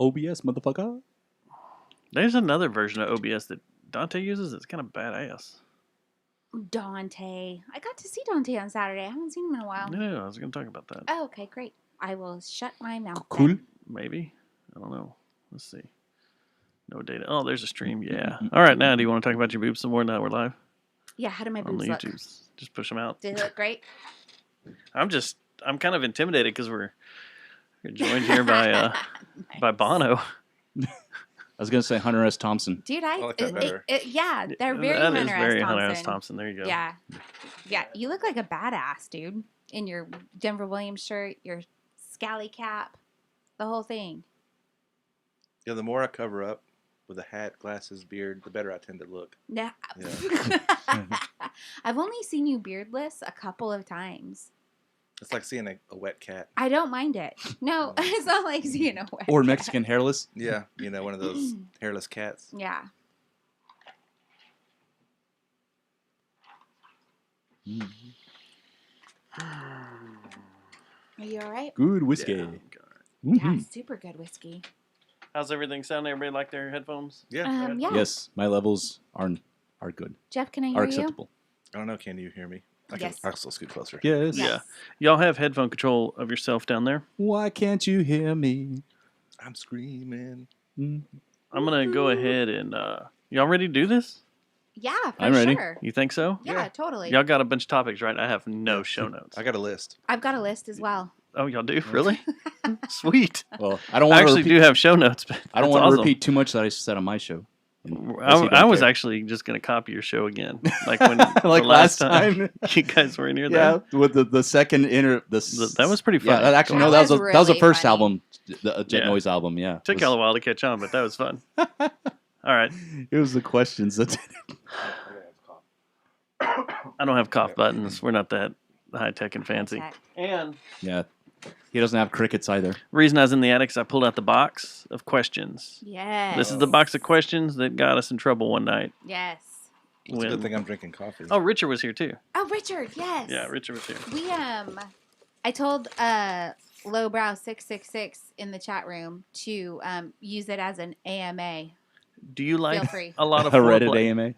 OBS, motherfucker. There's another version of OBS that Dante uses. It's kind of badass. Dante. I got to see Dante on Saturday. I haven't seen him in a while. Yeah, I was going to talk about that. Oh, okay, great. I will shut my mouth. Cool. then. Maybe. I don't know. Let's see. No data. Oh, there's a stream. Yeah. All right, now, do you want to talk about your boobs some more now we're live? Yeah, how do my On boobs the look? YouTubes. Just push them out. Did it look great? I'm kind of intimidated because we're joined here by Bono. I was going to say Hunter S. Thompson. Dude, I like that better. yeah, they're very That Hunter is S. very Thompson. Hunter S. Thompson. There you go. Yeah. Yeah, you look like a badass, dude. In your Denver Williams shirt, your scally cap, the whole thing. Yeah, the more I cover up with a hat, glasses, beard, the better I tend to look. Yeah. Yeah. I've only seen you beardless a couple of times. It's like seeing a wet cat. I don't mind it. No, it's not like seeing a wet Or cat. Mexican hairless. Yeah, one of those hairless cats. Yeah. Are you all right? Good whiskey. Yeah. Yeah, super good whiskey. How's everything sound? Everybody like their headphones? Yeah. Yeah. Yes, my levels are good. Jeff, can I Are hear you? acceptable. I don't know. Can you hear me? Yes. I'll still scoot closer. Yes. Yes. Yeah. Y'all have headphone control of yourself down there? Why can't you hear me? I'm screaming. Mm. I'm going to go ahead and... y'all ready to do this? Yeah, for I'm ready. sure. You think so? Yeah, totally. Y'all got a bunch of topics, right? I have no show notes. I got a list. I've got a list as well. Oh, y'all do? Really? Sweet. Well, I don't I want to actually repeat. do have show notes, but I don't that's want to awesome. repeat too much that I said on my show. I was actually just going to copy your show again. Like when like the last time. you guys were in here. Yeah, Then. with the second That was pretty Yeah, funny. actually, That no, that was was that was the really first funny. album, the Jet Yeah. Noise album. Yeah, Took y'all a while to catch on, but that was fun. All right. It was the questions that. I don't have cough buttons. We're not that high tech and fancy. Okay. And Yeah, he doesn't have crickets either. reason I was in the attic is I pulled out the box of questions. Yes. This is the box of questions that got us in trouble one night. Yes. It's a When- good thing I'm drinking coffee. Oh, Richard was here too. Oh, Richard, yes. Yeah, Richard was here. We I told Lowbrow 666 in the chat room to use it as an AMA. Do you like Feel free. a lot of A Reddit foreplay? AMA.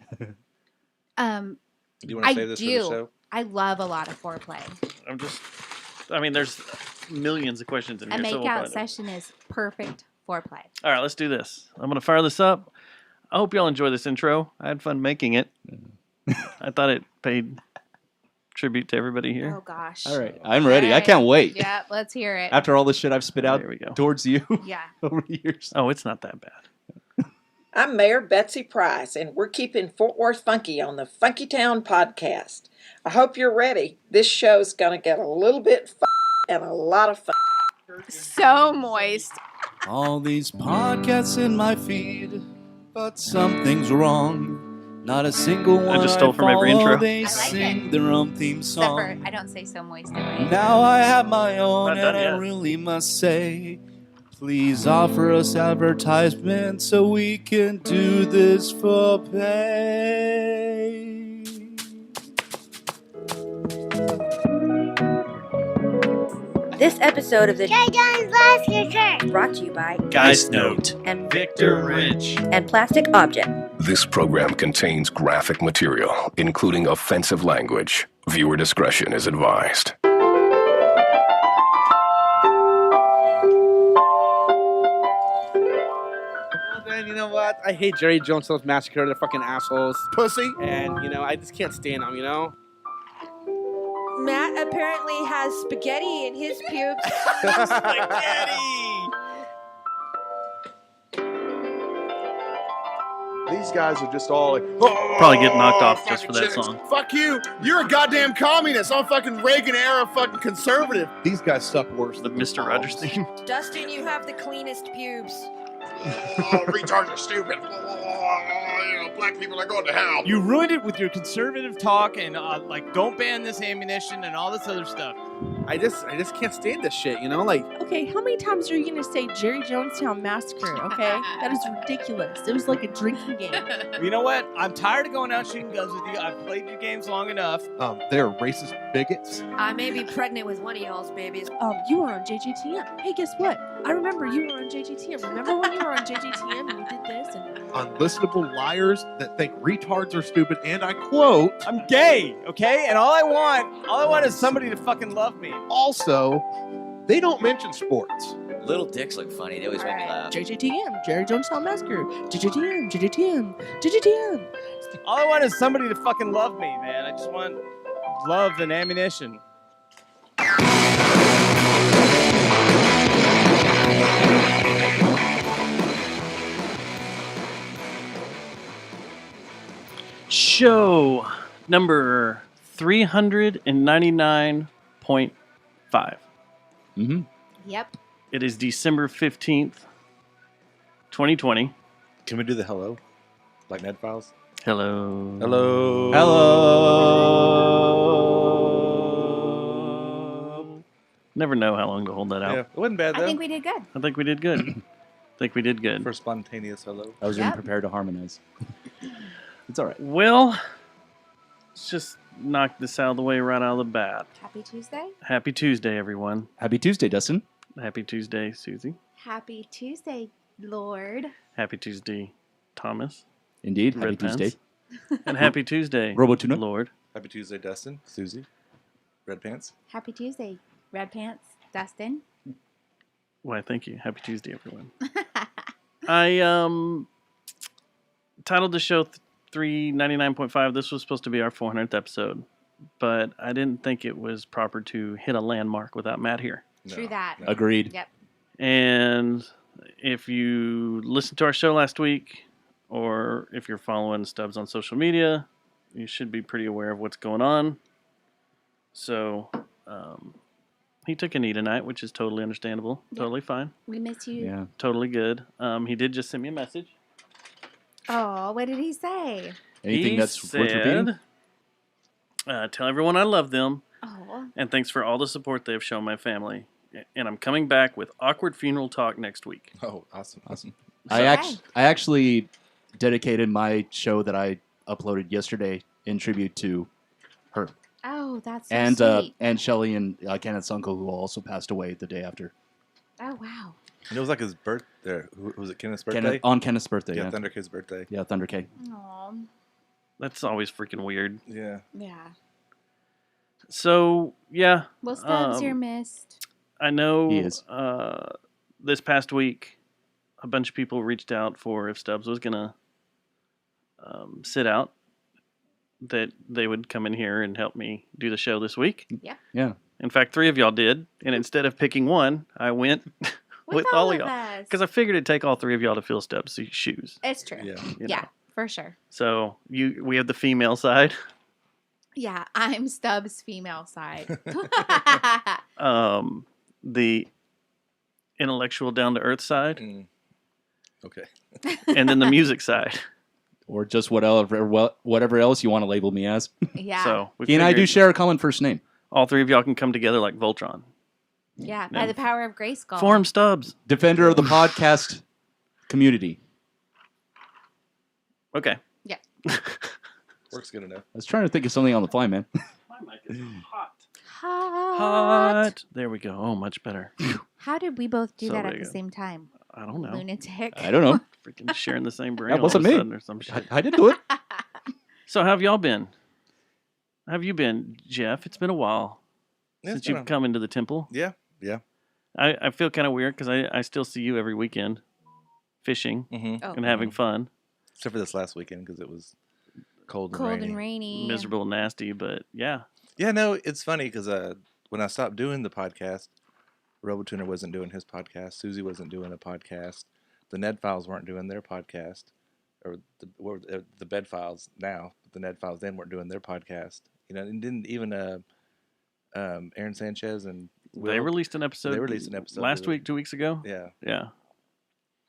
Do you want to I save this for do. the show? I love a lot of foreplay. There's millions of questions in A here. so we'll makeout find them. session is perfect foreplay. All right, let's do this. I'm going to fire this up. I hope y'all enjoy this intro. I had fun making it. I thought it paid tribute to everybody here. Oh gosh. All right, I'm ready. All I right. can't wait. Yeah, let's hear it. After all the shit I've spit out There we go. towards you Yeah. over the years. Oh, it's not that bad. I'm Mayor Betsy Price, and we're keeping Fort Worth funky on the Funkytown podcast. I hope you're ready. This show's going to get a little bit and a lot of fun. So moist. All these podcasts in my feed, but something's wrong. Not a single one just stole from every follow. intro. They I like sing it. their own theme Except song. for, I don't say so moist. Right? Now I have my own, Not done and I yet. really must say, please offer us advertisement so we can do this for pay. This episode of the Massacre. brought to you by Guys Note. and Victor Rich. and Plastic Object. This program contains graphic material, including offensive language. Viewer discretion is advised. Then you know what? I hate Jerry Jones' Massacre. They're fucking assholes. Pussy. And, I just can't stand them, Matt apparently has spaghetti in his pubes. These guys are just all like, Probably get knocked off just for that song. Fuck you! You're a goddamn communist. I'm fucking Reagan era fucking conservative. These guys suck worse The than Mr. Rogers theme. Dustin, you have the cleanest pubes. Retards are stupid. Black people are going to hell. You ruined it with your conservative talk and don't ban this ammunition and all this other stuff. I just can't stand this shit, you know? Like, Okay, how many times are you gonna say Jerry Jonestown Massacre? Okay, that is ridiculous. It was like a drinking game. You know what? I'm tired of going out shooting guns with you. I've played your games long enough. They're racist bigots. I may be pregnant with one of y'all's babies. You were on JJTM. Hey, guess what? I remember you were on JJTM. Remember when you were on JJTM and you did this? And Unlistenable liars that think retards are stupid, and I quote, I'm gay, okay? And all I want is somebody to fucking love me. also, they don't mention sports. Little dicks look funny. They always make me laugh. JJTM, Jerry Jonestown Massacre. JJTM, JJTM, JJTM. All I want is somebody to fucking love me, man. I just want love and ammunition. Show number 399.5. Mm-hmm. Yep. It is December 15th, 2020. Can we do the hello? Like Ned Files? Hello. Hello. Hello. Never know how long to hold that out. Yeah, it wasn't bad, though. I think we did good. I think we did good. For spontaneous hello. I was Yep. prepared to harmonize. It's all right. Well, let's just knock this out of the way right out of the bat. Happy Tuesday. Happy Tuesday, everyone. Happy Tuesday, Dustin. Happy Tuesday, Susie. Happy Tuesday, Lord. Happy Tuesday, Thomas. Indeed. Red Happy Pants. Tuesday. And happy Tuesday, Robotuna. Lord. Happy Tuesday, Dustin. Susie. Red Pants. Happy Tuesday, Red Pants. Dustin. Why, thank you. Happy Tuesday, everyone. I titled the show 399.5. This was supposed to be our 400th episode, but I didn't think it was proper to hit a landmark without Matt here. True that. Agreed. Yep. And if you listened to our show last week, or if you're following Stubbs on social media, you should be pretty aware of what's going on. So, he took a knee tonight, which is totally understandable. Yep. Totally fine. We miss you. Yeah. Totally good. He did just send me a message. Oh, what did he say? Anything He that's worth repeating? said, tell everyone I love them, Oh. and thanks for all the support they've shown my family. And I'm coming back with awkward funeral talk next week. Oh, awesome. Awesome. I actually dedicated my show that I uploaded yesterday in tribute to her. Oh, that's so sweet. And Shelly and Kenneth's uncle, who also passed away the day after. Oh, wow. And it was like his birthday. Was it Kenneth's birthday? On Kenneth's birthday, Yeah, yeah. Thunder Kid's birthday. Yeah, Thunder K. Aw. That's always freaking weird. Yeah. Yeah. So, yeah. Well, Stubbs, you're missed. I know He is. This past week, a bunch of people reached out for if Stubbs was going to sit out, that they would come in here and help me do the show this week. Yeah. Yeah. In fact, 3 of y'all did. And instead of picking one, I went with all of y'all. us. Because I figured it'd take all 3 of y'all to fill Stubbs' shoes. It's true. Yeah. You Yeah, know. for sure. So we have the female side. Yeah, I'm Stubbs' female side. The intellectual down to earth side. Okay. And then the music side. Or just whatever else you want to label me as. Yeah. So we He and I do figured share a common first name. all 3 of y'all can come together like Voltron. Yeah, by the power of Grayskull. Form Stubbs. Defender of the podcast community. Okay. Yeah. Works good enough. I was trying to think of something on the fly, man. My mic is hot. Hot. There we go. Oh, much better. How did we both do So that there at you the go. same time? I don't know. Lunatic. I don't know. Freaking sharing the same brain That all wasn't of a me. sudden or some shit. I didn't do it. So how have y'all been? How have you been, Jeff? It's been a while Yeah, since it's been you've come into the temple. Yeah. Yeah. I feel kind of weird because I still see you every weekend fishing Mm-hmm. Oh. and having fun. Except for this last weekend because it was cold and Cold rainy. and rainy. Miserable and nasty, but yeah. Yeah, no, it's funny because when I stopped doing the podcast, Robotuner wasn't doing his podcast. Susie wasn't doing a podcast. The Ned Files weren't doing their podcast. Or the Bed Files now. But the Ned Files then weren't doing their podcast. You know, and didn't even Aaron Sanchez and Will, They released an episode. They released an episode last of week, it. 2 weeks ago. Yeah. Yeah.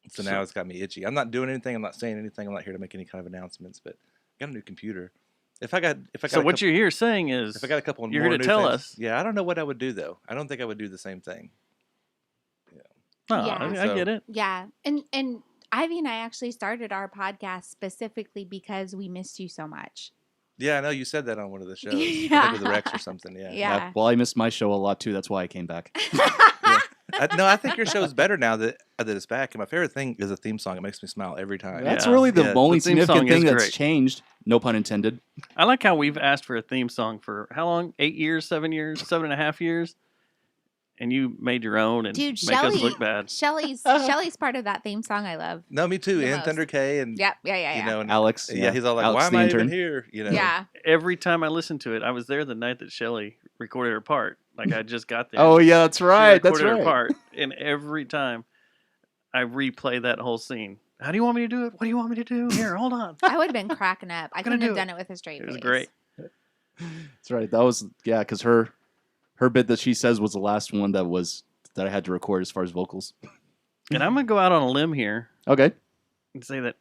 So now it's got me itchy. I'm not doing anything. I'm not saying anything. I'm not here to make any kind of announcements. But I got a new computer. If I got So what you're here saying is, if I got a couple you're more here to new tell things, us. Yeah, I don't know what I would do though. I don't think I would do the same thing. Oh, Yeah. I get it. Yeah. And Ivy and I actually started our podcast specifically because we missed you so much. Yeah, I know you said that on one of the shows. I Yeah. think with the Rex or something. Yeah. Yeah. Well, I missed my show a lot too. That's why I came back. No, I think your show's better now that it's back. And my favorite thing is the theme song. It makes me smile every time. That's really the only The theme significant song thing is that's great. changed. No pun intended. I like how we've asked for a theme song for how long? 8 years, 7 years, 7.5 years? And you made your own and Dude, make us look bad. Shelly's part of that theme song I love. No, me too. The And most. Thunder K and Yep. Yeah. you know, and Alex. Yeah, he's all like, Alex "Why am the I intern. even here?" You know. Yeah. Every time I listen to it, I was there the night that Shelly recorded her part. Like I just got there. Oh, yeah, that's She right. That's recorded her right. part, and every time I replay that whole scene. How do you want me to do it? What do you want me to do? Here, hold on. I would have been cracking up. I Gonna couldn't have do done it with a straight It was face. great. That's right. That was because her bit that she says was the last one that I had to record as far as vocals. And I'm gonna go out on a limb here Okay, and say that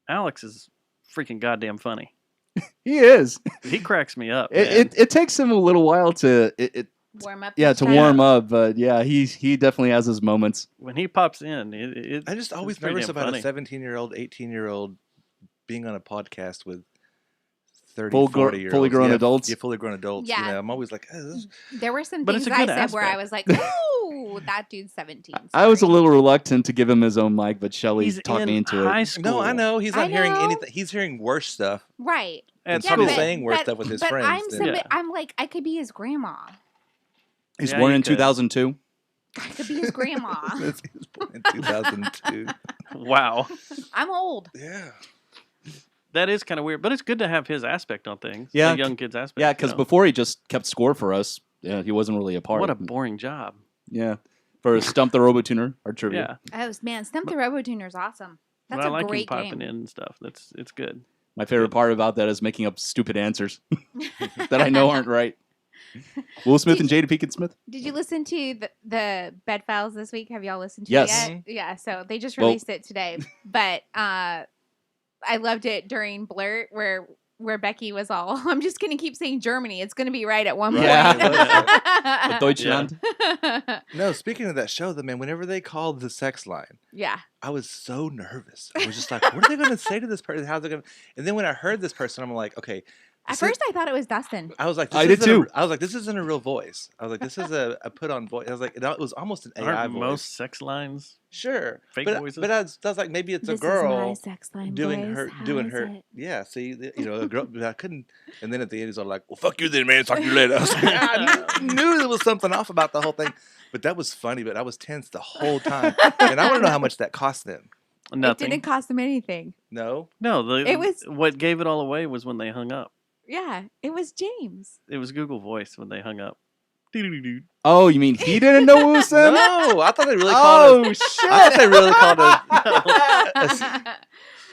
Alex is freaking goddamn funny. he is. He cracks me up. man. It takes him a little while to Warm up. yeah each to time. warm up, but yeah, he definitely has his moments. When he pops in, I'm just always it's pretty nervous damn about funny. a 17-year-old, 18-year-old being on a podcast with 30, Full 40-year-olds. fully grown adults. Yeah, fully grown adults. Yeah. You know, I'm always like, There were some But things it's a I good said where I aspect. was like, "Ooh, that dude's 17." I was a Sorry. little reluctant to give him his own mic, but Shelly He's talked me in into high it. school. no, I know. He's I not hearing know. anything. He's hearing worse stuff. Right. And Yeah, probably but- saying worse stuff with his but friends. Yeah. I'm like, I could be his grandma. He's Yeah, born you in could. 2002. I could be his grandma. He was born in 2002. Wow, I'm old. Yeah. that is kind of weird. But it's good to have his aspect on things. Yeah, the young kid's aspect. Yeah, you because know? before he just kept score for us. Yeah, he wasn't really a part. What a boring job. Yeah, for Stump the Robotuner, our trivia. Yeah, Oh man, Stump the Robotuner is awesome. That's but I a like him great popping game. in and stuff. It's good. My favorite part about that is making up stupid answers that I know aren't right. Will Smith and Jada Pinkett Smith. Did you listen to the Bed Files this week? Have y'all listened to Yes. it yet? Yeah, so they just Well- released it today. But I loved it during Blurt where Becky was all, I'm just going to keep saying Germany. It's going to be right at one point. Yeah. Deutschland. No, speaking of that show, man, whenever they called the sex line, Yeah. I was so nervous. I was just like, what are they going to say to this person? How's they going to? And then when I heard this person, I'm like, okay. At first, I thought it was Dustin. I was like, I did too. I was like, this isn't a real voice. I was like, this is a put on voice. I was like, it was almost an AI Aren't voice. most sex lines Sure, fake but, voices? But I was like, maybe it's This a girl is my sex line doing voice. doing How her. is it? Yeah, see, you know, a girl. But I couldn't. And then at the end, he's all like, "Well, fuck you, then, man. Talk to you later." I was like, I knew there was something off about the whole thing, but that was funny. But I was tense the whole time, and I want to know how much that cost them. nothing. It didn't cost him anything. No, No, It was- what gave it all away was when they hung up. Yeah, it was James. It was Google Voice when they hung up. Doo-doo-doo-doo. Oh, you mean he didn't know what was him? no, I thought they really called. Oh it, shit! I thought they really called it.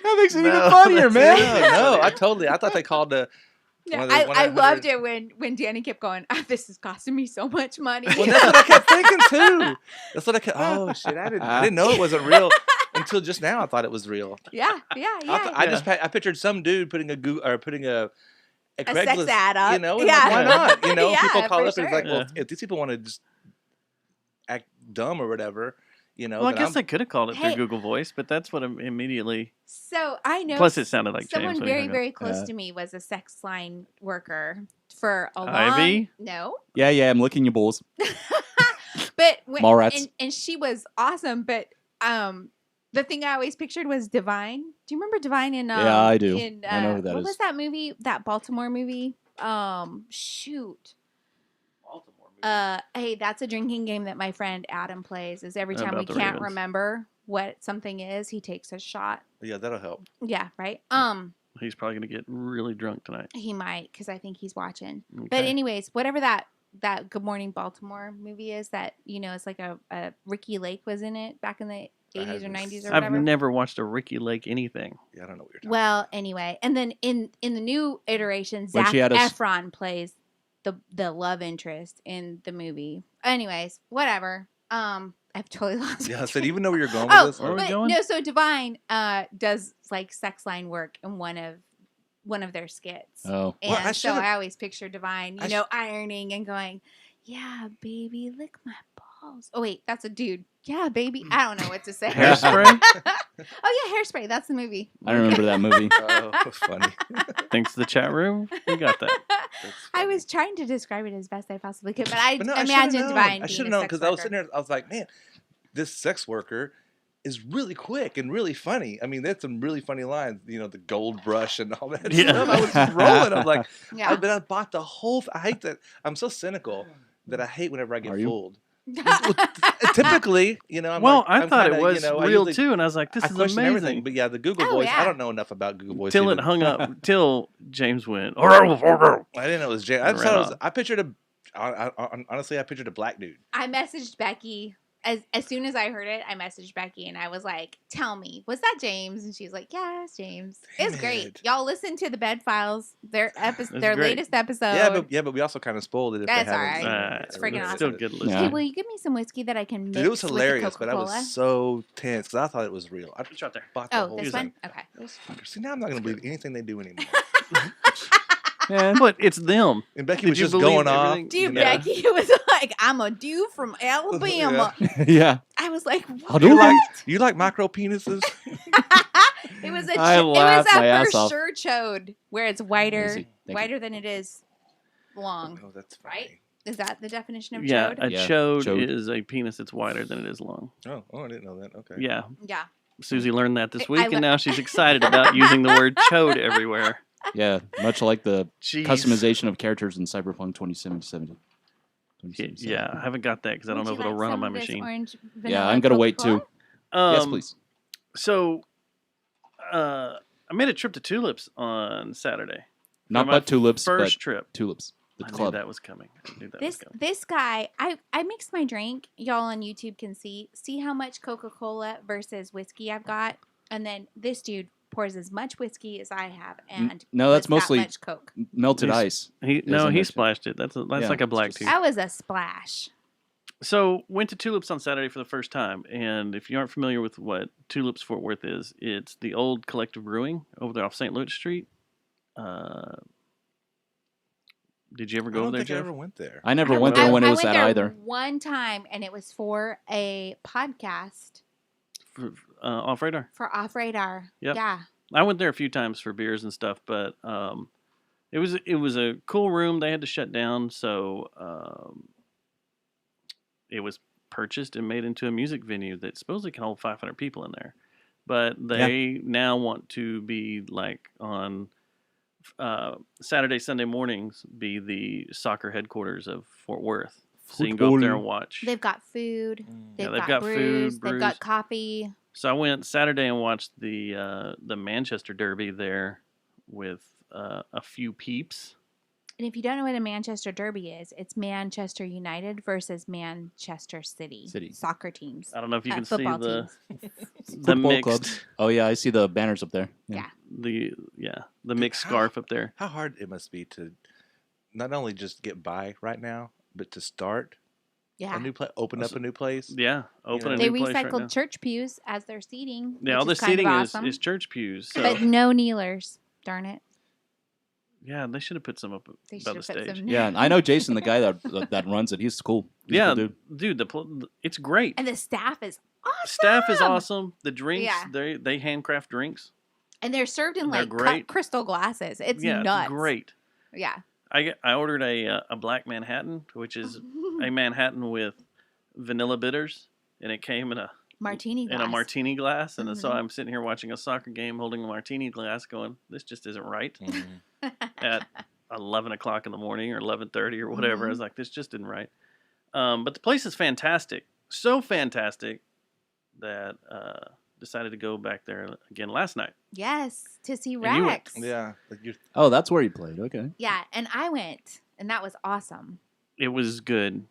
That makes it even No, funnier, man. No, I thought they called the. Yeah, one of the I 1-800 loved it when Danny kept going, this is costing me so much money. Well, that's what I kept thinking too. That's what I kept. Oh shit! I didn't know it wasn't real until just now. I thought it was real. yeah. I pictured some dude putting a sex Craigslist ad up. You know, and Yeah. like, why not? You know, Yeah, people call for up and it's sure. like, well, Yeah. if these people want to just act dumb or whatever, you know. Well, I then guess I'm- they could have called it Hey. through Google Voice, but that's what immediately. So I know. Plus, it sounded like someone James when he very, hung up. very close to me was a sex line worker for a long. Ivy? No, Yeah, I'm licking your balls. but when, Mallrats. and she was awesome. But the thing I always pictured was Divine. Do you remember Divine in? Yeah, I do. In, I know who that what is. was that movie? That Baltimore movie? Shoot. Hey, that's a drinking game that my friend Adam plays. Is every time About we the can't Ravens. remember what something is, he takes a shot. Yeah, that'll help. Yeah, right. He's probably going to get really drunk tonight. He might because I think he's watching. But Okay. anyways, whatever that Good Morning Baltimore movie is, that it's like a Ricky Lake was in it back in the 80s or 90s or I've whatever. never watched a Ricky Lake anything. Yeah, I don't know what you're talking Well, anyway, and then in the new iteration, When Zac she had Efron plays the love interest in the movie. Anyways, whatever. I've totally lost. Yeah, my I said, train- even though you're going Oh, with this. Where are we but going? no. So Divine does like sex line work in one of one of their skits. Oh. And Well, so I always picture Divine, ironing and going, "Yeah, baby, lick my balls." Oh wait, that's a dude. Yeah, baby. I don't know what to say. Hairspray? Oh yeah, Hairspray. That's the movie. I remember that movie. Oh, funny. Thanks to the chat room. We got that. I was trying to describe it as best I possibly could, but I But no, imagined Divine. I should have known because I was sitting there. I was like, man, this sex worker is really quick and really funny. I mean, that's some really funny lines. You know, the gold brush and all that stuff. I was just rolling. I'm like, Yeah. I bought the whole. I hate that. I'm so cynical that I hate whenever I get fooled. Typically, you know. I thought it was real too, and I was like, "This I is question amazing." everything, but yeah, the Google voice. I don't know enough about Google voice Till even. it hung up. Till James went. I didn't know it was James. I And thought it ran was. I pictured honestly, I pictured a black dude. I messaged Becky as soon as I heard it. I messaged Becky and I was like, "Tell me, was that James?" And she's like, "Yeah, it's James." It's great. Y'all listen to the Bed Files, their latest episode. Yeah, but we also kind of spoiled it. If That's they all haven't right. seen it. It's freaking awesome. Still good listening. Hey, will you give me some whiskey that I can mix? Dude, it was with hilarious, the but I Coca-Cola? was so tense because I thought it was real. I It's right there. bought the Oh, whole this thing. one. Okay. See, now I'm not going to believe anything they do anymore. But it's them. And Becky Did was you just believe going off. everything? Dude, you know? Becky was like, "I'm a dude from Alabama." Yeah. I was like, I'll "What?" do You like micro penises? It was I laughed my ass off. sure chode where it's wider Easy. Thank you. than it is long. Oh, that's funny. Right? Is that the definition of Yeah, chode? a Yeah, chode chode. is a penis that's wider than it is long. Oh, I didn't know that. Okay. Yeah. Yeah. Susie learned that this I week, le- and now she's excited about using the word chode everywhere. Yeah, much like the Jeez. customization of characters in Cyberpunk 2077. Yeah, I haven't got that because I don't know if it'll run on my machine. Yeah, I'm gonna wait too. Yes, please. So, I made a trip to Tulips on Saturday. Not For my but tulips, first but trip. Tulips. The I club. knew that was coming. I knew that was coming. This guy, I mixed my drink. Y'all on YouTube can see how much Coca-Cola versus whiskey I've got, and then this dude pours as much whiskey as I have, and No, that's puts mostly that much Coke. melted ice. He is in there. splashed it. That's Yeah, like a black it's tea. That was a splash. So went to Tulips on Saturday for the first time, and if you aren't familiar with what Tulips Fort Worth is, it's the old Collective Brewing over there off St. Louis Street. Did you ever go over there, I Jeff? ever went there. I never went there when it was went that there either. one time, and it was for a podcast Off Radar. for Off Radar. Yep. Yeah. I went there a few times for beers and stuff, but it was a cool room. They had to shut down, so it was purchased and made into a music venue that supposedly can hold 500 people in there. But they now want to be like on Saturday, Sunday mornings, be the soccer headquarters of Fort Worth. So you can go up there and watch. They've got food. They've they've got got brews. food, They've brews. got coffee. So I went Saturday and watched the Manchester Derby there with a few peeps. And if you don't know what a Manchester Derby is, it's Manchester United versus Manchester City. Soccer teams. I don't know if you can see football the teams. the Football mixed clubs. Oh yeah, I see the banners up there. Yeah. the mixed scarf up there. How hard it must be to not only just get by right now, but to start Yeah. a new place, open up a new place. Yeah, open a They new place right recycled now. church pews as their seating. Yeah, all which the is kind of seating awesome. is church pews. So But no kneelers. Darn it. yeah, they should have put some up They by the should have put stage. some. Yeah, I know Jason, the guy that runs it. He's cool. He's a Yeah, cool dude. dude, it's great. And the staff is awesome. Staff is awesome. The drinks, Yeah. they handcraft drinks. And they're served in They're like great. cut crystal glasses. It's Yeah, nuts. it's great. Yeah. I ordered a black Manhattan, which is a Manhattan with vanilla bitters, and it came in a Martini in a glass. martini glass. And so Mhm. I'm sitting here watching a soccer game, holding a martini glass, going, "This just isn't right." Mm-hmm. At 11 o'clock in the morning or 11:30 or whatever, I was like, "This just isn't right." But the place is fantastic, so fantastic that decided to go back there again last night. Yes, to see And you went. Rex. Yeah. Oh, that's where he played. Okay. Yeah, and I went, and that was awesome. It was good,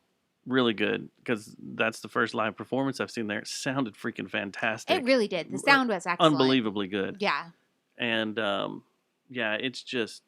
really good, because that's the first live performance I've seen there. It sounded freaking fantastic. It really did. The sound was excellent. Unbelievably good. Yeah. And yeah, it's just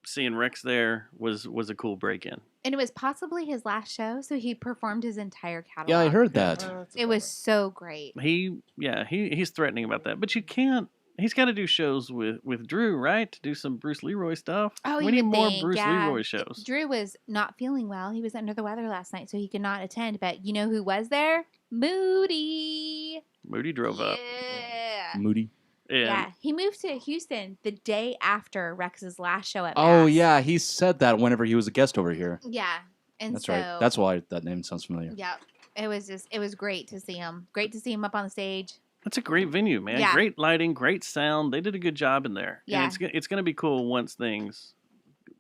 seeing Rex there was a cool break-in. And it was possibly his last show, so he performed his entire catalog. Yeah, I heard that. It was so great. He's threatening about that, but you can't He's got to do shows with Drew, right? To do some Bruce Leroy stuff. Oh, we you need would more think, Bruce yeah. Leroy shows. Drew was not feeling well. He was under the weather last night, so he could not attend. But you know who was there? Moody. Moody drove up. Yeah. Moody. Yeah. He moved to Houston the day after Rex's last show at Oh, Mass. yeah. He said that whenever he was a guest over here. Yeah. And That's so, right. That's why that name sounds familiar. Yeah. It was great to see him. Great to see him up on the stage. That's a great venue, man. Yeah. Great lighting, great sound. They did a good job in there. Yeah. And it's going to be cool once things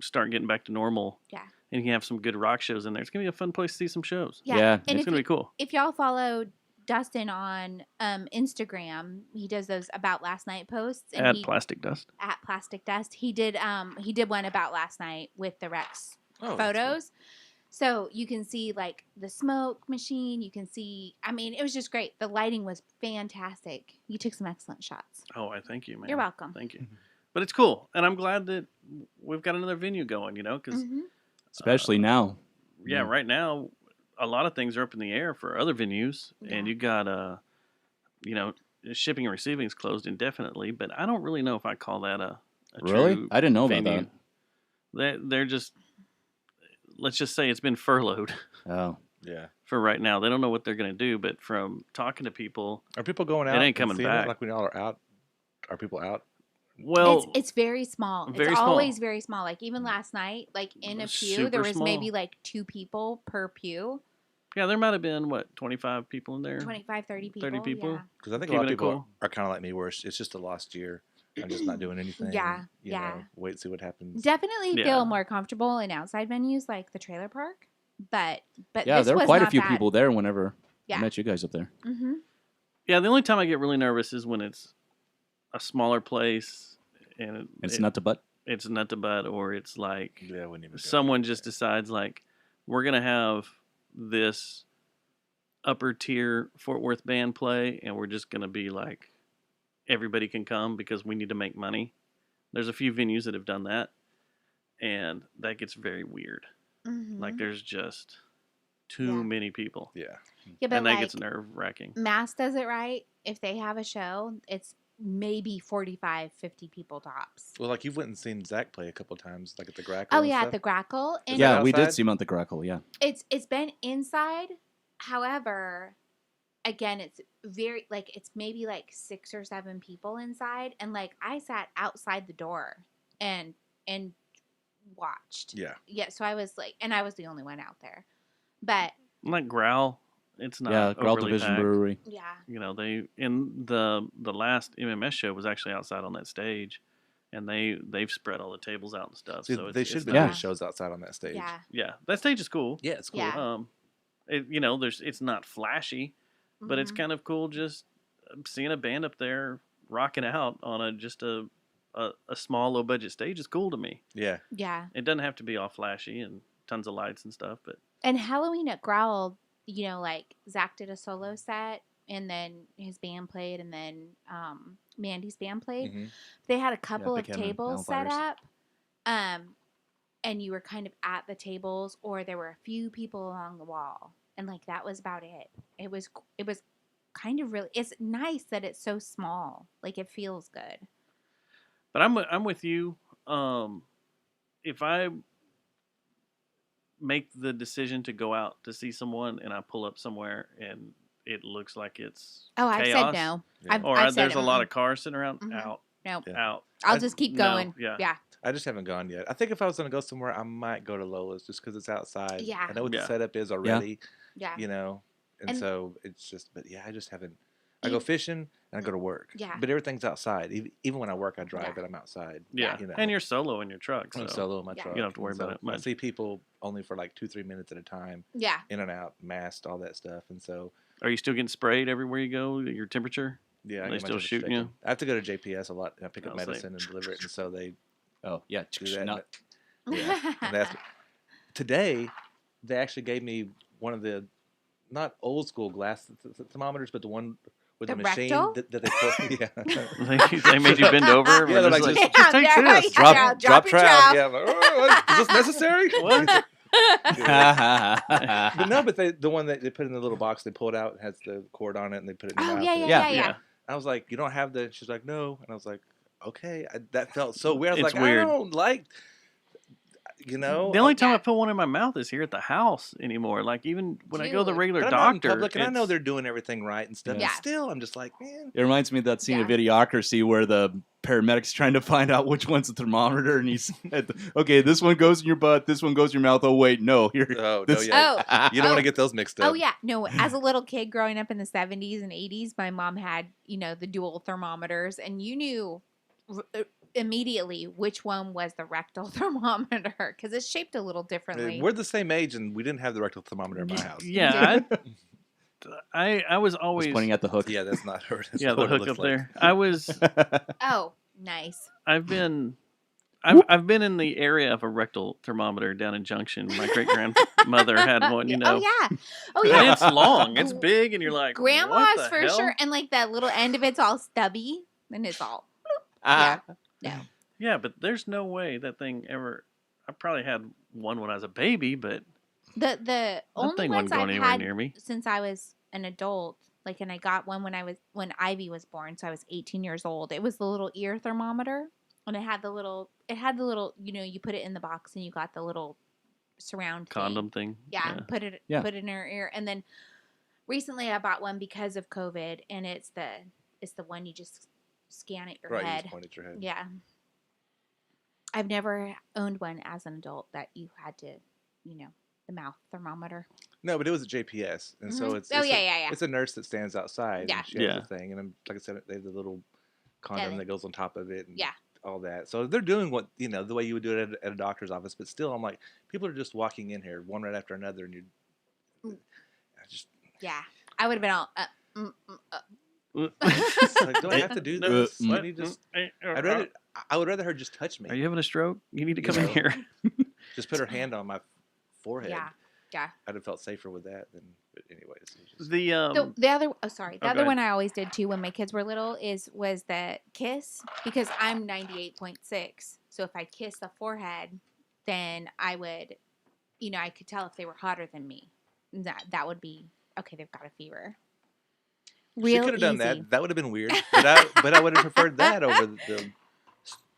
start getting back to normal. Yeah. And you can have some good rock shows in there. It's going to be a fun place to see some shows. Yeah. And it's going to be cool. If y'all follow Dustin on Instagram, he does those About Last Night posts. And Plastic Dust. At Plastic Dust. He did one about last night with the Rex photos. So you can see like the smoke machine. You can see, I mean, it was just great. The lighting was fantastic. You took some excellent shots. Oh, I thank you, man. You're welcome. Thank you. But it's cool. And I'm glad that we've got another venue going, because especially now. Yeah, right now, a lot of things are up in the air for other venues. Yeah. And you got, shipping and receiving is closed indefinitely. But I don't really know if I call that a really? True I didn't know venue. about that. They're just, let's just say it's been furloughed. Oh. Yeah. For right now. They don't know what they're going to do. But from talking to people. Are people going out? It ain't coming back. Like when y'all are out? Are people out? Well, it's very small. Very it's small. always very small. Like even last night, like in a pew, Super there was small. maybe like 2 people per pew. Yeah, there might have been, 25 people in there? 25, 30 people. 30 people? Yeah. Because I think a lot of people are kind of like me, where it's just a lost year. I'm just not doing anything. Yeah, you know, wait and see what happens. Definitely feel more comfortable in outside venues like the trailer park. But yeah, this there were was quite a not few bad. people there whenever Yeah. I met you guys up there. Mm-hmm. Yeah, the only time I get really nervous is when it's a smaller place and it's nut to butt. It's nut to butt, or it's like I wouldn't even someone just decides like we're gonna have this upper tier Fort Worth band play, and we're just gonna be like everybody can come because we need to make money. There's a few venues that have done that, and that gets very weird. Mm-hmm. Like there's just too many people. Yeah. Yeah, but and that like, gets nerve wracking. Mass does it right. If they have a show, it's maybe 45, 50 people tops. Well, like you went and seen Zach play a couple times, like at the Grackle. Oh and yeah, stuff. at the Grackle. And Yeah, we did see him at the Grackle. Yeah. It's been inside. However, again, it's very like it's maybe like 6 or 7 people inside, and like I sat outside the door and watched. Yeah. Yeah. So I was like, and I was the only one out there, but Like Growl, it's not Growl overly Division packed. Brewery. Yeah. You know, they in the last MMS show was actually outside on that stage, and they've spread all the tables out and stuff. See, so they should be doing shows outside on that stage. Yeah. That stage is cool. Yeah, it's cool. Yeah. It's not flashy, but it's kind of cool just seeing a band up there rocking out on a small low budget stage is cool to me. Yeah. Yeah. It doesn't have to be all flashy and tons of lights and stuff, but And Halloween at Growl, like Zach did a solo set, and then his band played, and then Mandy's band played. Mm-hmm. They had a couple Big of Hen and tables set Vampires. up, and you were kind of at the tables, or there were a few people along the wall, and like that was about it. It was kind of really. It's nice that it's so small. Like it feels good. But I'm with you. If I make the decision to go out to see someone and I pull up somewhere and it looks like it's Oh, I've chaos, said no. Yeah. I've said there's a lot of cars sitting around, Mhm. out, Nope. out. I'll just keep no, going. yeah. I just haven't gone yet. I think if I was going to go somewhere, I might go to Lola's just because it's outside. Yeah. I know what Yeah. the setup is already. Yeah. You know, and And- so it's just, but yeah, I just haven't. I go fishing and I go to work. Yeah. But everything's outside. Even when I work, I drive, Yeah. but I'm outside. Yeah. You know. And you're solo in your truck. I'm So. solo in my Yeah. truck. You don't have to worry and about it I much. see people only for like 2-3 minutes at a time, Yeah. in and out, masked, all that stuff, and so Are you still getting sprayed everywhere you go? Your temperature? yeah, Are I they get my still temperature shooting taken. you? I have to go to JPS a lot. And I pick up Oh, so they- medicine and deliver it, and so they Oh, yeah. do that. Nut. Yeah. And that's, today, they actually gave me one of the not old school glass thermometers, but the one with The the machine rectal? that they put. Yeah. they made you bend over. Yeah, they're and like, just just take Yeah, this. yeah. Drop your trowel. Yeah, I'm like, oh, is this necessary? What? But no, but the one that they put in the little box, they pull it out, it has the cord on it, and they put it in your Oh mouth. yeah, and- yeah, yeah, Yeah. I was like, you don't have the. She's like, no. And I was like, okay. That felt so weird. I was It's like, weird. I don't like. The only time I put one in my mouth is here at the house anymore. Like even when I go to the regular but I'm not in doctor, public, and I know they're doing everything right and stuff. Yeah. But still, I'm just like, man. It reminds me of that scene of Idiocracy where the paramedic's trying to find out which one's a thermometer, and he's okay, this one goes in your butt, this one goes in your mouth. Oh wait, no, here. Oh, no, yeah. You don't want to get those mixed up. Oh yeah, no. As a little kid growing up in the 70s and 80s, my mom had the dual thermometers, and you knew immediately which one was the rectal thermometer because it's shaped a little differently. We're the same age, and we didn't have the rectal thermometer in my house. Yeah, I was always pointing at the hook. Yeah, that's not her. That's yeah, the hook up there. I was. Oh, nice. I've been in the area of a rectal thermometer down in Junction. My great grandmother had one. Oh yeah. Oh And yeah. it's long. It's big, and you're like, Grandma's what the for hell? sure, and like that little end of it's all stubby, and it's all. Yeah. No. Yeah, but there's no way that thing ever. I probably had one when I was a baby, but The only thing ones wasn't going I've anywhere had near me. since I was an adult, like, and I got one when Ivy was born, so I was 18 years old. It was the little ear thermometer, and it had the little, you put it in the box and you got the little surround Condom thing. Yeah, put it in her ear, and then recently I bought one because of COVID, and it's the one you just scan at your Right, you head. just point at your head. Yeah. I've never owned one as an adult that you had to, the mouth thermometer. No, but it was a JPS, and so Mhm. it's Oh, it's yeah. It's a nurse that stands outside. Yeah. And she has the thing, and like I said, they have the little condom that goes on top of it. And all that. So they're doing what the way you would do it at a doctor's office. But still, I'm like, people are just walking in here one right after another, and Yeah, I would have been all. It's like, do I have to do this? Let me just. I would rather her just touch me. Are you having a stroke? You need to come in here. Just put her hand on my forehead. Yeah. I'd have felt safer with that. But anyways, the other one I always did too when my kids were little was the kiss, because I'm 98.6. So if I kiss the forehead, then I would, I could tell if they were hotter than me. That would be okay. They've got a fever. Real she could have done easy. that. That would have been weird. But I would have preferred that over the.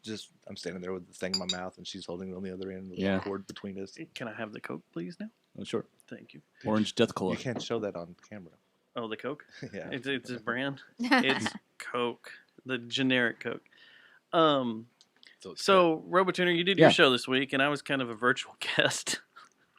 Just I'm standing there with the thing in my mouth, and she's holding it on the other end of the cord between us. Can I have the Coke, please, now? Oh, sure. Thank you. Orange Death Cola. You can't show that on camera. Oh, the Coke? Yeah. It's a brand. It's Coke, the generic Coke. So Robotuner, you did your show this week, and I was kind of a virtual guest.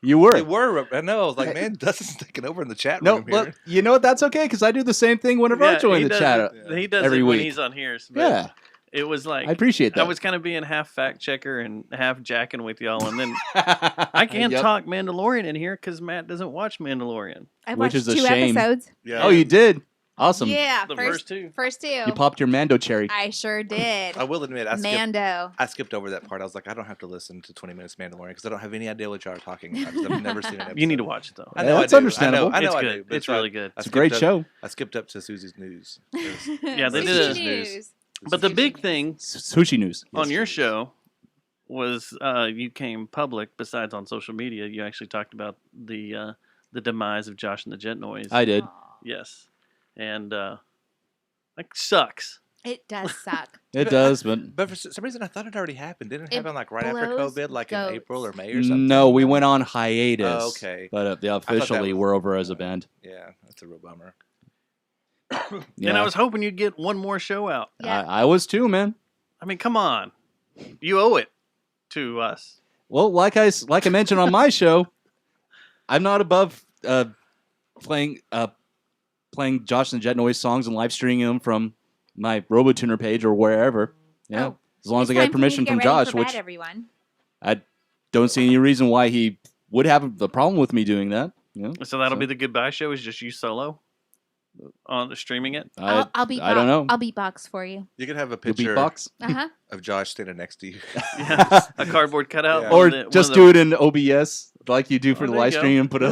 You were. You were. I know. I was like, man, Dustin's taking over in the chat No, room but here. you know what? That's okay because I do the same thing whenever I join the chat. He does every it when week. he's on here. But Yeah. It was like I appreciate that. I was kind of being half fact checker and half jacking with y'all, and then I can't talk Mandalorian in here because Matt doesn't watch Mandalorian. I Which watched is a 2 shame. episodes. Yeah. Oh, you did? Awesome. Yeah, The first two. First two. You popped your Mando cherry. I sure did. I will admit, Mando. I skipped over that part. I was like, I don't have to listen to 20 minutes of Mandalorian because I don't have any idea what y'all are talking about. 'Cause I've never seen an episode. You need to watch it though. I know That's I do. understandable. I know It's I good. do. But It's so really good. It's a great show. I skipped up to Susie's news. Yeah, they did a News. But the big thing Sushi news. on your show was you came public. Besides on social media, you actually talked about the demise of Josh and the Jet Noise. I did. Yes, and like sucks. It does suck. It does, but But for some reason, I thought it already happened. Didn't it It happen like right after blows COVID, like goats. in April or May or something? no, we went on hiatus. Oh, okay. But I thought that officially, was- we're over as a band. Yeah, that's a real bummer. Yeah. And I was hoping you'd get one more show out. Yeah. I was too, man. I mean, come on, you owe it to us. Well, like I mentioned on my show, I'm not above playing Josh and the Jet Noise songs and live streaming them from my Robotuner page or wherever. Yeah, Oh. as long as I It's time get for me to permission get from ready Josh, for bed, which everyone. I don't see any reason why he would have a problem with me doing that. Yeah, So that'll be the goodbye show. Is just you solo on the streaming it. I'll beatbox. I don't know. I'll beatbox for you. You could have a You'll picture beatbox? Uh-huh. of Josh standing next to you. Yeah, a cardboard cutout, Yeah. Or one of just the- do it in OBS like you do for Oh, the there you live go. stream and put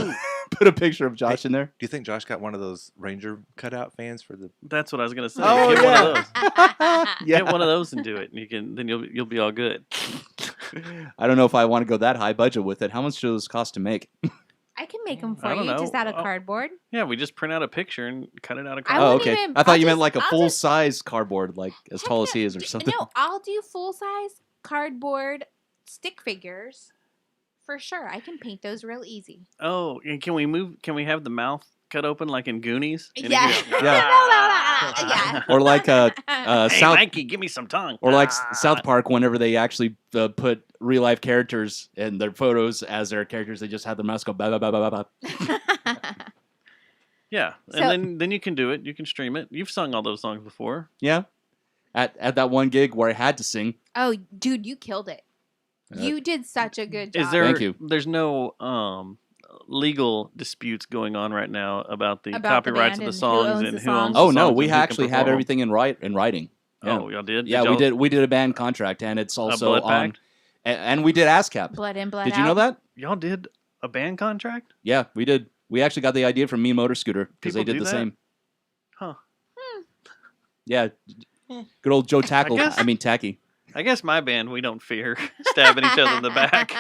a picture of Josh in there. Do you think Josh got one of those Ranger cutout fans for the? That's what I was gonna say. Oh, Get one of those. Yeah. Get one of those and do it. And then you'll be all good. I don't know if I want to go that high budget with it. How much does this cost to make? I can make them for I don't you, know. just out of cardboard. Yeah, we just print out a picture and cut it out of I cardboard. Oh, wouldn't okay. even- I thought I'll you meant just- like a I'll full just- size cardboard, like as tall as he is or something. No, I'll do full size cardboard stick figures for sure. I can paint those real easy. Oh, and can we have the mouth cut open like in Goonies? And Yeah. you go, Yeah. Or like hey, South, Mikey, give me some tongue. or like South Park, whenever they actually put real life characters in their photos as their characters, they just have their mouths go ba ba ba ba ba. Yeah, So- and then you can do it. You can stream it. You've sung all those songs before. Yeah. At that one gig where I had to sing. Oh, dude, you killed it. You did such a good job. Is there? Thank you. There's no legal disputes going on right now about the About the copyrights band of the and who songs owns and the who owns songs? the Oh no, songs we and who can actually have perform. everything in writing. Yeah. Oh, y'all did? Yeah, y'all, we did a band contract, and it's also Blood on, Pact? and we did ASCAP. Blood in, blood Did out. you know that? Y'all did a band contract? Yeah, we did. We actually got the idea from Me Motor Scooter because they People did do the that? same. Huh. Yeah, good old Joe Tackle. guess- I mean Tacky. I guess my band, we don't fear stabbing each other in the back.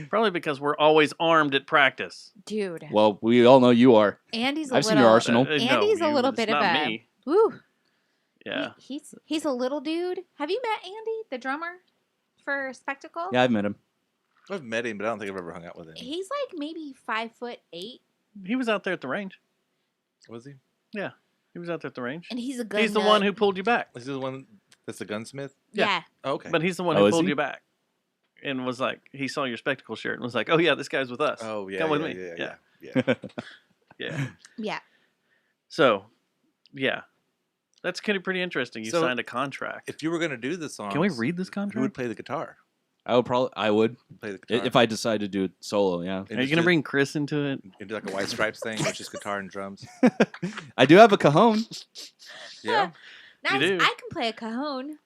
Probably because we're always armed at practice. Dude. Well, we all know you are. Andy's a I've little. seen your arsenal. No, Andy's a little it's bit of not a. me. Woo. Yeah. He's a little dude. Have you met Andy, the drummer for Spectacle? Yeah, I've met him. I've met him, but I don't think I've ever hung out with him. He's like maybe 5'8", He was out there at the range. Was he? Yeah. He was out there at the range. and he's a good. He's the one who pulled you back. Is he the one that's the gunsmith? Yeah. Oh, okay. But he's the one Oh, who is pulled he? you back. And was like, he saw your Spectacle shirt and was like, oh, yeah, this guy's with us. Oh, yeah. Come with yeah, me. Yeah. Yeah. Yeah. So, yeah. That's kind of pretty interesting. You So- signed a contract. If you were going to do the songs, Can we read this who contract? would play the guitar? I would Play the guitar. if I decide to do it solo. Yeah, And Are you just going to do- bring Chris into it? and do like a White Stripes thing, which is guitar and drums? I do have a cajon. Yeah. Nice. do. I can play a cajon.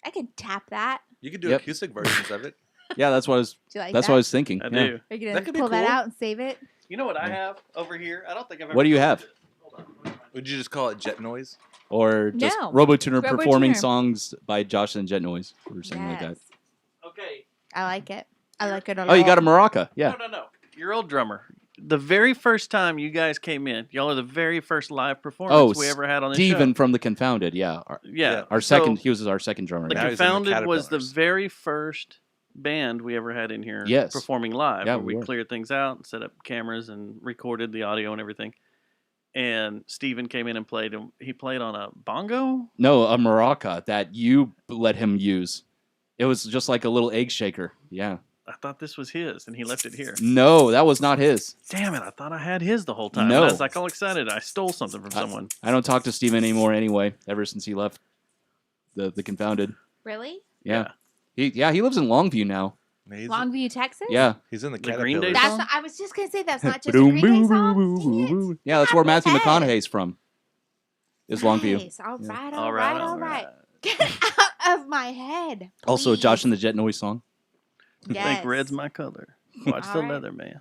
I can tap that. You could do Yep. acoustic versions of it. Yeah, that's what I was. Do you like That's that? what I was thinking. I yeah. do. Are you That gonna could be pull that cool. out and save it? You know what I have over here? I don't think I've ever. What do you have? Would you just call it jet noise? Or just No. RoboTuner RoboTuner. performing songs by Josh and Jet Noise or something like that. Yes. Okay. I like it. I like it a lot. Oh, you got a maraca. Yeah. No. Your old drummer. The very first time you guys came in, y'all are the very first live performance we ever had on this Steven show. from the Confounded. Yeah. Yeah. Our So, second. He was our second drummer. The Now he's in the Confounded was the Caterpillars. very first band we ever had in here Yes. performing live. Yeah, where we we were. cleared things out, set up cameras, and recorded the audio and everything. And Steven came in and played. And he played on a bongo. No, a maraca that you let him use. It was just like a little egg shaker. Yeah. I thought this was his, and he left it here. No, that was not his. Damn it! I thought I had his the whole time. No. And I was like all excited. I stole something from someone. I don't talk to Steven anymore anyway, ever since he left the Confounded. Really? Yeah. He lives in Longview now. He's, Longview, Texas? Yeah. he's in the The Green Day Caterpillars. That's. I was just gonna say that's not just a Green Day song. Dang it. Yeah, that's where Out of my Matthew head. McConaughey's from. Is Longview. Nice. All Yeah. right. All right. Get out of my head. Also, please. Josh and the Jet Noise song. I Yes. think red's my color. Watch All the right. leather man.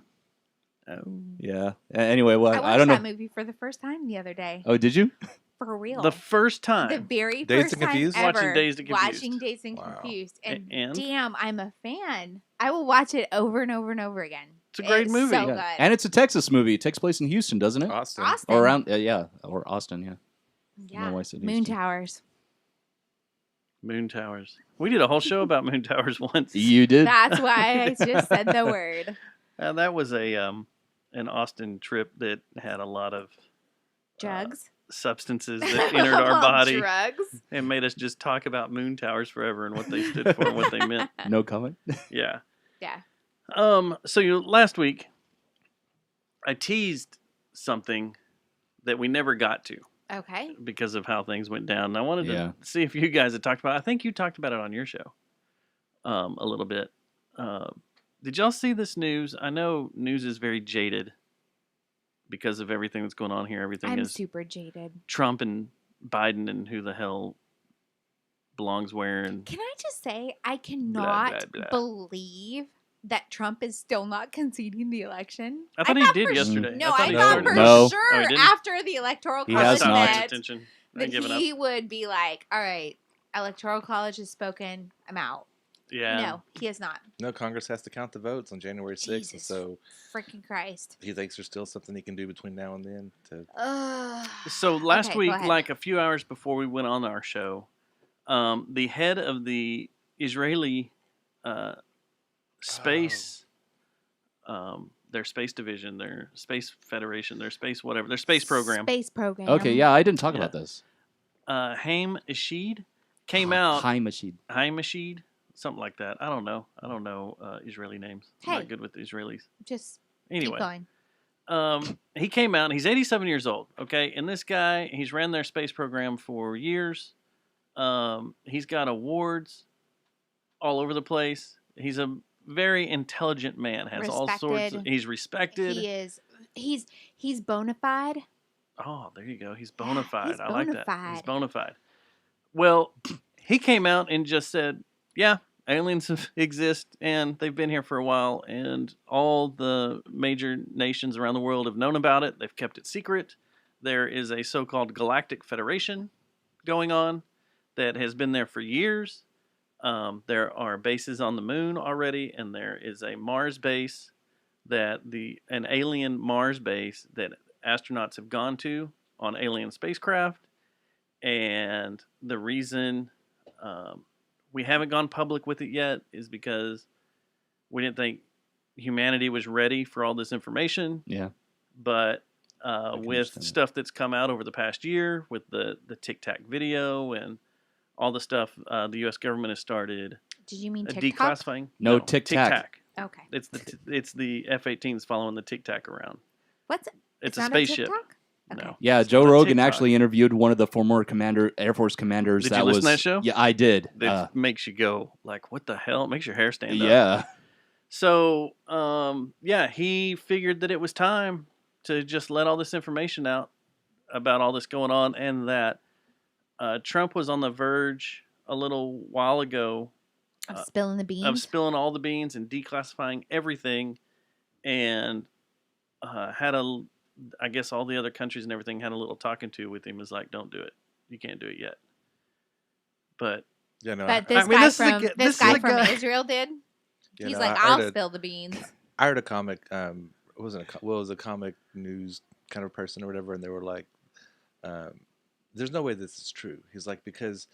Oh. Yeah. Anyway, well, I watched I don't know. that movie for the first time the other day. Oh, did you? For real. The first The time. very Dazed first and time Confused? ever. Watching Dazed and Confused. Watching Dazed and Wow. Confused. And, And? damn, I'm a fan. I will watch it over and over and over again. It's a great movie. So Yeah. good. And it's a Texas movie. It takes place in Houston, doesn't it? Austin. Austin. Or around, or Austin, yeah. Yeah. why I said Moon Houston. Towers. Moon Towers. We did a whole show about Moon Towers once. You did? That's why I just said the word. That was a an Austin trip that had a lot of Drugs. substances that entered our body Drugs. and made us just talk about Moon Towers forever and what they stood for and what they meant. No comment? Yeah. Yeah. So last week, I teased something that we never got to Okay. because of how things went down. And I wanted Yeah. to see if you guys had talked about it. I think you talked about it on your show a little bit. Did y'all see this news? I know news is very jaded because of everything that's going on here. Everything I'm is super jaded. Trump and Biden and who the hell belongs where. And Can I just say, I cannot blah. believe that Trump is still not conceding the election. I thought he did for yesterday. No, I thought I he thought started. for No. sure Oh, he didn't? after the Electoral He College has I not. paid met attention. I that give it up. he would be like, all right, Electoral College has spoken, I'm out. Yeah. No, he is not. No, Congress has to count the votes on January 6th, and Jesus so freaking Christ. he thinks there's still something he can do between now and then. So last Okay, go week, ahead. like a few hours before we went on our show, the head of the Israeli space, their space division, their space federation, their space whatever, their space program. Space program. Okay, yeah, I didn't talk about this. Haim Ashid came out. Haim Ashid. Haim Ashid, something like that. I don't know Israeli names. I'm Hey. not good with Israelis. Just Anyway. keep going. He came out. He's 87 years old. Okay, and this guy, he's ran their space program for years. He's got awards all over the place. He's a very intelligent man. Has all sorts. He's respected. He is. He's bona fide. Oh, there you go. He's bona fide. he's I like bona that. He's fide. bona fide. Well, he came out and just said, yeah, aliens exist, and they've been here for a while, and all the major nations around the world have known about it. They've kept it secret. There is a so-called Galactic Federation going on that has been there for years. There are bases on the moon already, and there is a Mars base an alien Mars base that astronauts have gone to on alien spacecraft. And the reason we haven't gone public with it yet is because we didn't think humanity was ready for all this information. Yeah. But with stuff that's come out over the past year, with the Tic Tac video and all the stuff the U.S. government has started. Did you mean TikTok? Declassifying? No, Tic Tac. Okay. It's the F-18s following the Tic Tac around. What's it? It's a not spaceship. TikTok? Okay. No. Yeah, It's Joe not Rogan TikTok. actually interviewed one of the former Air Force commanders. Did that you listen was, to that show? Yeah, I did. That makes you go like, "What the hell?" It makes your hair stand up. Yeah. So, he figured that it was time to just let all this information out about all this going on, and that Trump was on the verge a little while ago Of spilling the beans. of spilling all the beans and declassifying everything, and I guess all the other countries and everything had a little talking to with him. Was like, "Don't do it. You can't do it yet." But Yeah, no. But I mean, this this is guy a from g- this is a from guy- Israel did. Yeah, He's no, like, I I'll heard spill the beans. I heard a comic. It was a comic news kind of person or whatever, and they were like, "There's no way this is true." He's like, because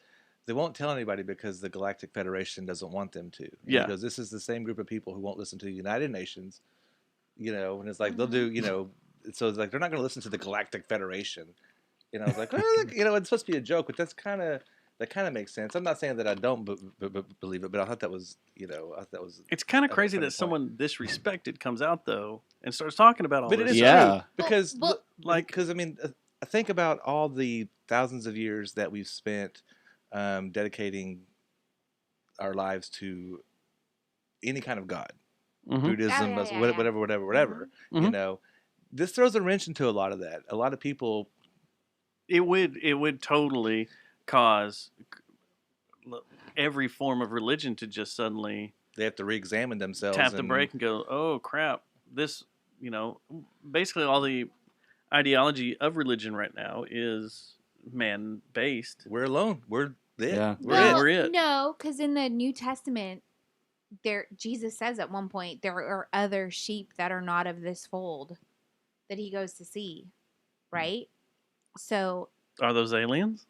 they won't tell anybody because the Galactic Federation doesn't want them to. Yeah. Because this is the same group of people who won't listen to the United Nations. And it's like they'll do. So it's like they're not going to listen to the Galactic Federation. I was like, well, it's supposed to be a joke, but that kind of makes sense. I'm not saying that I don't believe it, but I thought that was, it's kind of crazy that someone this respected comes out though and starts talking about all But it this. is Yeah. true because, like, think about all the thousands of years that we've spent dedicating our lives to any kind of God, Buddhism, whatever. Mhm. This throws a wrench into a lot of that. A lot of people. It would totally cause every form of religion to just suddenly They have to re-examine themselves. tap the brake and go, "Oh crap! This, basically all the ideology of religion right now is man-based. We're alone. We're it. Yeah. We're it. No, because in the New Testament, Jesus says at one point there are other sheep that are not of this fold that he goes to see, right? So Are those aliens?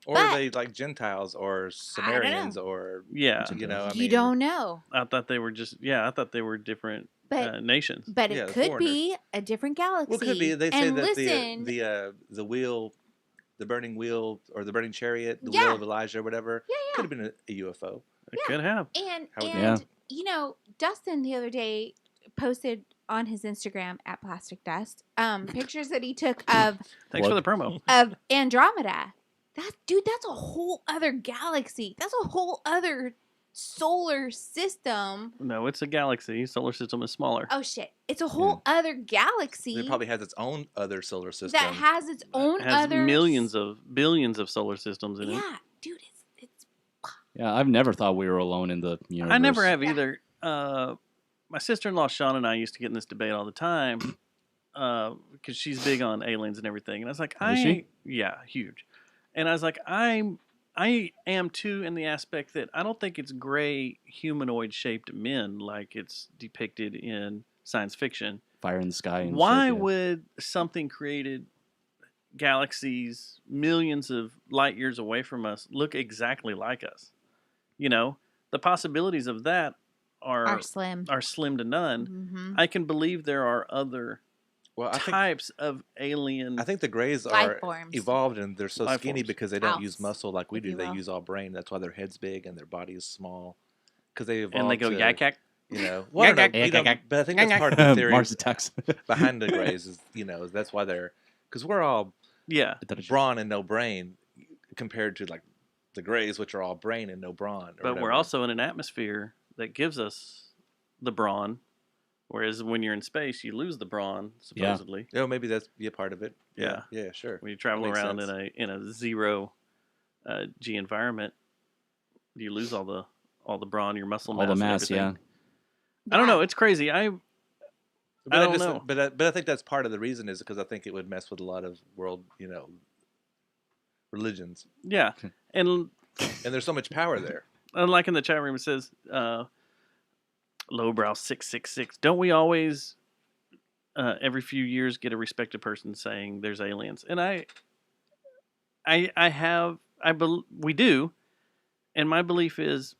Or But- are they like Gentiles or Sumerians or Yeah. you don't know, I thought they were different but nations. but Yeah, it the could foreigners. be a different galaxy. Well, it could be. They say and that listen, the wheel, the burning wheel or the burning chariot, the Yeah. wheel of Elijah or whatever, Yeah. could have been a UFO. It could have. And How would Yeah. Dustin the other day posted on his Instagram at Plastic Dust pictures that he took of Thanks for the promo. Andromeda. That's a whole other galaxy. That's a whole other solar system. No, it's a galaxy. Solar system is smaller. Oh shit! It's a whole other galaxy It probably has its own other solar system. that has its own It has other billions of solar systems in it. Yeah, dude, it's Yeah, I've never thought we were alone in the universe. I never have either. My sister-in-law Sean and I used to get in this debate all the time because she's big on aliens and everything. And I was like, Is she? yeah, huge. And I was like, I'm I am too in the aspect that I don't think it's gray humanoid shaped men like it's depicted in science fiction. Fire in the sky. And Why shit, yeah. would something created galaxies millions of light years away from us look exactly like us? You know, the possibilities of that are slim. Are slim to none. Mm-hmm. I can believe there are other types of alien. I think the Greys are evolved and they're so skinny because they don't use muscle like we do. They use all brain. That's why their head's big and their body is small. Because they evolved. And they go yak yak. You know, well, but I think that's part of the theory Mars attacks. behind the Greys is, that's why they're, because we're all brawn and no brain compared to like the Greys, which are all brain and no brawn. But we're also in an atmosphere that gives us the brawn, whereas when you're in space, you lose the brawn supposedly. Yeah, maybe that's a part of it. Yeah, yeah, sure. When you travel around in a zero G environment, you lose all the brawn, your muscle mass, all the mass. and everything. I don't know. It's crazy. I don't know. But I think that's part of the reason is because I think it would mess with a lot of world, religions. Yeah, and there's so much power there. Like in the chat room, it says, "Lowbrow 666." Don't we always, every few years, get a respected person saying there's aliens? And we do, and my belief is,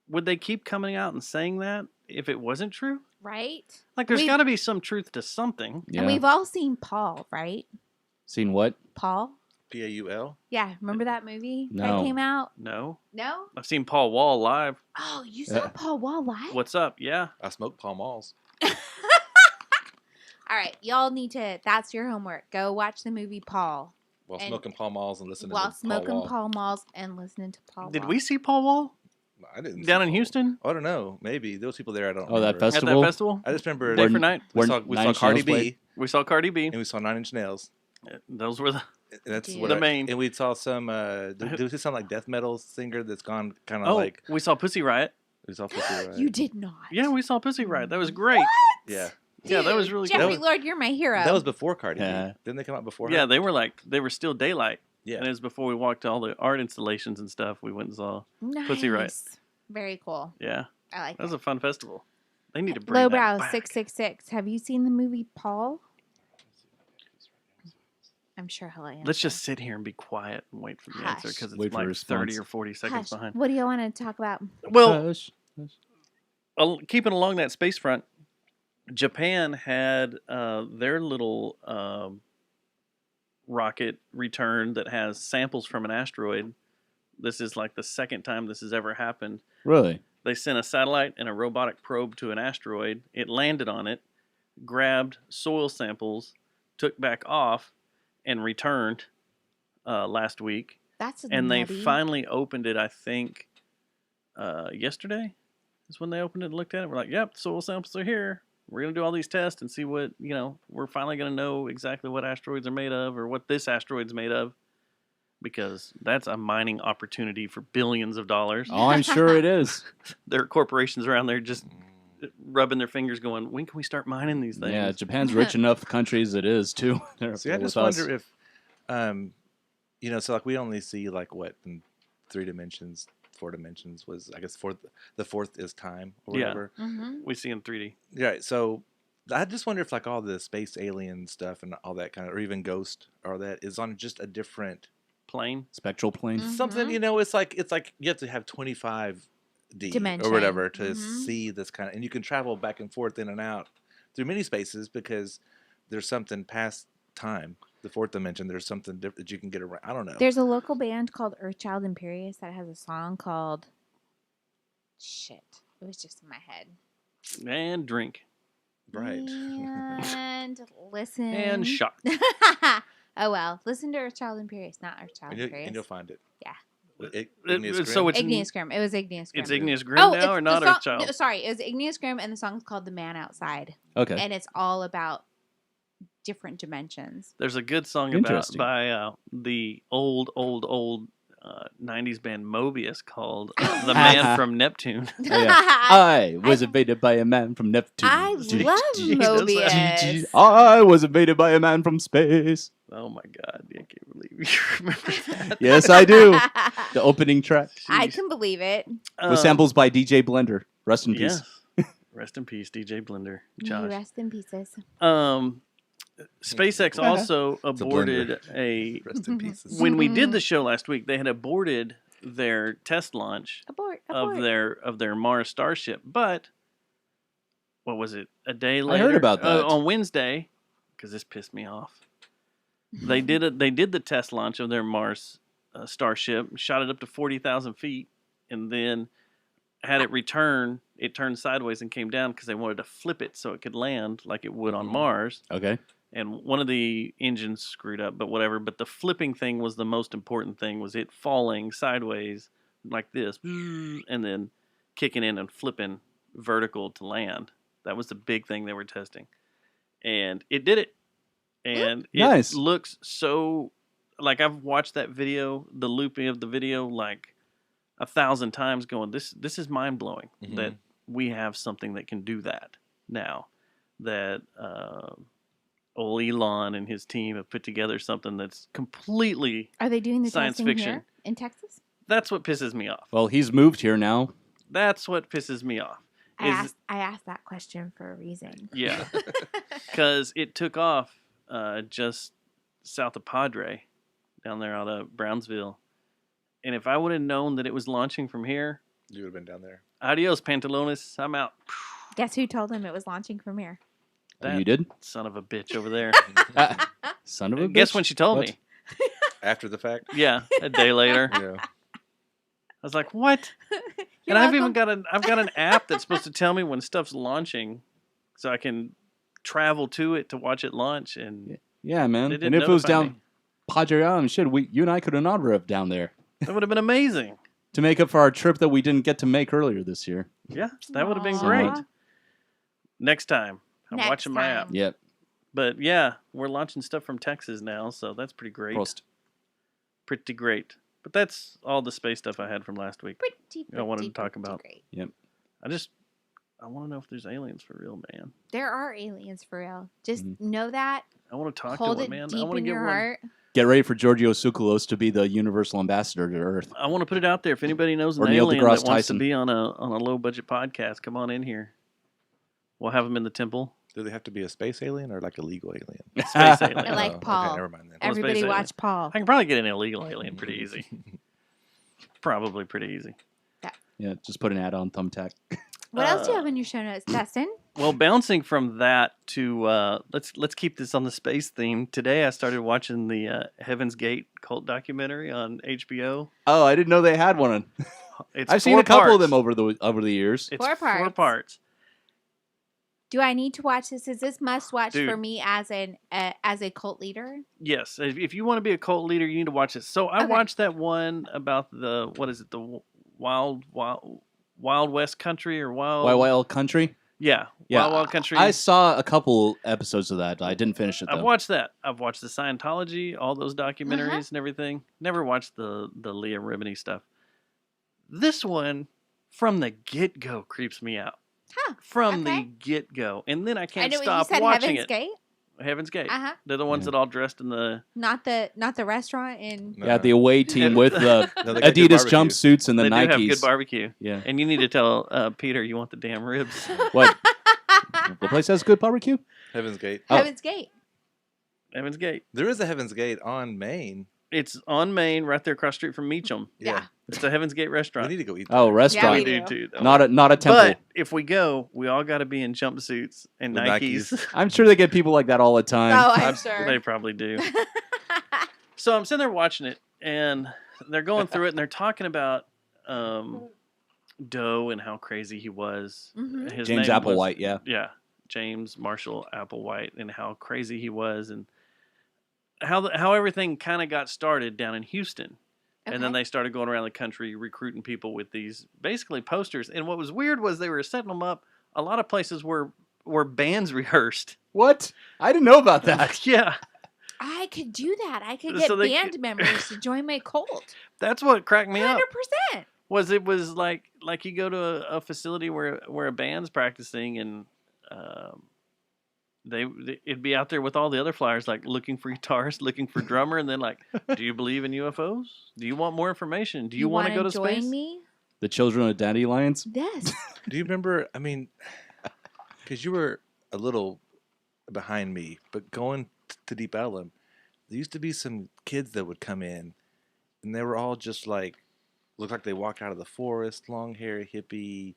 would they keep coming out and saying that if it wasn't true? Right. Like, there's got to be some truth to something. Yeah. And we've all seen Paul, right? Seen what? Paul. Paul? Yeah, remember that movie No. that came out? No. No? I've seen Paul Wall live. Oh, you saw Paul Wall live? What's up? Yeah. I smoked Pall Malls. All right, y'all need to. That's your homework. Go watch the movie Paul. While smoking Pall Malls and listening to While smoking Paul Wall. Paul Malls and listening to Paul Did Wall. we see Paul Wall? I didn't. Down in Houston? I don't know. Maybe those people there. I don't. Oh, that remember. festival. At that festival? I just remember Day for night. We saw Cardi B. We saw Cardi B. And we saw 9 Inch Nails. Those were the. That's what the main. And we saw some. Did we see some like death metal singer that's gone kind of Oh, like. we saw Pussy Riot. We saw Pussy Riot. You did not. Yeah, we saw Pussy Riot. That was great. What? Yeah. Yeah, that was really Jeffrey good. Lord, you're my hero. That was before Cardi B. Didn't they come out before? Yeah, her? they were still daylight. Yeah. And it was before we walked to all the art installations and stuff. We went and saw Pussy Riot. Very cool. Yeah. I like that. Was a fun festival. They need to bring Lowbrow that back. 666. Have you seen the movie Paul? I'm sure he'll answer. Let's just sit here and be quiet and wait for the answer because it's like 30 or 40 seconds Hush. behind. What do you want to talk about? Well, keeping along that space front, Japan had their little rocket return that has samples from an asteroid. This is like the second time this has ever happened. Really? They sent a satellite and a robotic probe to an asteroid. It landed on it, grabbed soil samples, took back off, and returned last week. That's and nutty. they finally opened it, I think, yesterday is when they opened it and looked at it. We're like, yep, soil samples are here. We're going to do all these tests and see what, we're finally going to know exactly what asteroids are made of or what this asteroid's made of. Because that's a mining opportunity for billions of dollars. Oh, I'm sure it is. There are corporations around there just rubbing their fingers going, when can we start mining these things? Yeah, Japan's rich enough country as it is, too. See, I just wonder if, so like we only see like what in 3 dimensions, 4 dimensions was, I guess, the fourth is time or whatever. Yeah, we see in 3D. Right, so I just wonder if like all the space alien stuff and all that kind of, or even Ghost or that is on just a different plane, spectral plane. Something, it's like you have to have 25D dimension or whatever to see this kind of, and you can travel back and forth in and out through many spaces because there's something past time. The 4th dimension, there's something different that you can get around. I don't know. There's a local band called Earthchild Imperious that has a song called shit. It was just in my head. And drink. Right. And listen. And shot. Oh well, listen to Earthchild Imperious, not Earthchild Imperious. And you'll find it. Yeah. So it's Igneous Grim. It was Igneous Grim. It's Igneous Grim now or not Earthchild? No, sorry, it was Igneous Grim, and the song's called "The Man Outside." Okay. And it's all about different dimensions. There's a good song by the old 90s band Mobius called "The Man from Neptune." I was invaded by a man from Neptune. I love Mobius. I was invaded by a man from space. Oh my God! I can't believe you remember that. Yes, I do. The opening track I can believe it. with samples by DJ Blender. Rest in peace. Yes. Rest in peace, DJ Blender. May Josh. you rest in pieces. SpaceX also aborted Rest in pieces. when we did the show last week, they had aborted their test launch Abort. of their Mars Starship. But what was it? A day later, I heard about that on Wednesday, because this pissed me off. They did the test launch of their Mars Starship, shot it up to 40,000 feet, and then had it return. It turned sideways and came down because they wanted to flip it so it could land like it would on Mars. Okay. And one of the engines screwed up, but whatever. But the flipping thing was the most important thing, was it falling sideways like this, and then kicking in and flipping vertical to land. That was the big thing they were testing. And it did it. And Nice. It looks so, like, I've watched that video, the looping of the video, like 1,000 times going, this is mind-blowing that we have something that can do that now. That old Elon and his team have put together something that's completely Are they doing the science testing fiction. here in Texas? That's what pisses me off. Well, he's moved here now. That's what pisses me off. I asked that question for a reason. Yeah. Because it took off just south of Padre, down there out of Brownsville. And if I would have known that it was launching from here, you would have been down there. Adios, Pantalones. I'm out. Guess who told him it was launching from here? That you did? Son of a bitch over there. Son of a bitch? Guess when she told me? After the fact? Yeah, a day later. Yeah. I was like, what? And I've even got I've got an app that's supposed to tell me when stuff's launching so I can travel to it to watch it launch. And Yeah, man. They did And if it was notify down Padre Island, shit, you and I could have not driven down there that would have been amazing. to make up for our trip that we didn't get to make earlier this year. Yeah, that would have been Aw. great. Next time. I'm Next watching my time. app. Yep. But yeah, we're launching stuff from Texas now, so that's pretty great. Prost. Pretty great. But that's all the space stuff I had from last week. Pretty, I wanted to pretty, talk about. great. Yep. I want to know if there's aliens for real, man. There are aliens for real. Just know that. I want to talk Hold to it one, man. I deep want to in get your one. heart. Get ready for Giorgio Tsoukalos to be the universal ambassador to Earth. I want to put it out there. If anybody knows Or an Neil alien deGrasse that wants to Tyson. be on a low budget podcast, come on in here. We'll have them in the temple. Do they have to be a space alien or like a legal alien? Space alien. I like Paul. Okay, never mind then. Everybody Space watch Paul. I can probably get an illegal alien pretty easy. Probably pretty easy. Yeah, just put an ad on Thumbtack. What else do you have in your show notes, Dustin? Well, bouncing from that to let's keep this on the space theme. Today, I started watching the Heaven's Gate cult documentary on HBO. Oh, I didn't know they had one. It's I've seen 4 a couple of parts. them over the years. It's 4 4 parts. parts. Do I need to watch this? Is this must watch Dude. for me as a cult leader? Yes, if you want to be a cult leader, you need to watch this. So I Okay. watched that one about the the Wild West Country or Wild Country? Yeah, Wild Country. I saw a couple episodes of that. I didn't finish it, though. I've watched that. I've watched the Scientology, all those documentaries Uh-huh. and everything. Never watched the Leah Remini stuff. This one, from the get-go, creeps me out. Huh. From okay. the get-go. And then I I can't know stop you said watching Heaven's it. Gate, Heaven's Gate. Uh-huh. They're the ones that all dressed in the... not the restaurant in. Yeah, the away team with the No, they got good Adidas barbecue. jumpsuits and the They Nikes. do have good barbecue. Yeah. And you need to tell Peter you want the damn ribs. What? The place has good barbecue? Heaven's Gate. Heaven's Gate. Heaven's Gate. There is a Heaven's Gate on Main. It's on Main, right there across the street from Meacham. Yeah. It's a Heaven's Gate We restaurant. need to go eat. Oh, Yeah, restaurant. we do do. too. though. Not a temple. But if we go, we all got to be in jumpsuits and With Nikes. Nikes. I'm sure they get people like that all the time. Oh, I'm sure. They probably do. So I'm sitting there watching it, and they're going through it, and they're talking about Doe and how crazy he was. Mhm. His James name Applewhite, yeah. Yeah, James Marshall Applewhite, and how crazy he was, and how everything kind of got started down in Houston. And then Okay. they started going around the country recruiting people with these basically posters. And what was weird was they were setting them up a lot of places where bands rehearsed. What? I didn't know about that. Yeah, I could do that. I could get So they band members to join my cult. that's what cracked me up. 100%. It was like you go to a facility where a band's practicing and it'd be out there with all the other flyers, like looking for guitarist, looking for drummer, and then like, do you believe in UFOs? Do you want more information? Do you want to go to join space? Me? The Children of Dandelions? Yes. Do you remember? I mean, because you were a little behind me, but going to Deep Ellum, there used to be some kids that would come in, and they were all just like, looked like they walked out of the forest, long hair, hippie.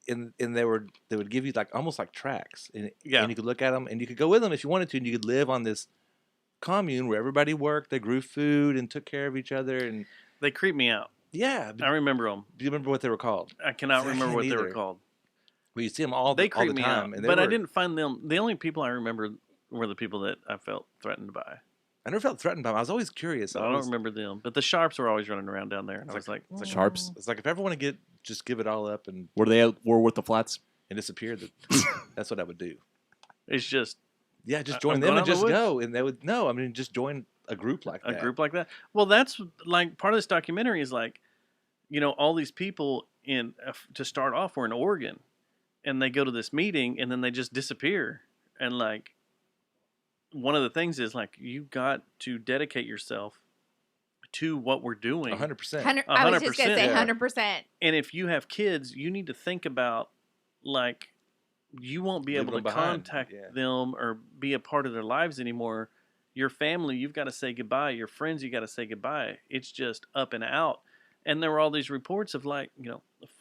And they would give you like almost like tracks, and you could look at them, and you could go with them if you wanted to, and you could live on this commune where everybody worked, they grew food and took care of each other, and they creep me out. Yeah, I remember them. Do you remember what they were called? I cannot remember what they were called. Well, you see them all they all the me time, out, but I didn't find them. The only people I remember were the people that I felt threatened by. I never felt threatened by them. I was always curious. I don't remember them, but the Sharps were always running around down there, and I was like, the Sharps. It's like if I ever want to just give it all up and were they at war with the Flats and disappear? That's what I would do. It's just just join them and just go, and they would just join a group like that. A group like that. Well, that's like part of this documentary is like, all these people to start off were in Oregon, and they go to this meeting and then they just disappear, and like. One of the things is like you got to dedicate yourself to what we're doing. 100%. I was just gonna say 100%. And if you have kids, you need to think about like you won't be able to contact them or be a part of their lives anymore. Your family, you've got to say goodbye. Your friends, you got to say goodbye. It's just up and out. And there were all these reports of like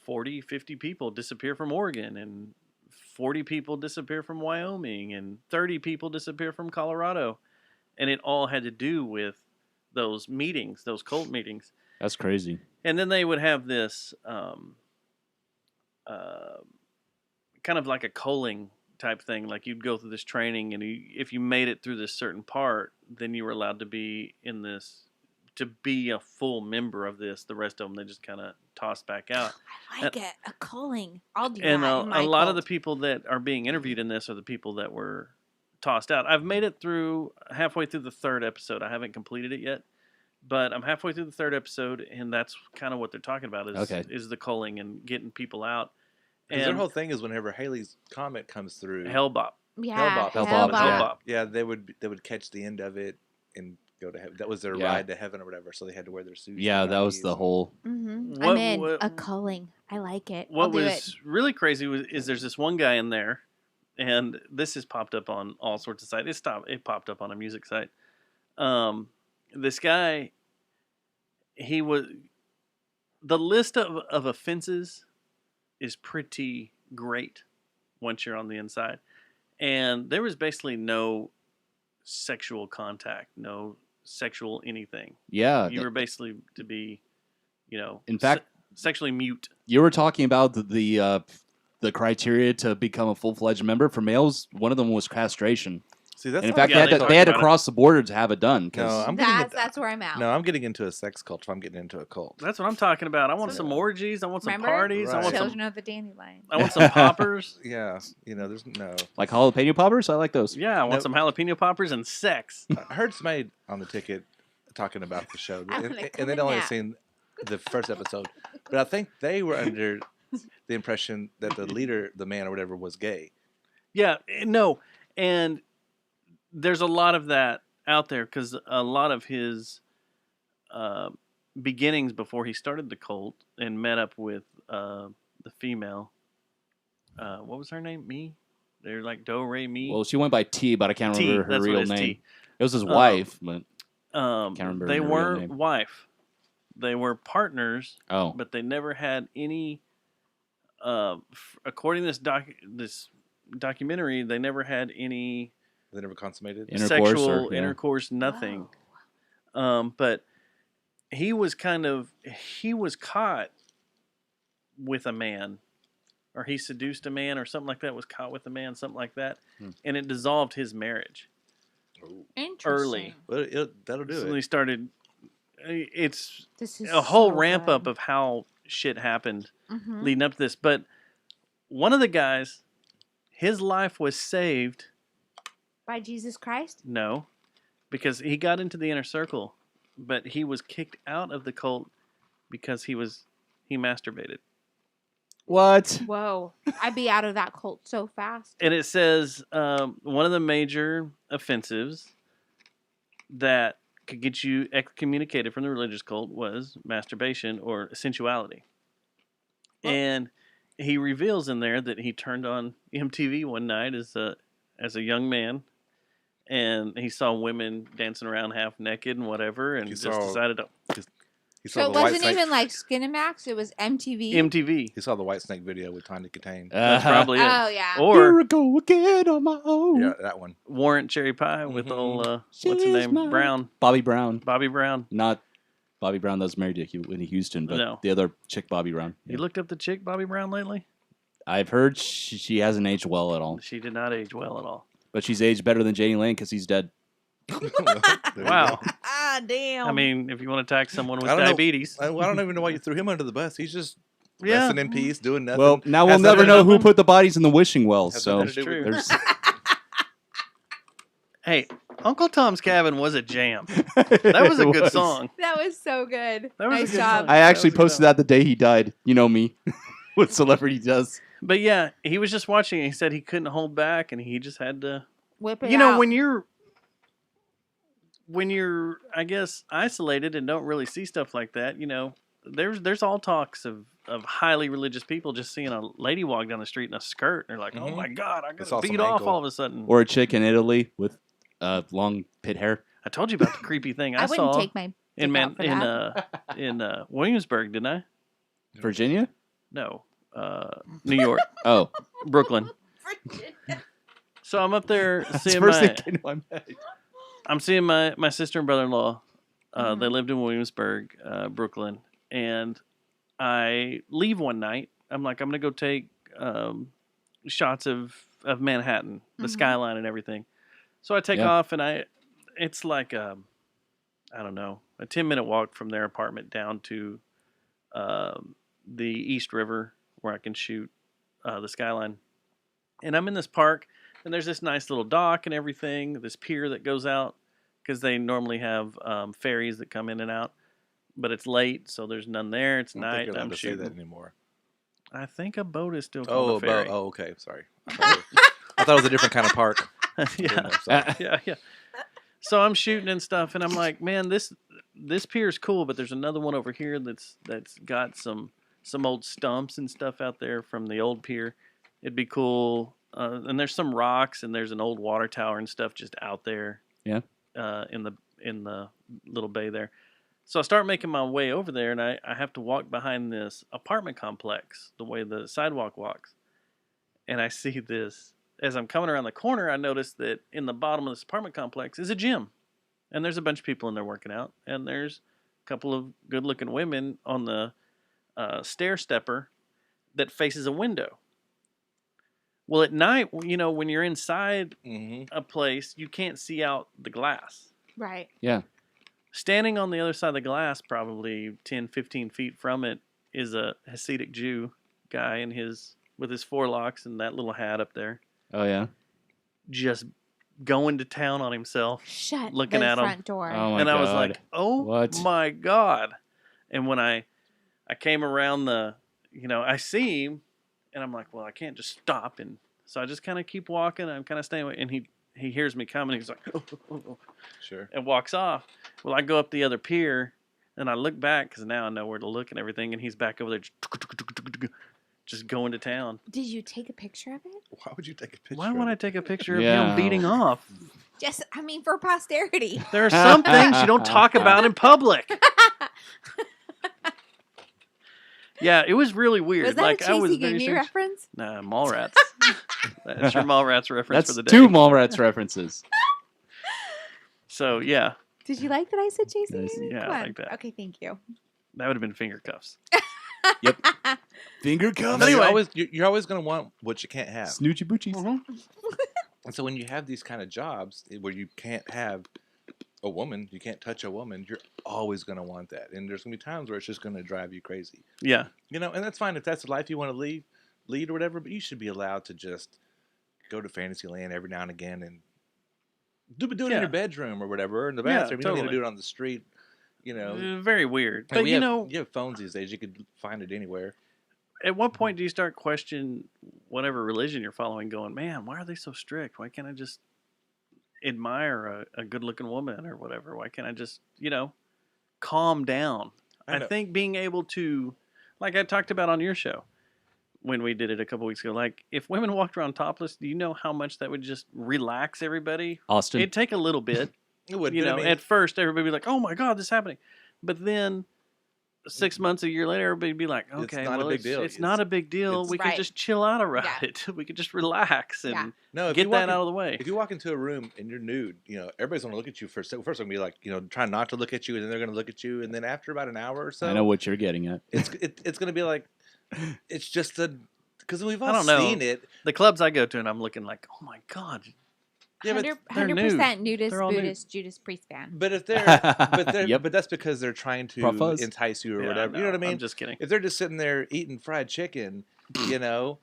40, 50 people disappear from Oregon, and 40 people disappear from Wyoming, and 30 people disappear from Colorado. And it all had to do with those meetings, those cult meetings. That's crazy. And then they would have this kind of like a culling type thing. Like you'd go through this training, and if you made it through this certain part, then you were allowed to be in this, to be a full member of this. The rest of them, they just kind of tossed back out. I like it. A calling. I'll do and that. And a lot of the people that are being interviewed in this are the people that were tossed out. I've made it through halfway through the third episode. I haven't completed it yet, but I'm halfway through the third episode, and that's kind of what they're talking about is the culling and getting people out. And their whole thing is whenever Haley's comet comes through, Hellbop. Yeah, Hellbop. Yeah, they would catch the end of it and go to heaven. That was their ride to heaven or whatever. So they had to wear their suits. Yeah, that was the whole. I'm in a culling. I like it. What was really crazy is there's this one guy in there, and this has popped up on all sorts of sites. It popped up on a music site. This guy, the list of offenses is pretty great once you're on the inside, and there was basically no sexual contact, no sexual anything. Yeah, you were basically to be, in fact, sexually mute. You were talking about the criteria to become a full-fledged member for males. One of them was castration. See, that's and in fact, they had to cross the border to have it done. That's where I'm at. No, I'm getting into a sex cult if I'm getting into a cult. That's what I'm talking about. I want some orgies. I want some parties. Right. I want Children of the Dandelion. I want some poppers. Yeah, there's no. Like jalapeno poppers? I like those. Yeah, I want some jalapeno poppers and sex. I heard somebody on the ticket talking about the show, and they'd only seen the first episode, but I think they were under the impression that the leader, the man or whatever, was gay. Yeah, no, and there's a lot of that out there because a lot of his beginnings before he started the cult and met up with the female. What was her name? Me? They're like Do Re Mi. Well, she went by T, but I can't remember her real name. T. It was his wife, but can't remember. They her weren't real name. wife. They were partners. Oh, but they never had any. According to this documentary, they never had any. They never consummated sexual intercourse, nothing. Wow. But he was caught with a man, or he seduced a man, or something like that. Was caught with a man, something like that, and it dissolved his marriage. Early. Well, that'll do it. So he started. It's a whole ramp up of how shit happened leading up to this. But one of the guys, his life was saved. By Jesus Christ? No, because he got into the inner circle, but he was kicked out of the cult because he masturbated. What? Whoa. I'd be out of that cult so fast. And it says one of the major offensives that could get you excommunicated from the religious cult was masturbation or sensuality. And he reveals in there that he turned on MTV one night as a young man, and he saw women dancing around half naked and whatever, and decided to. So it wasn't even like Skinamax, it was MTV? MTV. He saw the Whitesnake video with Tiny Katane. That's probably it. Oh, yeah. Or Here I go again on my own. Yeah, that one. Warrant Cherry Pie with old, what's her name? Brown. Bobby Brown. Bobby Brown. Not Bobby Brown that was married to Whitney Houston, but No. the other chick, Bobby Brown. You looked up the chick, Bobby Brown, lately? I've heard she hasn't aged well at all. She did not age well at all. But she's aged better than Janie Lane because he's dead. Wow. Ah, damn. I mean, if you want to attack someone with I don't diabetes. I don't even know why you threw him under the bus. He's just Yeah. resting in peace, doing nothing. Well, now we'll Has never nothing know to do who with- put the bodies in the wishing wells. Has So nothing to do with- there's Hey, Uncle Tom's Cabin was a jam. That was a It good was. song. That was so good. That was a Nice good job. song. I actually That was a posted that the day he died. You know me, what celebrity does. But yeah, he was just watching and he said he couldn't hold back and he just had to. Whip it You know, out. when you're, I guess, isolated and don't really see stuff like that, you know, there's all talks of highly religious people just seeing a lady walk down the street in a skirt. And they're like, oh my God, I got saw to beat some off ankle. all of a sudden. Or a chick in Italy with long pit hair. I told you about the creepy thing I wouldn't saw take my in dick out for that. in Williamsburg, didn't I? Virginia? No, New York, Oh, Brooklyn. So I'm up there that's seeing first my. thing came to my mind. I'm seeing my sister and brother-in-law. They lived in Williamsburg, Brooklyn, and I leave one night. I'm like, I'm gonna go take shots of Manhattan, the skyline and everything. So I take Yeah. off, and it's like I don't know, a 10-minute walk from their apartment down to the East River where I can shoot the skyline. And I'm in this park, and there's this nice little dock and everything, this pier that goes out, because they normally have ferries that come in and out. But it's late, so there's none there. It's I don't think night. you're allowed I'm to say shooting. that anymore. I think a boat is still called a Oh, ferry. okay. Sorry. I thought it was a different kind of park. Yeah. Sorry. yeah. So I'm shooting and stuff, and I'm like, man, this pier is cool, but there's another one over here that's got some old stumps and stuff out there from the old pier. It'd be cool. And there's some rocks, and there's an old water tower and stuff just out there. Yeah. In the little bay there. So I start making my way over there, and I have to walk behind this apartment complex, the way the sidewalk walks. And I see this. As I'm coming around the corner, I notice that in the bottom of this apartment complex is a gym. And there's a bunch of people in there working out. And there's a couple of good-looking women on the stair stepper that faces a window. Well, at night, you know, when you're inside a place, you can't see out the glass. Right. Yeah. Standing on the other side of the glass, probably 10, 15 feet from it, is a Hasidic Jew guy with his forelocks and that little hat up there. Oh, yeah. Just going to town on himself. Shut looking the at him. front door. Oh, my And God. I was like, oh, What? my God. And when I came around I see him, and I'm like, well, I can't just stop. And so I just kind of keep walking. I'm kind of staying away. And he hears me coming. He's like, oh. Sure. And walks off. Well, I go up the other pier, and I look back because now I know where to look and everything. And he's back over there just going to town. Did you take a picture of it? Why would you take a picture? Why would I take a picture of Yeah. him beating off? Just, I mean, for posterity. There are some things you don't talk about in public. Yeah, it was really weird. Was that like a I was Chasey very Gamey strange. reference? Nah, Mallrats. That's your Mallrats reference That's for the day. two Mallrats references. So yeah, Did you like that I said Chasey Nice. Gamey? Yeah, Come I on. like that. Okay, thank you. that would have been finger cuffs. Yep. Finger cuffs. But Anyway. you're always going to want what you can't have. Snoochie boochies. And so when you have these kind of jobs where you can't have a woman, you can't touch a woman, you're always going to want that. And there's going to be times where it's just going to drive you crazy. Yeah, You know, and that's fine if that's the life you want to lead or whatever, but you should be allowed to just go to Fantasyland every now and again and do it in Yeah. your bedroom or whatever, or in the Yeah, bathroom. You don't need to totally. do it on the street, you know. Very weird. And But we you have, know, you have phones these days. You could find it anywhere. At what point do you start questioning whatever religion you're following, going, man, why are they so strict? Why can't I just admire a good-looking woman or whatever? Why can't I just, calm down? I think being able to, like I talked about on your show when we did it a couple weeks ago, like if women walked around topless, do you know how much that would just relax everybody? Austin. It'd take a little bit. It would. At first everybody would be like, oh my God, this is happening. But then 6 months, a year later, everybody would be like, okay, it's not a big deal. It's not a big deal. We can just chill out around it. We can just relax and get that out of the way. If you walk into a room and you're nude, everybody's going to look at you first. First, they're going to be like, try not to look at you, and then they're going to look at you, and then after about an hour or so, I know what you're getting at. It's going to be like, it's just because we've all seen it. The clubs I go to, and I'm looking like, oh my God. Yeah, 100% nudist, Buddhist, Judas Priest fan. But if but that's because they're trying to entice you or whatever. No, you know what I mean? I'm just kidding. If they're just sitting there eating fried chicken, and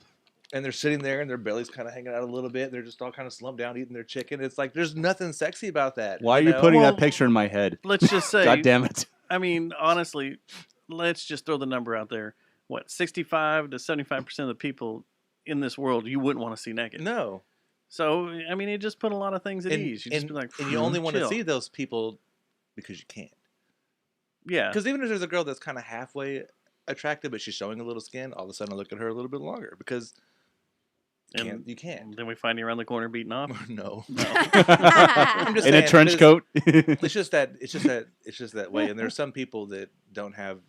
they're sitting there and their belly's kind of hanging out a little bit, and they're just all kind of slumped down eating their chicken. It's like there's nothing sexy about that. Why are you putting that picture in my head? Let's just say, God damn it! I mean, honestly, let's just throw the number out there. What, 65 to 75% of the people in this world you wouldn't want to see naked? No. So, I mean, it just put a lot of things at ease. You just be like, and you only want to see those people because you can't. Yeah. Because even if there's a girl that's kind of halfway attractive, but she's showing a little skin, all of a sudden I look at her a little bit longer because you can't. Then we find you around the corner beating off. No. I'm just in a trench coat. It's just that way. And there's some people that don't have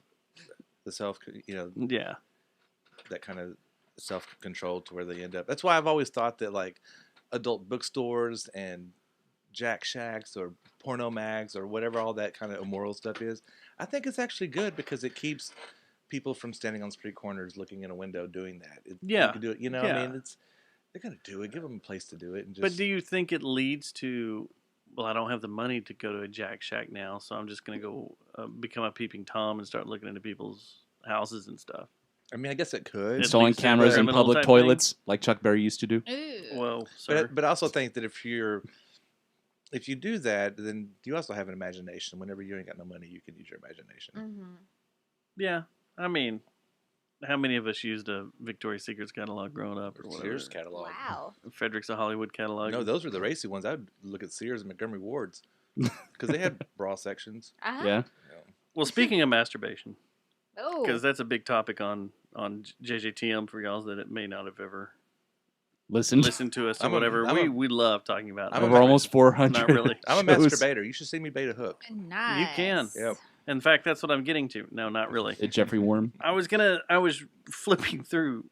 the that kind of self-control to where they end up. That's why I've always thought that like adult bookstores and Jack Shacks or porno mags or whatever all that kind of immoral stuff is, I think it's actually good because it keeps people from standing on street corners looking in a window doing that. You can do it, I mean, they're gonna do it. Give them a place to do it. And but do you think it leads to, well, I don't have the money to go to a Jack Shack now, so I'm just gonna go become a peeping Tom and start looking into people's houses and stuff? I mean, I guess it could. Installing cameras in public toilets like Chuck Berry used to do. Well, but I also think that if you do that, then you also have an imagination. Whenever you ain't got no money, you can use your imagination. Mm-hmm. Yeah, I mean, how many of us used a Victoria's Secrets catalog growing up or whatever? Sears catalog. Wow. Frederick's of Hollywood catalog. No, those were the racy ones. I'd look at Sears and Montgomery Ward's because they had bra sections. Uh-huh. Yeah. Well, speaking of masturbation, Oh. because that's a big topic on JJTM for y'all that it may not have ever listened to us or whatever. We love talking about it. Over almost 400. Not really. I'm a masturbator. You should see me bait a hook. Nice. You can. Yep. In fact, that's what I'm getting to. No, not really. Jeffrey Worm. I was flipping through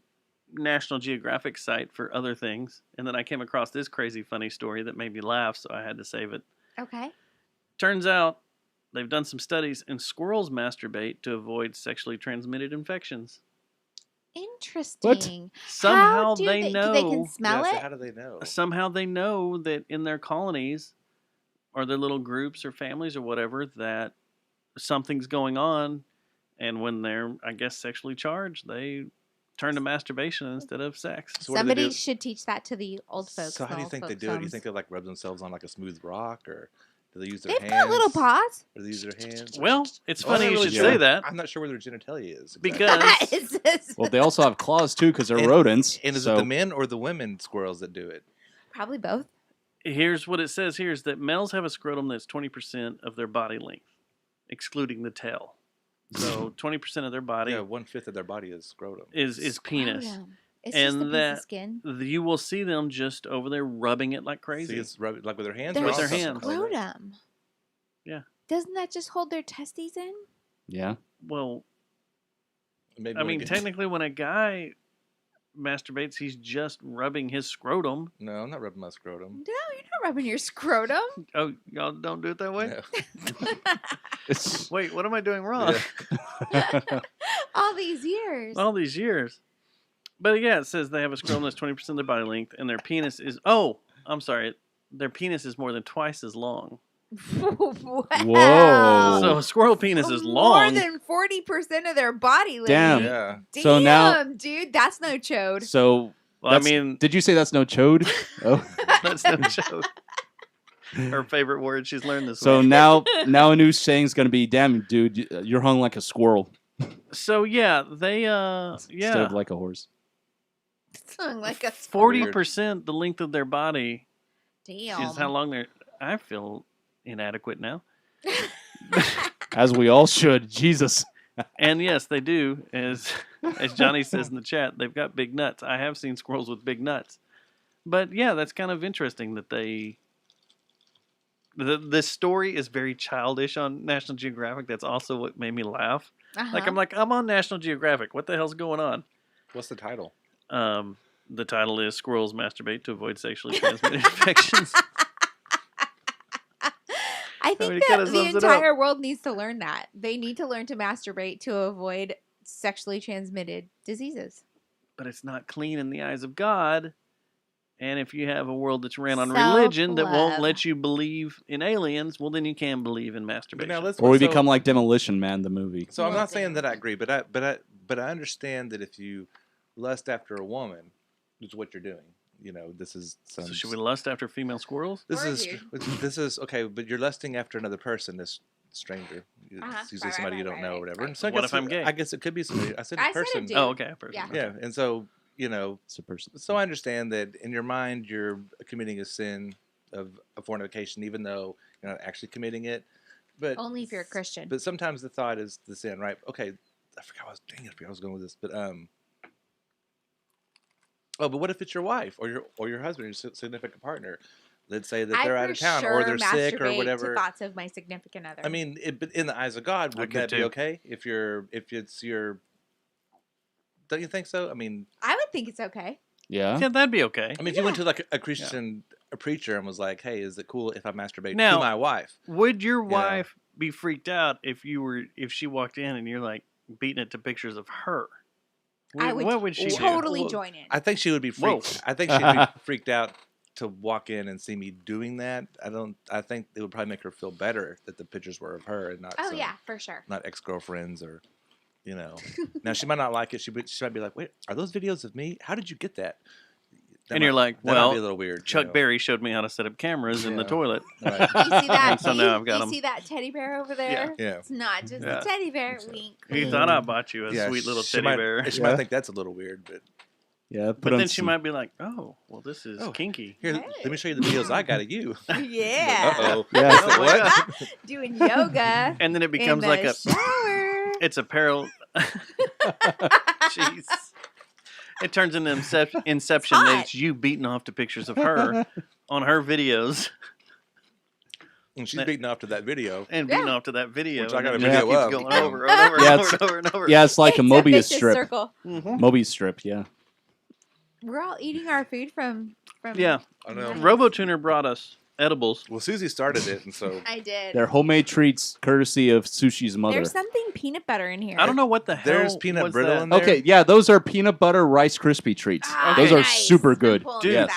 National Geographic site for other things, and then I came across this crazy funny story that made me laugh, so I had to save it. Okay. Turns out they've done some studies, and squirrels masturbate to avoid sexually transmitted infections. Interesting. Somehow Do they know. They can smell it? So how do they know? Somehow they know that in their colonies or their little groups or families or whatever that something's going on, and when they're, I guess, sexually charged, they turn to masturbation instead of sex. So somebody should teach that to the old folks. So how do you think they do it? Do you think they like rub themselves on like a smooth rock, or do they use their They've hands? got little paws. Or do they use their hands? Well, it's funny you should say that. I'm not sure where their genitalia is. Exactly. Because Well, they also have claws too because they're rodents. And is it the men or the women squirrels that do it? probably both. Here's what it says here is that males have a scrotum that's 20% of their body length, excluding the tail. So 20% of their body. Yeah, 1/5 of their body is scrotum. Is penis. It's and just a piece that of skin. you will see them just over there rubbing it like crazy. See, it's like with their hands. Their with their hands. scrotum. Yeah. Doesn't that just hold their testes in? Yeah. Well, Maybe I mean, technically, when a guy masturbates, he's just rubbing his scrotum. No, I'm not rubbing my scrotum. No, you're not rubbing your scrotum. Oh, y'all don't do it that way? No. Wait, what am I doing wrong? All these years. All these years. But yeah, it says they have a scrotum that's 20% of their body length, and their penis is, I'm sorry, their penis is more than twice as long. Wow. Whoa. So a squirrel penis is long. More than 40% of their body length. Damn. Yeah. Damn, So now- dude, that's no chode. So, Well, I that's- mean, did you say that's no chode? Oh. that's no joke. Her favorite word she's learned this So week. now a new saying's gonna be, "Damn, dude, you're hung like a squirrel." So yeah, they Instead of like a horse. Sung like a 40% the length of their body Damn. is how long they're. I feel inadequate now. As we all should. Jesus. And yes, they do. As Johnny says in the chat, they've got big nuts. I have seen squirrels with big nuts. But yeah, that's kind of interesting that they. This story is very childish on National Geographic. That's also what made me laugh. Uh-huh. I'm on National Geographic. What the hell's going on? What's the title? The title is Squirrels Masturbate to Avoid Sexually Transmitted Infections. I think that the entire world needs to learn that. They need to learn to masturbate to avoid sexually transmitted diseases. But it's not clean in the eyes of God. And if you have a world that's ran on religion that won't let you believe in aliens, well, then you can believe in masturbation. Or we become like Demolition Man, the movie. So I'm not saying that I agree, but I understand that if you lust after a woman, which is what you're doing. You know, this is some. So should we lust after female squirrels? This is okay, but you're lusting after another person, this stranger. It's usually somebody you don't know or whatever. And so What if I'm gay? I guess it could be somebody. I said I a said a person. dude. Oh, okay, a person. Yeah. Yeah, and so you know, it's a person. So I understand that in your mind you're committing a sin of fornication, even though you're not actually committing it. But only if you're a Christian. But sometimes the thought is the sin, right? Okay, I forgot I was going with this, but but what if it's your wife or your husband, your significant partner? Let's say that they're out of town or they're sick or whatever. To thoughts of my significant other. I mean, but in the eyes of God, would that be okay? If it's your, don't you think so? I mean, I would think it's okay. Yeah, that'd be okay. I mean, if you went to like a Christian a preacher and was like, "Hey, is it cool if I masturbate to my wife?" Would your wife be freaked out if she walked in and you're like beating it to pictures of her? What would she totally do? join in. I think she would be freaked. I think she'd be freaked out to walk in and see me doing that. I think it would probably make her feel better that the pictures were of her and not. Oh yeah, for sure. Not ex-girlfriends or, you know. Now she might not like it. She might be like, "Wait, are those videos of me? How did you get that?" And you're like, that well, might be a little weird. Chuck Berry showed me how to set up cameras in the toilet. Right. You see that? And so now I've got you them. see that teddy bear over there? Yeah. It's not just a teddy bear. Wink. He thought I bought you a sweet little teddy bear. She might think that's a little weird, but but then she might be like, "Oh, well, this is kinky." Here, let me show you the videos I got of you. Yeah. Uh-oh. Yeah. Oh my God. Doing yoga. And then it becomes in like the a shower. It's a parallel. Jeez. It turns into Inception. That it's you beating off to pictures of her on her videos. And she's beating off to that video. And beating off to that video. Which I got a and video it of. keeps going over and over and over and over. Yeah, it's like a Mobius vicious strip. circle. Mobius strip, yeah. We're all eating our food from Yeah. I know. RoboTuner brought us edibles. Well, Susie started it, and so I did. They're homemade treats courtesy of Sushi's mother. There's something peanut butter in here. I don't know what the hell. There's peanut was brittle that. in there. Okay, yeah, those are peanut butter Rice Krispie treats. Those are super good. Dude, Yes.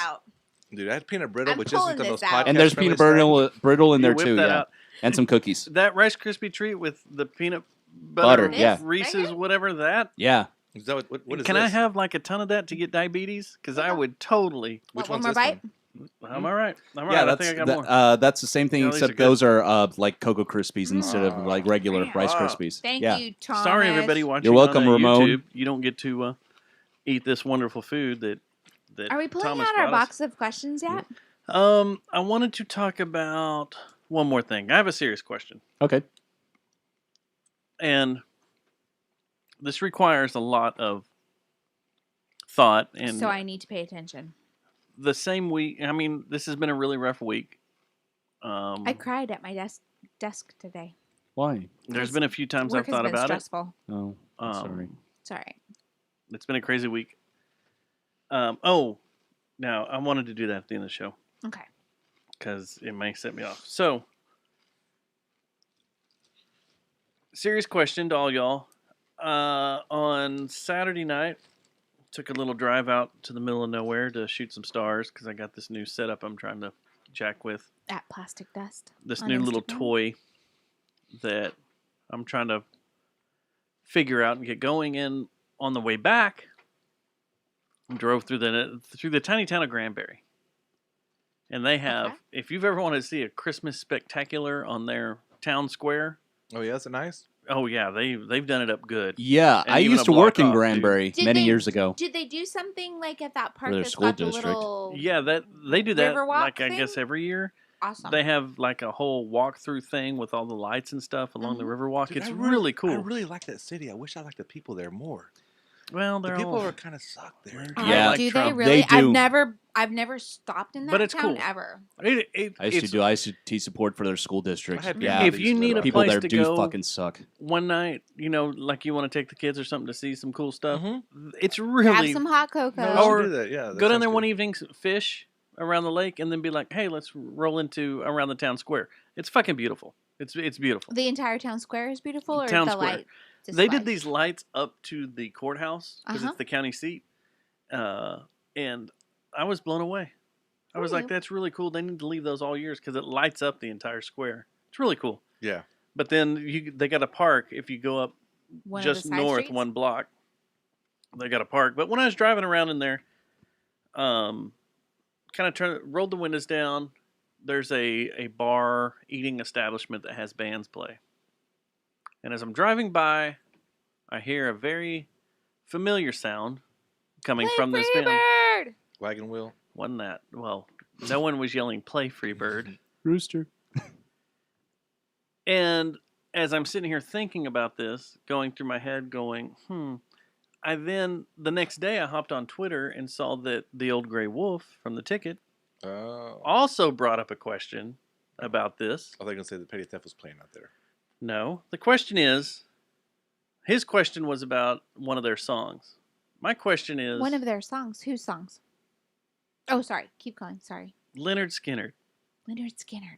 Dude, I had peanut brittle, I'm which pulling isn't the this most out. podcast And there's friendly peanut brittle in You there whip too, that yeah. out. And some cookies. That Rice Krispie treat with the peanut butter, Butter, yeah. Reese's, whatever that. Yeah. Is that what is Can this? I have like a ton of that to get diabetes? Because I would totally. Which one one's more this bite? one? I'm all right. I'm all Yeah, right. I that's think I got more. that's the same thing, Yeah, these except are good. those are like Cocoa Krispies instead of like regular Rice Krispies. Thank yeah. you, Thomas. Sorry, everybody watching. You're welcome, on Ramon. YouTube. You don't get to eat this wonderful food that. Are we pulling Thomas out our brought us. box of questions yet? I wanted to talk about one more thing. I have a serious question, Okay. and this requires a lot of thought. And So I need to pay attention. the same week, I mean, this has been a really rough week. I cried at my desk today. Why? There's been a few times Work I've thought has been about stressful. Oh, it. sorry. It's all right. It's been a crazy week. Now I wanted to do that at the end of the show Okay. because it may set me off. So, serious question to all y'all. On Saturday night, took a little drive out to the middle of nowhere to shoot some stars because I got this new setup I'm trying to jack with. At Plastic Dust. This on new little Instagram. toy that I'm trying to figure out and get going. And on the way back, I drove through the tiny town of Granbury, and they have. If you've ever wanted to see a Christmas spectacular on their town square, Oh yeah, is it nice? Oh yeah, they've done it up good. Yeah, And I even used a to work block in off, Granbury Did many they- years ago. Did they do something like at that park their that's school got the district. little Yeah, that they do that Riverwalk like I thing? guess every year. Awesome. They have like a whole walkthrough thing with all the lights and stuff along the Riverwalk. Dude, It's I really cool. I really like that city. I wish I liked the people there more. Well, The they're people all are kind of suck there. Yeah, do Trump. they really? They do. I've never stopped in that But it's town cool. ever. I used to it's- do ICT support for their school district. I had Yeah, If you need a people place there to do go fucking suck. one night, like you want to take the kids or something to see some cool stuff, it's Have really some hot cocoa. No, we should or do that. Yeah, that go down sounds there good. one evening, fish around the lake, and then be like, hey, let's roll into around the town square. It's fucking beautiful. It's beautiful. The entire town square is beautiful, or Town the square. light? They did these lights up to the courthouse because Uh-huh. it's the county seat, and I was blown away. I was like, that's really cool. They need to leave those all years because it lights up the entire square. It's really cool. Yeah. But then they got a park if you go up One of just the side north streets? one block. They got a park. But when I was driving around in there, kind of rolled the windows down. There's a bar eating establishment that has bands play. And as I'm driving by, I hear a very familiar sound coming from this band. Freebird! Wagon wheel. Wasn't that? Well, no one was yelling, play Freebird. Rooster. And as I'm sitting here thinking about this, going through my head, going, I then, the next day, I hopped on Twitter and saw that the old gray wolf from the ticket also brought up a question about this. I think I'll say that Petty Theft was playing out there. No. The question is, his question was about one of their songs. My question is... One of their songs. Whose songs? Oh, sorry. Keep going. Sorry. Leonard Skinner. Leonard Skinner.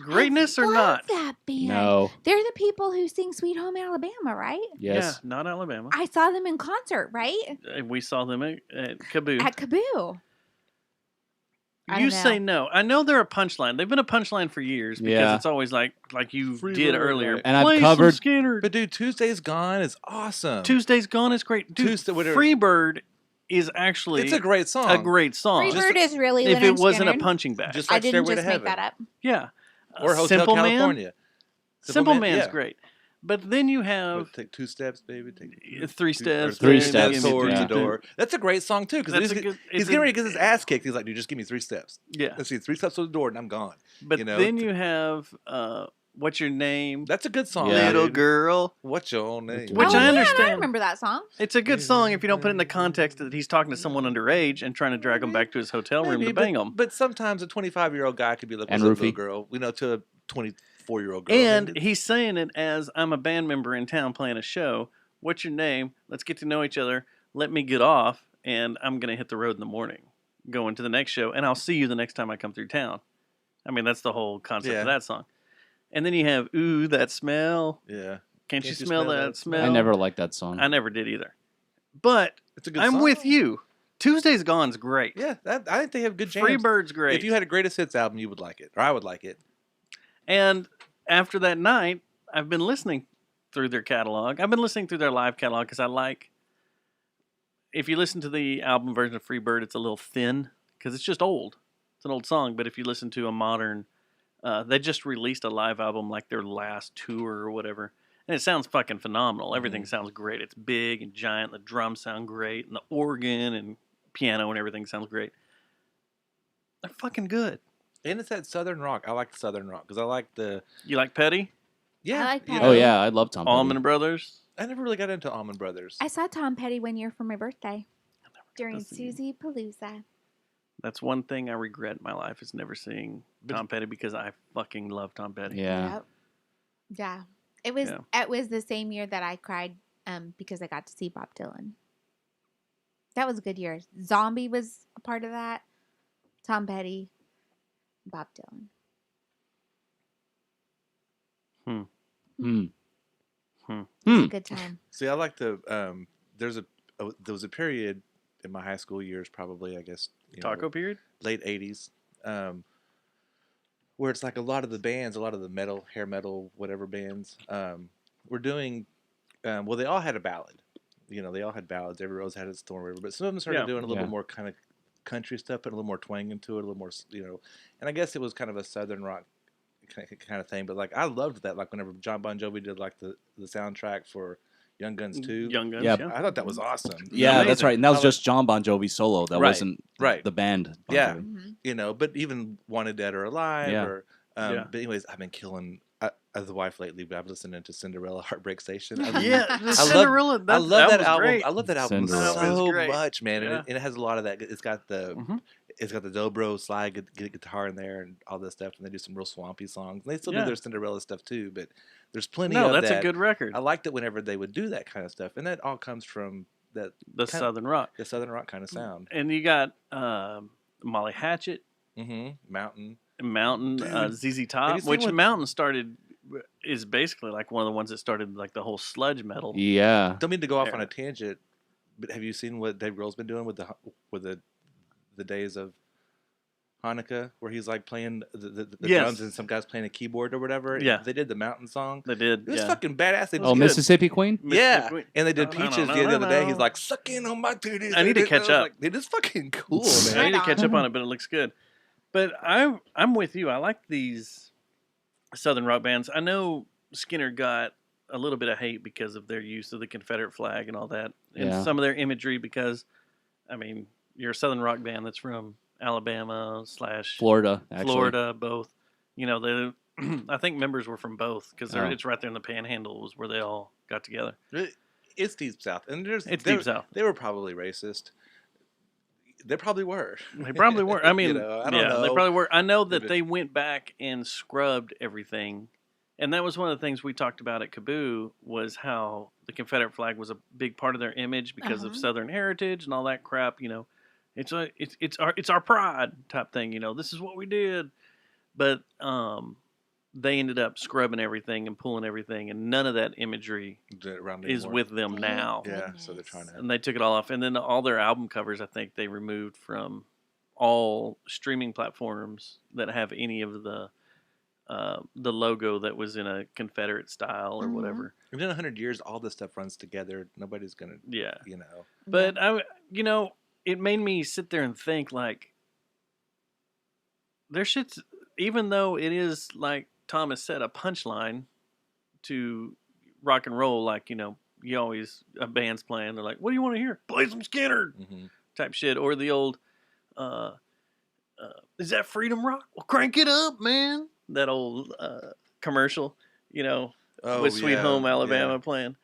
Greatness I or love not? that band. No. They're the people who sing Sweet Home Alabama, right? Yes. Yeah, not Alabama. I saw them in concert, right? We saw them at Kaboo. At Kaboo. I You don't say know. no. I know they're a punchline. They've been a punchline for years because Yeah. it's always like you did earlier. And I've Play some covered- Skinner. But dude, Tuesday's Gone is awesome. Tuesday's Gone is great. Dude, Tuesday, whatever. Freebird is actually It's a great song. A great song. Freebird is really if Leonard it wasn't Skinner. a punching bag. Just I like didn't Stairway just to make Heaven. that up. Yeah. Or Hotel Simple California. Man. Simple Man's yeah. great. But then you have Take 2 steps, baby. Take 3 steps. Three baby, steps, give me towards yeah. the door. That's a great song too because That's he's, a good- he's it's getting a- ready to get his ass kicked. He's like, dude, just give me 3 steps. Yeah. Let's see, 3 steps to the door and I'm gone. But you know, then you have What's Your Name? That's a good song. Yeah. Little dude. Girl. What's your name? Which oh, I man, understand. I remember that song. It's a good song if you don't put it in the context that he's talking to someone underage and trying to drag him back to his hotel room Maybe, to bang him. But sometimes a 25-year-old guy could be like, And what's up, little Roofie. girl? We know to a 24-year-old girl. And he's saying it as I'm a band member in town playing a show. What's your name? Let's get to know each other. Let me get off, and I'm going to hit the road in the morning, going to the next show, and I'll see you the next time I come through town. I mean, that's the whole concept Yeah. of that song. And then you have, ooh, that smell. yeah. Can't you smell that smell? I never liked that song. I never did either. But It's a good I'm song. with you. Tuesday's Gone's great. Yeah, I think they have good jams. Freebird's great. If you had a greatest hits album, you would like it, or I would like it. And after that night, I've been listening through their catalog. I've been listening through their live catalog because I like. If you listen to the album version of Freebird, it's a little thin because it's just old. It's an old song. But if you listen to a modern, they just released a live album like their last tour or whatever, and it sounds fucking phenomenal. Everything sounds great. It's big and giant. The drums sound great, and the organ and piano and everything sounds great. They're fucking good. And it's that Southern rock. I like Southern rock because I like the. You like Petty? Yeah. I like you Petty. Oh know, yeah, I love Tom Petty. Allman Brothers? I never really got into Allman Brothers. I saw Tom Petty one year for my birthday during to see Susie Palooza. That's one thing I regret in my life is never seeing Tom Petty because I fucking love Tom Petty. Yeah. Yep. Yeah. It was Yeah. it was the same year that I cried because I got to see Bob Dylan. That was a good year. Zombie was a part of that. Tom Petty, Bob Dylan. Hmm. It was a good time. See, I like the. There was a period in my high school years, probably I guess. Taco period? Late '80s, where it's like a lot of the bands, a lot of the metal, hair metal, whatever bands, were doing. Well, they all had a ballad. They all had ballads. Every rose had its thorn, whatever. But some of them started doing a little bit more kind of country stuff, putting a little more twang into it, a little more, And I guess it was kind of a Southern rock kind of thing. But like I loved that. Like whenever John Bon Jovi did like the soundtrack for Young Guns 2. Young Guns, Yeah. I thought that was awesome. Yeah, that's right. And that was I just John Bon Jovi solo. That Right, wasn't right. the band. Bon Yeah, Jovi. you know, but even Wanted Dead or Alive, Yeah. or but anyways, I've been killing as a wife lately. But I've listened to Cinderella Heartbreak Station. Cinderella. I love that was album. great. I love that album Cinderella. so Great. much, man. Yeah. And it has a lot of that. It's got the dobro slide guitar in there and all this stuff, and they do some real swampy songs. And they still do their Cinderella stuff too, but there's plenty of that. No, that's a good record. I liked it whenever they would do that kind of stuff, and that all comes from the Southern rock. The Southern rock kind of sound. And you got Molly Hatchet, Mountain, ZZ Top, which Mountain is basically like one of the ones that started like the whole sludge metal. Yeah. Don't mean to go off on a tangent, but have you seen what Dave Grohl's been doing with the days of Hanukkah, where he's like playing the drums and some guy's playing a keyboard or whatever? Yeah, they did the Mountain song. They did. It was fucking badass. They Mississippi Queen. Yeah, and they did Peaches the other day. He's like sucking on my titties. I need to catch up. Like, it is fucking cool, man. I need to catch up on it, but it looks good. But I'm with you. I like these Southern rock bands. I know Skinner got a little bit of hate because of their use of the Confederate flag and all that, and some of their imagery. Because, I mean, you're a Southern rock band that's from Alabama / Florida, actually. Florida, both. You know, I think members were from both because it's right there in the Panhandle was where they all got together. It's Deep South, and Deep South. They were probably racist. They probably were. They probably were. I mean, I don't know. They probably were. I know that they went back and scrubbed everything. And that was one of the things we talked about at Kaboo was how the Confederate flag was a big part of their image because of Southern heritage and all that crap. You know, it's our pride type thing. You know, this is what we did. But they ended up scrubbing everything and pulling everything, and none of that imagery is with them now. Yeah, so they're trying to. And they took it all off, and then all their album covers, I think they removed from all streaming platforms that have any of the logo that was in a Confederate style or whatever. In 100 years, all this stuff runs together. Nobody's gonna, you know. But it made me sit there and think like, their shit's, even though it is like Thomas said, a punchline to rock and roll. Like, you know, you always a band's playing, they're like, "What do you want to hear? Play some Skinner," type shit, or the old, "Is that freedom rock? Well, crank it up, man." That old commercial, you know, with Sweet Home Alabama playing.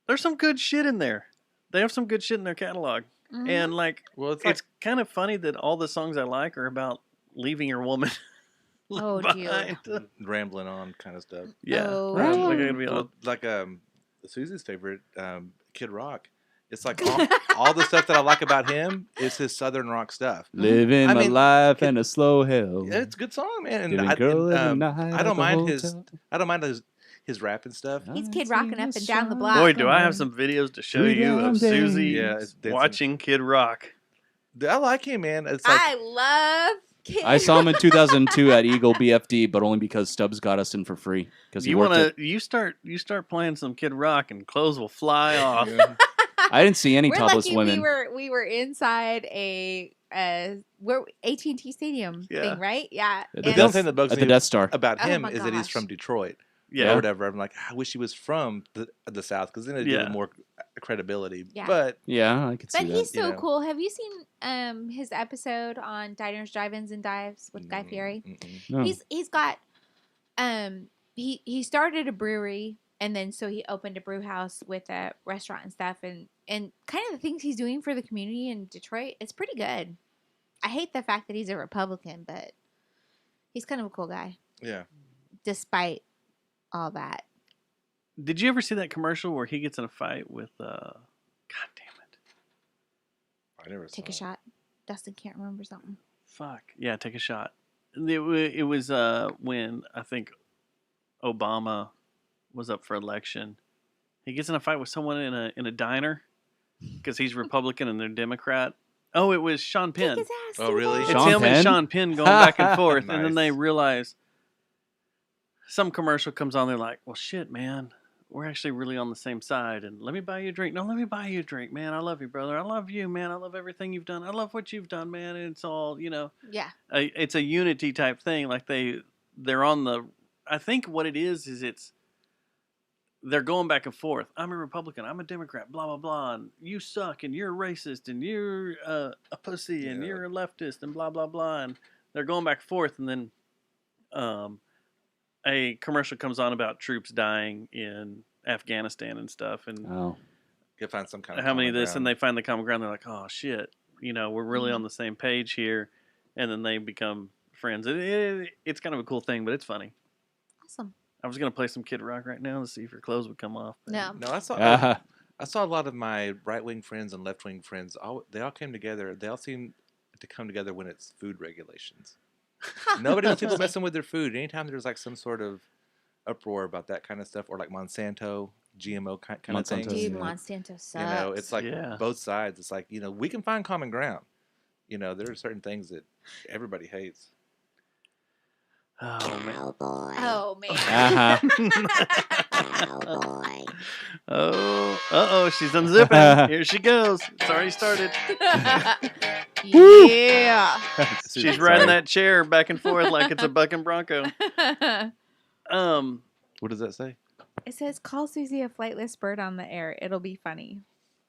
There's some good shit in there. They have some good shit in their catalog, and like, it's kind of funny that all the songs I like are about leaving your woman. Oh, dear. Rambling on kind of stuff. Yeah. Like Susie's favorite, Kid Rock. It's like all the stuff that I like about him is his Southern rock stuff. Living my life in a slow hell. Yeah, it's a good song, man. And I don't mind his rap and stuff. He's Kid Rocking up and down the block. Boy, do I have some videos to show you of Susie watching Kid Rock. I like him, man. It's like, I love Kid. I saw him in 2002 at Eagle BFD, but only because Stubbs got us in for free. Because you start playing some Kid Rock and clothes will fly off. I didn't see any We're topless lucky women. We were inside a AT&T Stadium thing, right? Yeah. The one thing that bugs at me the Death Star about him is that he's gosh. from Detroit. Yeah. Or whatever. I'm like, I wish he was from the South because then it'd give him more credibility. Yeah. But I could see But that. he's so cool. Have you seen his episode on Diners, Drive-Ins, and Dives with Guy Fieri? No. He's got he started a brewery, and then so he opened a brew house with a restaurant and stuff, and kind of the things he's doing for the community in Detroit, it's pretty good. I hate the fact that he's a Republican, but he's kind of a cool guy. Yeah. Despite all that. Did you ever see that commercial where he gets in a fight with God damn it. I never Take a shot. Dustin can't remember something. Fuck. Yeah, take a shot. It was when I think Obama was up for election. He gets in a fight with someone in a diner because he's Republican and they're Democrat. Oh, it was Sean Penn. Kick his ass, Oh, really? It's him and Sean Penn going back and forth, Nice. and then they realize some commercial comes on. They're like, "Well, shit, man, we're actually really on the same side." And let me buy you a drink. No, let me buy you a drink, man. I love you, brother. I love you, man. I love everything you've done. I love what you've done, man. And it's all, you know. Yeah. It's a unity type thing. Like they they're on the. I think what it is it's. They're going back and forth. I'm a Republican. I'm a Democrat. Blah blah blah. And you suck. And you're racist. And you're a pussy. And you're a leftist. And blah blah blah. And they're going back and forth. And then, a commercial comes on about troops dying in Afghanistan and stuff. And you find some kind of how many of common this? ground. And they find the common ground. They're like, oh shit. We're really on the same page here. And then they become friends. It's kind of a cool thing, but it's funny. Awesome. I was gonna play some Kid Rock right now to see if your clothes would come off. No. No, I saw a lot of my right wing friends and left wing friends. They all came together. They all seem to come together when it's food regulations. Nobody wants people messing with their food. Anytime there's like some sort of uproar about that kind of stuff, or like Monsanto, GMO kind of things. Dude, Monsanto sucks. It's like both sides. It's like we can find common ground. There are certain things that everybody hates. Oh man! Oh man! Oh boy! Oh, she's unzipping. Here she goes. It's already started. Yeah. She's riding that chair back and forth like it's a bucking bronco. What does that say? It says, "Call Susie a flightless bird on the air. It'll be funny."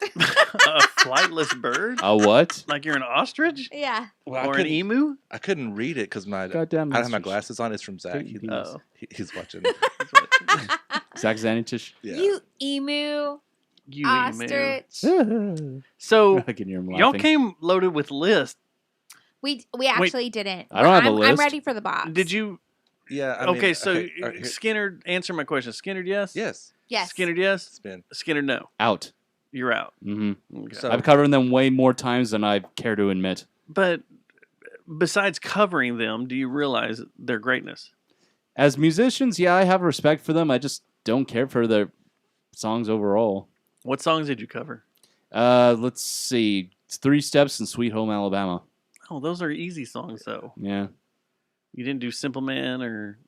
A flightless bird? A what? Like you're an ostrich? Yeah. Well, or an emu? I couldn't read it because I Goddamn don't have my ostrich. glasses on. It's from Zach. He's watching. Zach Zanitich. Yeah. You emu. You ostrich. emu. So I can hear him y'all laughing. came loaded with lists. We actually didn't. I don't have a I'm list. ready for the box. Did you? Yeah. Okay, so all right, here- Skinner, answer my question. Skinner, yes? Yes. Yes. Skinner, yes? Spin. Skinner, no. Out. You're out. Mm-hmm. Okay. So- I've covered them way more times than I care to admit. But besides covering them, do you realize their greatness? As musicians, yeah, I have respect for them. I just don't care for their songs overall. What songs did you cover? Let's see. It's 3 Steps and Sweet Home Alabama. Oh, those are easy songs, though. Yeah. You didn't do Simple Man or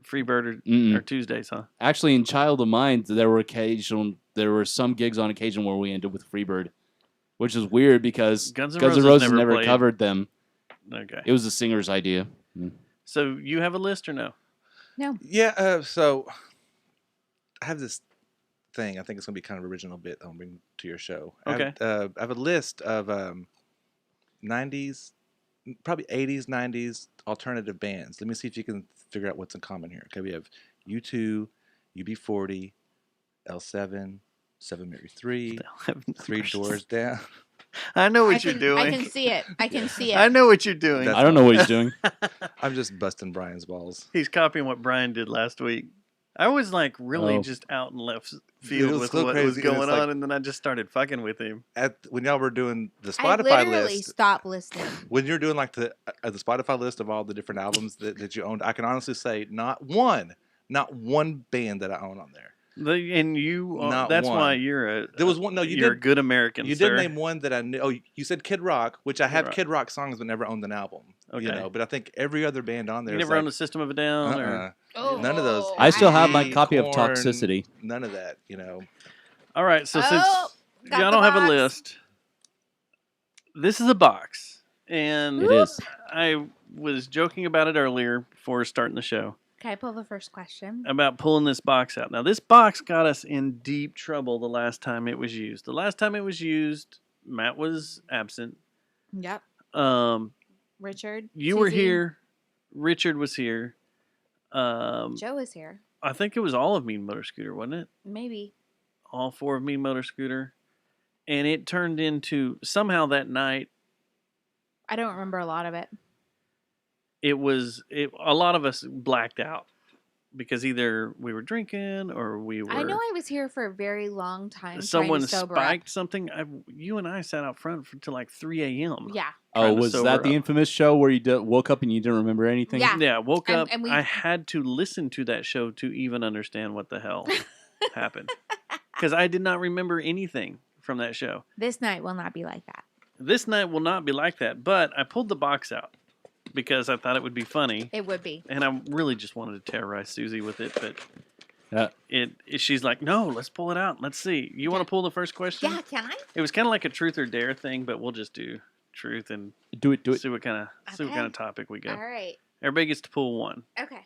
Freebird or Tuesdays, huh? Actually, in Child of Mine, there were some gigs on occasion where we ended with Freebird, which is weird because Guns N' N' Roses Roses never never played. covered them. Okay. It was the singer's idea. So you have a list or no? No. Yeah. So I have this thing. I think it's gonna be kind of original bit I'll bring to your show. Okay. I have a list of 90s, probably 80s, 90s alternative bands. Let me see if you can figure out what's in common here. Okay, we have U2, UB40, L7, 7 Mary 3, Three Doors Down. I know what you're doing. I can see it. I can see it. I know what you're doing. I don't know what he's doing. I'm just busting Brian's balls. He's copying what Brian did last week. I was like really just out in left field with so what crazy, was and going it's like- on, and then I just started fucking with him. When y'all were doing the I Spotify literally list, stopped listening. when you're doing like the Spotify list of all the different albums that you owned, I can honestly say not one band that I own on there. And you, Not that's one. why you're a. There was one. No, you you're did. a good American. You sir. did name one that I knew. Oh, you said Kid Rock, which I have Rock. Kid Rock songs, but never owned an album. Okay. But I think every other band on there. You is never like, owned the System of a Down, or none of those. I still have my copy of Korn, Toxicity. None of that. All right, so got since the y'all don't have a box. list, this is a box, and It is. I was joking about it earlier before starting the show Can I pull the first question? about pulling this box out. Now, this box got us in deep trouble the last time it was used. The last time it was used, Matt was absent. Yep. Richard. You were Susie, here. Richard was here. Joe is here. I think it was all of Mean Motor Scooter, wasn't it? Maybe. All 4 of Mean Motor Scooter. And it turned into, somehow that night, I don't remember a lot of it. a lot of us blacked out because either we were drinking or we were. I know I was here for a very long time. Someone trying to sober spiked something. You and I sat out front till like 3 a.m. Up. Yeah. Oh, trying to was sober that the up. infamous show where you woke up and you didn't remember anything? Yeah. Yeah, woke And- up. and we- I had to listen to that show to even understand what the hell happened. Because I did not remember anything from that show. This night will not be like that. This night will not be like that, but I pulled the box out because I thought it would be funny. It would be. And I really just wanted to terrorize Susie with it, but Yeah. she's like, no, let's pull it out. Let's see. You want to pull the first question? Yeah, can I? It was kind of like a truth or dare thing, but we'll just do truth and Do it. see what kind of Okay. topic we go. All right. Everybody gets to pull one. Okay.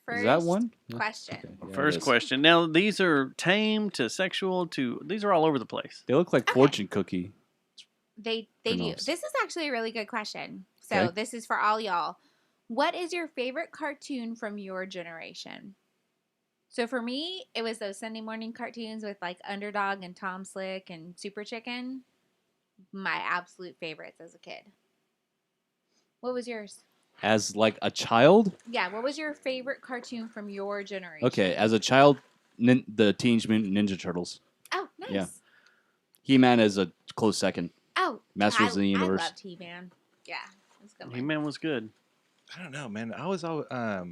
First Is that one? question. Okay, yeah, it First is. question. Now, these are tame to sexual to... These are all over the place. They look like fortune cookie. They Who do. knows? This is actually a really good question. So Okay. this is for all y'all. What is your favorite cartoon from your generation? So for me, it was those Sunday morning cartoons with like Underdog and Tom Slick and Super Chicken. My absolute favorites as a kid. What was yours? As like a child? Yeah, what was your favorite cartoon from your generation? Okay, as a child, the Teenage Mutant Ninja Turtles. Oh, nice. Yeah. He-Man is a close second. Oh, Masters of the Universe. I loved He-Man. Yeah, that's a good one. He-Man was good. I don't know, man. I was always I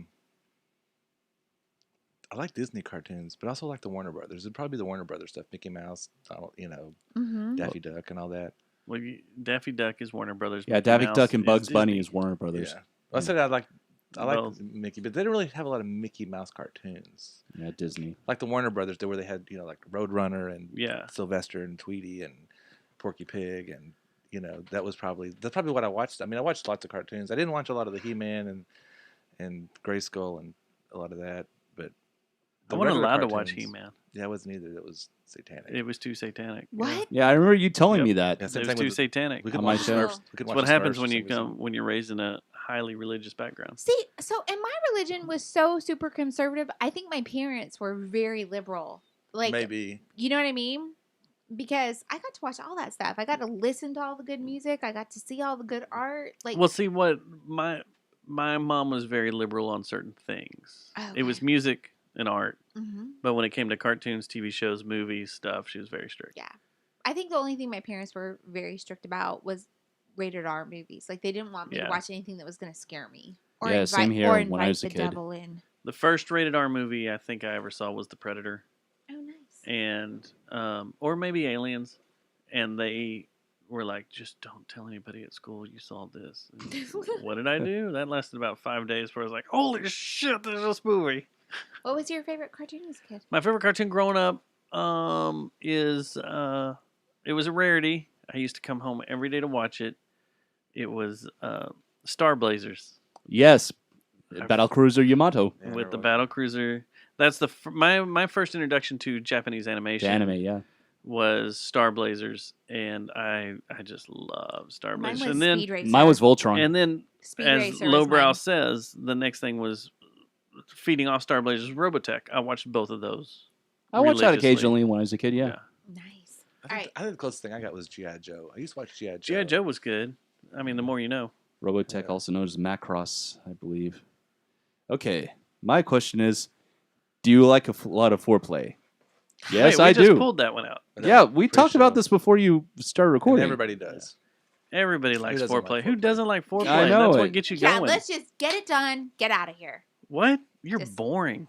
like Disney cartoons, but I also like the Warner Brothers. It'd probably be the Warner Brothers stuff, Mickey Mouse, Daffy Duck, and all that. Well, Daffy Duck is Warner Brothers. Yeah, Mickey Daffy Mouse Duck and Bugs is Bunny Disney. is Warner Brothers. Yeah. Well, I said I like Both. Mickey, but they didn't really have a lot of Mickey Mouse cartoons. Yeah, Disney. Like the Warner Brothers, where they had like Roadrunner and Yeah. Sylvester and Tweety and Porky Pig, and that's probably what I watched. I mean, I watched lots of cartoons. I didn't watch a lot of the He-Man and Grayskull and a lot of that, but I wasn't regular allowed to watch cartoons- He-Man. Yeah, I wasn't either. It was satanic. It was too satanic. What? Yeah, I remember you telling me that. Yeah, same It was thing too with- satanic. We could On my watch show. Smurfs. We could That's watch what the happens Smurfs. when you're raised in a highly religious background. See, and my religion was so super conservative. I think my parents were very liberal. Like, Maybe. you know what I mean? Because I got to watch all that stuff. I got to listen to all the good music. I got to see all the good art. Like, Well, see what my mom was very liberal on certain things. Oh, It was music and art, Mhm. but when it came to cartoons, TV shows, movies, stuff, she was very strict. Yeah. I think the only thing my parents were very strict about was rated R movies. Like, they didn't want me to Yeah. watch anything that was going to scare me. Or Yeah, invite, same here or when invite I was a the kid. devil in. The first rated R movie I think I ever saw was The Predator, Oh, nice. and or maybe Aliens, and they were like, "Just don't tell anybody at school you saw this." And what did I do? That lasted about 5 days before I was like, "Holy shit, there's this movie." What was your favorite cartoon as a kid? My favorite cartoon growing up is it was a rarity. I used to come home every day to watch it. It was Star Blazers. Yes. Battle Cruiser Yamato. With the battle cruiser. That's my first introduction to Japanese animation. The anime, yeah. Was Star Blazers, and I just love Star Mine Blazers. was And then Speed Racer. Mine was Voltron. And then, Speed as Racer was Lowbrow mine. says, the next thing was feeding off Star Blazers Robotech. I watched both of those. I watched that religiously. occasionally when I was a kid, yeah. Nice. I think the closest thing I got was G.I. Joe. I used to watch G.I. Joe. G.I. Joe was good. I mean, the more you know. Robotech, also known as Macross, I believe. Okay, my question is, do you like a lot of foreplay? Yes, Hey, we I just do. pulled that one out. Yeah, we talked about this before you started recording. And everybody does. Everybody likes doesn't foreplay. like Who doesn't like foreplay? I know That's it. what gets you Yeah, going. let's just get it done. Get out of here. What? You're boring.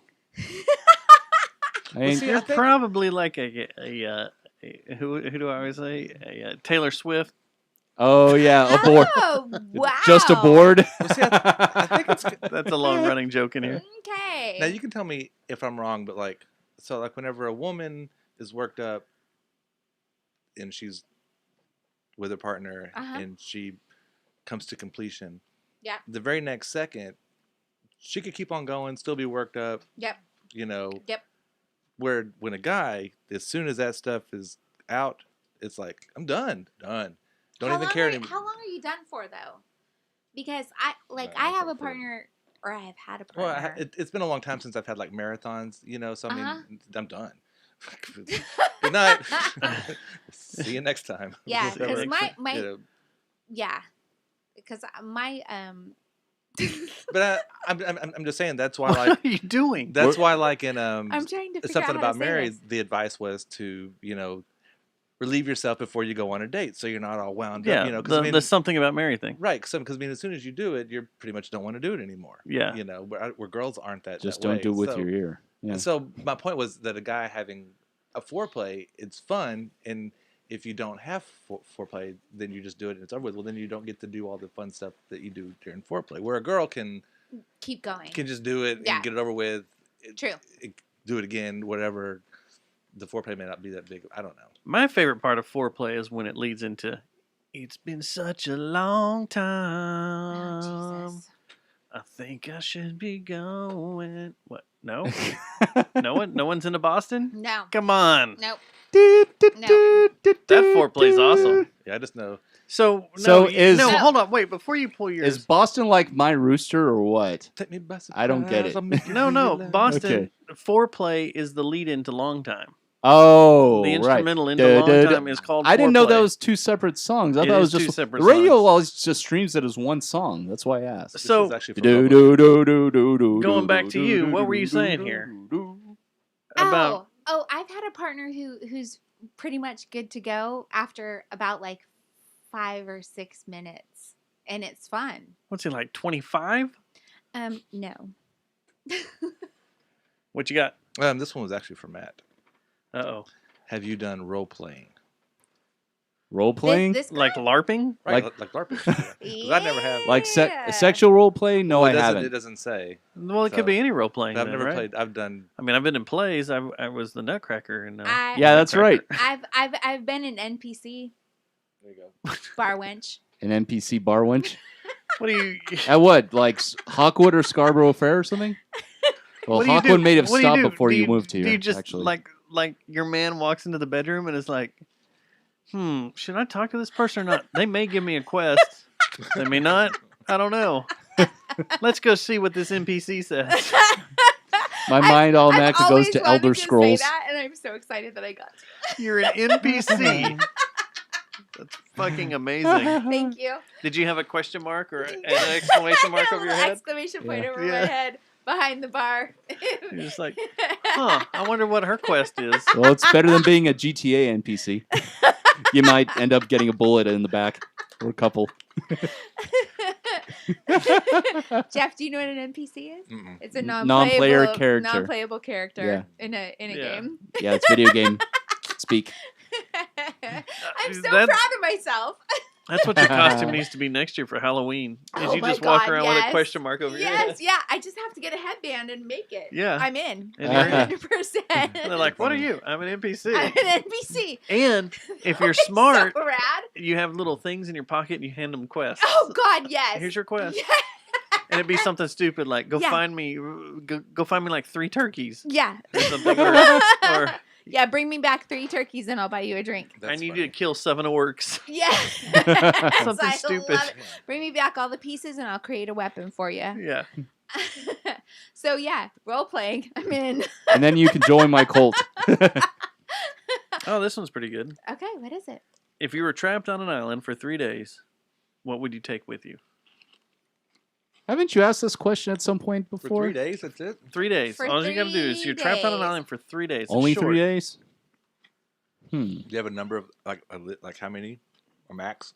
I mean, You're probably like who do I always say? A Taylor Swift. oh yeah, aboard. Oh, wow. Just aboard. Well, see, I think it's That's a long running joke in here. Okay. now you can tell me if I'm wrong, but like whenever a woman is worked up and she's with her partner Uh-huh. and she comes to completion, Yeah. the very next second she could keep on going, still be worked up, Yep. Yep. Where when a guy, as soon as that stuff is out, it's like, I'm done. Don't even care anymore. How long are you done for though? Because I have a partner, or I have had a Well, partner. it's been a long time since I've had like marathons, so I mean, Uh-huh. I'm done. Good night. See you next time. Yeah, So, because like, my yeah, because my But I'm just saying that's why What like are you doing? that's why like in I'm trying to figure something out how about to say Mary, this. the advice was to relieve yourself before you go on a date, so you're not all wound Yeah, up. Because the something about Mary thing. right, because as soon as you do it, you pretty much don't want to do it anymore. Yeah. Where girls aren't that. Just that don't way. do it with So- your ear. Yeah. And so my point was that a guy having a foreplay, it's fun, and if you don't have foreplay, then you just do it and it's over with. Well, then you don't get to do all the fun stuff that you do during foreplay. Where a girl can Keep going. just do it Yeah. and get it over with. True. Do it again, whatever. The foreplay may not be that big. I don't know. My favorite part of foreplay is when it leads into "It's been such a long time." Oh, Jesus. I think I should be going. What? No? No one's into Boston? No. Come on. Nope. That foreplay's awesome. Yeah, I just know. So hold on, wait, before you pull yours. Is Boston like My Rooster or what? Take me by surprise. I don't get it. No, Boston Okay. Foreplay is the lead into Long Time. Oh, the right. instrumental into Long Time is called I didn't know Foreplay. that was two separate songs. I thought it was is two just separate the radio songs. always just streams it as one song. That's why I asked. So going back to you, what were you saying here? About I've had a partner who's pretty much good to go after about like 5 or 6 minutes, and it's fun. What's he like, 25? No. What you got? This one was actually for Matt. Uh-oh. Have you done role playing? Role playing? Like LARPing? Right, like LARPing. 'Cause I never have. Like sexual role play? No, Well, I haven't. It doesn't say. Well, it could be any role playing. I've then, never right? played. I've done. I mean, I've been in plays. I was the Nutcracker. And yeah, that's right. I've been an NPC. There you go. Bar wench. An NPC bar wench? What do you? At what? Like Hawkwood or Scarborough Fair or something? Well, What do you do? Hawkwood may have What do you stopped do? before Do you moved Do here. you just actually. like your man walks into the bedroom and is like, should I talk to this person or not? They may give me a quest. They may not. I don't know. Let's go see what this NPC says. My mind automatically I've goes always to wanted Elder to say Scrolls. that, and I'm so excited that I got to. You're an NPC. That's fucking amazing. Thank you. Did you have a question mark or an exclamation mark over your head? Exclamation point over Yeah. my head behind the bar. You're just like, I wonder what her quest is. Well, it's better than being a GTA NPC. You might end up getting a bullet in the back or a couple. Jeff, do you know what an NPC is? Mm-mm. It's a Non-player character. non-playable character Yeah. in a game. Yeah, it's video game speak. I'm so That's- proud of myself. That's what your costume needs to be next year for Halloween. Is Oh you my just walk God, around with a yes. question mark over your head. Yes, yeah. I just have to get a headband and make it. Yeah. I'm in. And you're- 100%. They're like, what are you? I'm an NPC. I'm an NPC. And if you're smart, So rad. you have little things in your pocket and you hand them quests. Oh God, yes. Here's your quest. Yeah. And it'd be something stupid like, go Yeah. find me like 3 turkeys. Yeah. Or something. Or Yeah, bring me back 3 turkeys and I'll buy you a drink. I need you to kill 7 orcs. Yeah. Something I stupid. love it. Bring me back all the pieces and I'll create a weapon for you. Yeah. So yeah, role playing. I'm in. And then you can join my cult. Oh, this one's pretty good. Okay, what is it? If you were trapped on an island for 3 days, what would you take with you? Haven't you asked this question at some point For before? 3 days, that's it. 3 days. For All you gotta do is 3 you're trapped on an days. island for 3 days. It's Only short. 3 days? Do you have a number of like how many or max?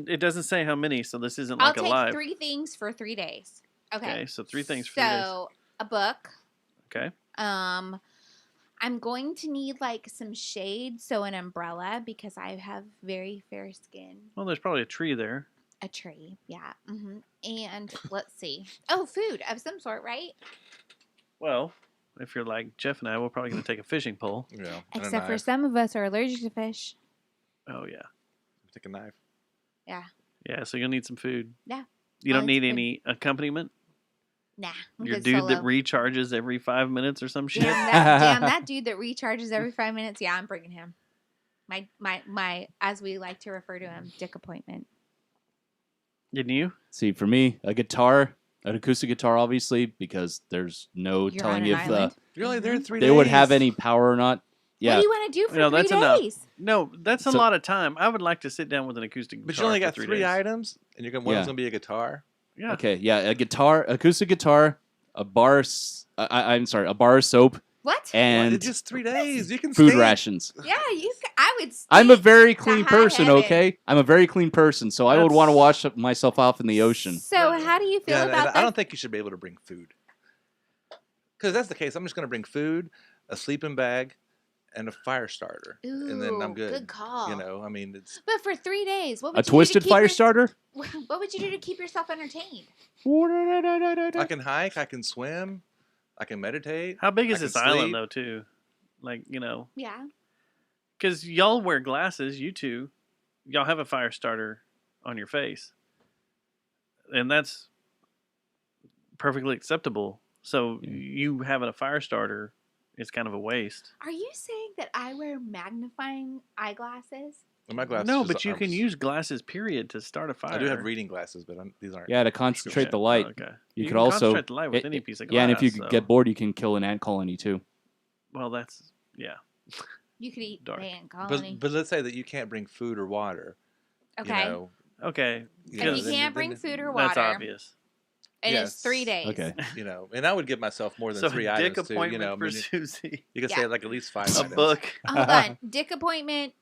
It doesn't say how many, so this isn't I'll like take alive. 3 things for 3 days. Okay. Okay, so 3 things for 3 days. So a book. Okay. I'm going to need like some shade, so an umbrella because I have very fair skin. Well, there's probably a tree there. A tree, yeah. And let's see. Oh, food of some sort, right? Well, if you're like Jeff and I, we're probably going to take a fishing pole. Yeah. Except for some of us are allergic to fish. Oh, yeah. Take a knife. Yeah. Yeah, so you'll need some food. Yeah. You I'll don't need need some any accompaniment? Nah. I'm Your good dude that solo. recharges every 5 minutes or some shit? Damn, that dude that recharges every 5 minutes. Yeah, I'm bringing him. My, as we like to refer to him, dick appointment. Didn't you? See, for me, a guitar, an acoustic guitar, obviously, because there's no You're telling on you an if island. You're only there 3 days. they would have any power or not. Yeah. What do you want to do for No, 3 that's days? enough. No, that's a So- lot of time. I would like to sit down with an acoustic guitar. But you only for got 3 3 days. items, and you're gonna one of Yeah. them's gonna be a guitar. Yeah. Okay, yeah, a guitar, acoustic guitar, a bar, I'm sorry, a bar of soap, What? and It's just 3 days. You can food stay. rations. Yeah, I would. I'm a stay very to clean high person, heaven. okay? I'm a very clean person, so I would That's- want to wash myself off in the ocean. So how do you feel Yeah, about I that? don't think you should be able to bring food. Because if that's the case, I'm just gonna bring food, a sleeping bag, and a fire starter, and then I'm Ooh, good. good call. You know, I mean, it's But for 3 days, what would A you twisted do to fire keep starter? What would you do to keep yourself entertained? I can hike, I can swim, I can meditate. How big I is can this island, sleep. though, too? Like, Yeah. because y'all wear glasses, you two. Y'all have a fire starter on your face. And that's perfectly acceptable. So you having a fire starter is kind of a waste. Are you saying that I wear magnifying eyeglasses? My glasses. No, but you can use glasses. Period to start a fire. I do have reading glasses, but these aren't. Yeah, to concentrate the light. Okay. You You could can also concentrate the light with any piece of Yeah, and if you glass, so- get bored, you can kill an ant colony too. Well, that's You could eat Dark. ant colony. But let's say that you can't bring food or water. Okay. You know, okay. And you can't bring food or water. That's obvious. And it's 3 days. Okay. You know, and I would give myself more than So 3 dick items too. You appointment know, I for mean, Susie. you could Yeah. say like at least 5 A items. book. Hold on. Dick appointment.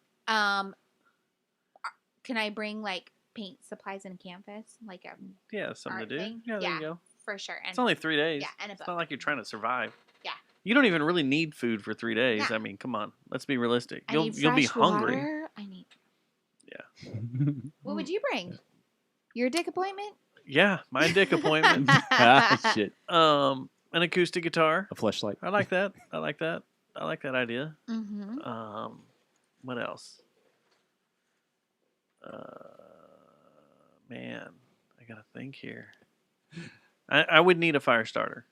Can I bring like paint supplies and canvas? Like a Yeah, something art to do. thing? Yeah, there you go. For sure. And It's only 3 days. Yeah, and a It's book. not like you're trying to survive. Yeah. You don't even really need food for 3 days. No. I mean, come on. Let's be realistic. I You'll need be fresh hungry. water. I need. Yeah. What would you bring? Your dick appointment? Yeah, my dick appointment. Ah, shit. An acoustic guitar. A fleshlight. I like that. I like that. I like that idea. Mm-hmm. What else? Man, I gotta think here. I would need a fire starter.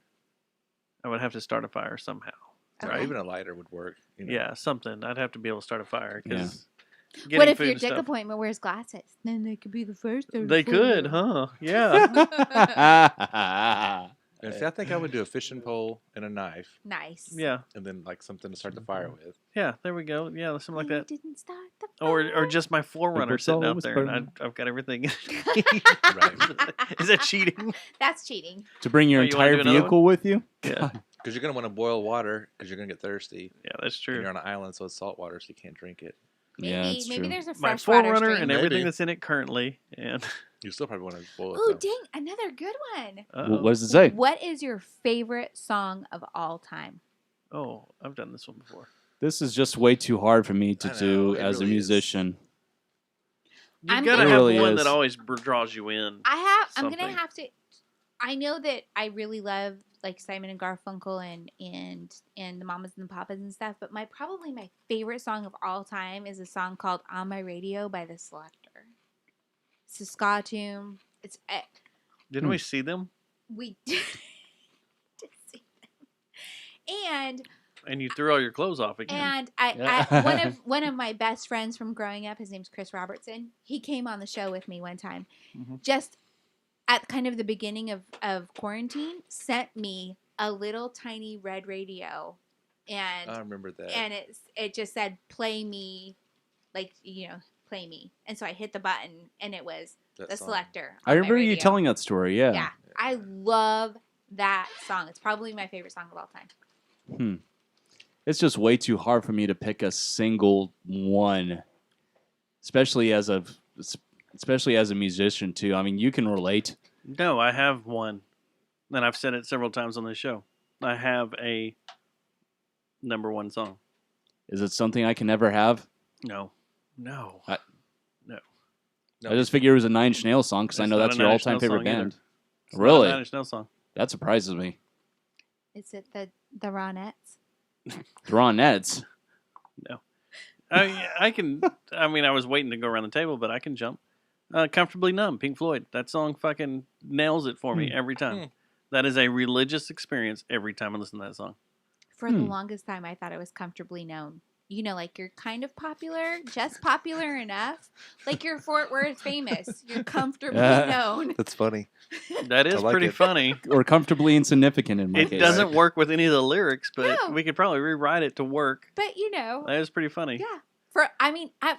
I would have to start a fire somehow. Or even a lighter would work. You know. Yeah, something. I'd have to be able to start a fire. Cause What if food your and dick stuff- appointment wears glasses? Then they could be the first. Or They the could, fourth. huh? Yeah. And see, I think I would do a fishing pole and a knife. Nice. Yeah. And then like something to start the fire with. Yeah, there we go. Yeah, something like that. Didn't start the Or just my Forerunner it's sitting out always there, and burning. I've got everything. Right. Is that cheating? That's cheating. To bring your Oh, you wanna entire do another vehicle with you? Yeah, Because you're going to want to boil water because you're going to get thirsty. yeah, that's And true. you're on an island, so it's salt water, so you can't drink it. Maybe Yeah, that's maybe true. there's a My freshwater Forerunner stream. and everything Maybe. that's in it currently, and You still probably want to boil it. Ooh, though. dang! Another good one. uh-oh. What does it say? What is your favorite song of all time? Oh, I've done this one before. This is just way too hard for me to I know, do it as a really is. musician. You I'm gotta gonna- have It really one is. that always draws you in. I'm gonna Something. have to. I know that I really love like Simon and Garfunkel and the Mamas and the Papas and stuff, but probably my favorite song of all time is a song called "On My Radio" by the Selector. It's a ska tune. It's Didn't we see them? we did see them, And you threw all your clothes off again. and one of my best friends from growing up, his name's Chris Robertson. He came on the show with me one time, just at kind of the beginning of quarantine, sent me a little tiny red radio, and I remember that. and it just said play me, play me, and so I hit the button and it was That the song. Selector. I on my remember you radio. telling that story. Yeah. Yeah, I love that song. It's probably my favorite song of all time. It's just way too hard for me to pick a single one, especially as a musician too. I mean, you can relate. No, I have one. And I've said it several times on this show. I have a number one song. Is it something I can never have? No. I No, just figured it was a Nine Inch Nails song because I It's know not that's a your Nine Inch all-time Nails favorite song either. band. It's not a Really? Nine Inch Nails song. That surprises me. Is it the Ronettes? The Ronettes. No. I can. I mean, I was waiting to go around the table, but I can jump. Comfortably Numb, Pink Floyd. That song fucking nails it for me every time. That is a religious experience every time I listen to that song. For the longest time, I thought it was Comfortably Known. You know, like you're kind of popular, just popular enough. Like you're Fort Worth famous. You're comfortably known. That's funny. That is I like pretty it. funny. Or comfortably insignificant in my It case. doesn't work with any of the lyrics, but No. we could probably rewrite it to work. But you know, That is pretty funny. yeah.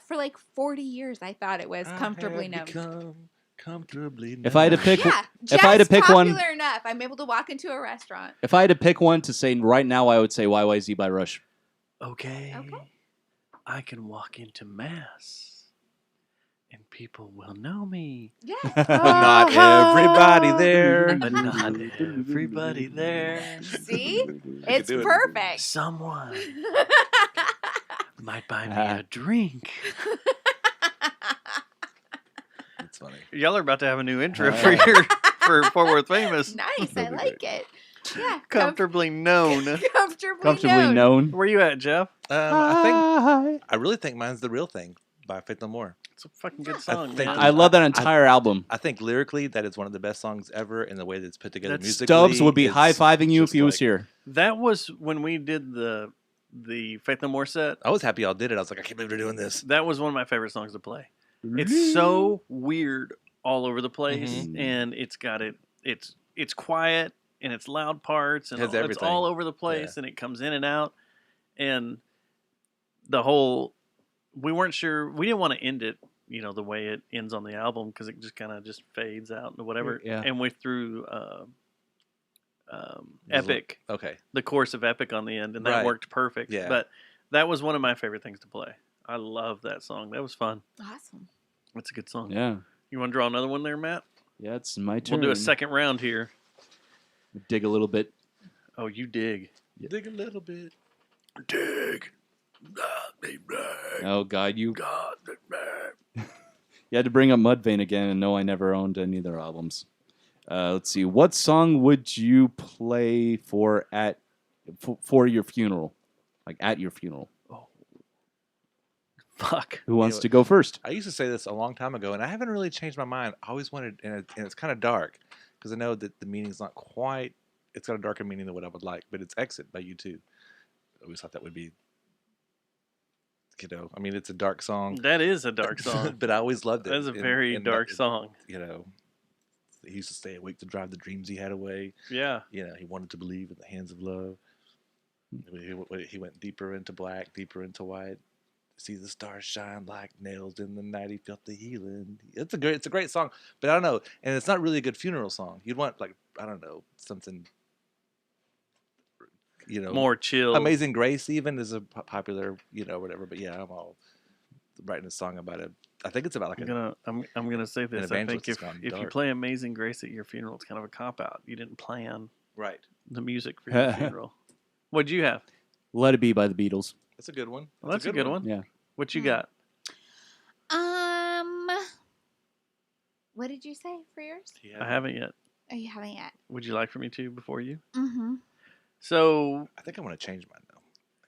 For like 40 years, I thought it was Comfortably Known. Comfortably known. If I had to pick, Yeah, if I had to just pick one, popular enough, I'm able to walk into a restaurant. if I had to pick one to say right now, I would say YYZ by Rush. Okay. Okay. I can walk into Mass and people will know me. Yeah. Not everybody there. But not everybody there. See? It's do it. perfect. Someone might buy me a drink. That's funny. Y'all are about to have a new intro for for Fort Worth Famous. Nice. I like it. Yeah. Comfortably known. Comfortably known. known. Where you at, Jeff? I really think mine's The Real Thing by Faith No More. It's a fucking good song. I love that entire album. I think lyrically that is one of the best songs ever, and the way that it's put together musically. Stubbs would be high-fiving you if he was here. That was when we did the Faith No More set. I was happy y'all did it. I was like, I can't believe they're doing this. That was one of my favorite songs to play. It's so weird all over the place, and it's quiet and it's loud parts and it's all over the place, and it comes in and out, and the whole. We weren't sure. We didn't want to end it, the way it ends on the album because it just kind of just fades out and whatever. Yeah. And we threw Epic. Okay. The chorus of Epic on the end, and that worked perfect. Yeah. But that was one of my favorite things to play. I love that song. That was fun. Awesome. That's a good song. Yeah. You want to draw another one there, Matt? Yeah, it's my turn. We'll do a second round here. Dig a little bit. Oh, you dig. Yeah. Dig a little bit. Dig. Oh God, you had to bring up Mudvayne again, and no, I never owned any of their albums. Let's see, what song would you play for your funeral, like at your funeral? Oh, fuck! Who wants to go first? I used to say this a long time ago, and I haven't really changed my mind. I always wanted, and it's kind of dark because I know that the meaning's not quite. It's got a darker meaning than what I would like, but it's "Exit" by U2. I always thought that would be. I mean, it's a dark song. That is a dark song. But I always loved it. That is a very dark song. He used to stay awake to drive the dreams he had away. Yeah. He wanted to believe in the hands of love. He went deeper into black, deeper into white. See the stars shine like nails in the night. He felt the healing. It's a great song. But I don't know. And it's not really a good funeral song. You'd want, I don't know, something... more chill. Amazing Grace even is a popular, whatever. But yeah, I'm all writing a song about it. I think it's about I'm gonna say this. I think if you play Amazing Grace at your funeral, it's kind of a cop out. You didn't plan the music for your funeral. What'd you have? Let It Be by the Beatles. That's a good one. Well, that's a good one. Yeah. What you got? What did you say for yours? I haven't yet. Oh, you haven't yet. Would you like for me to before you? Mm-hmm. So I think I'm going to change mine now.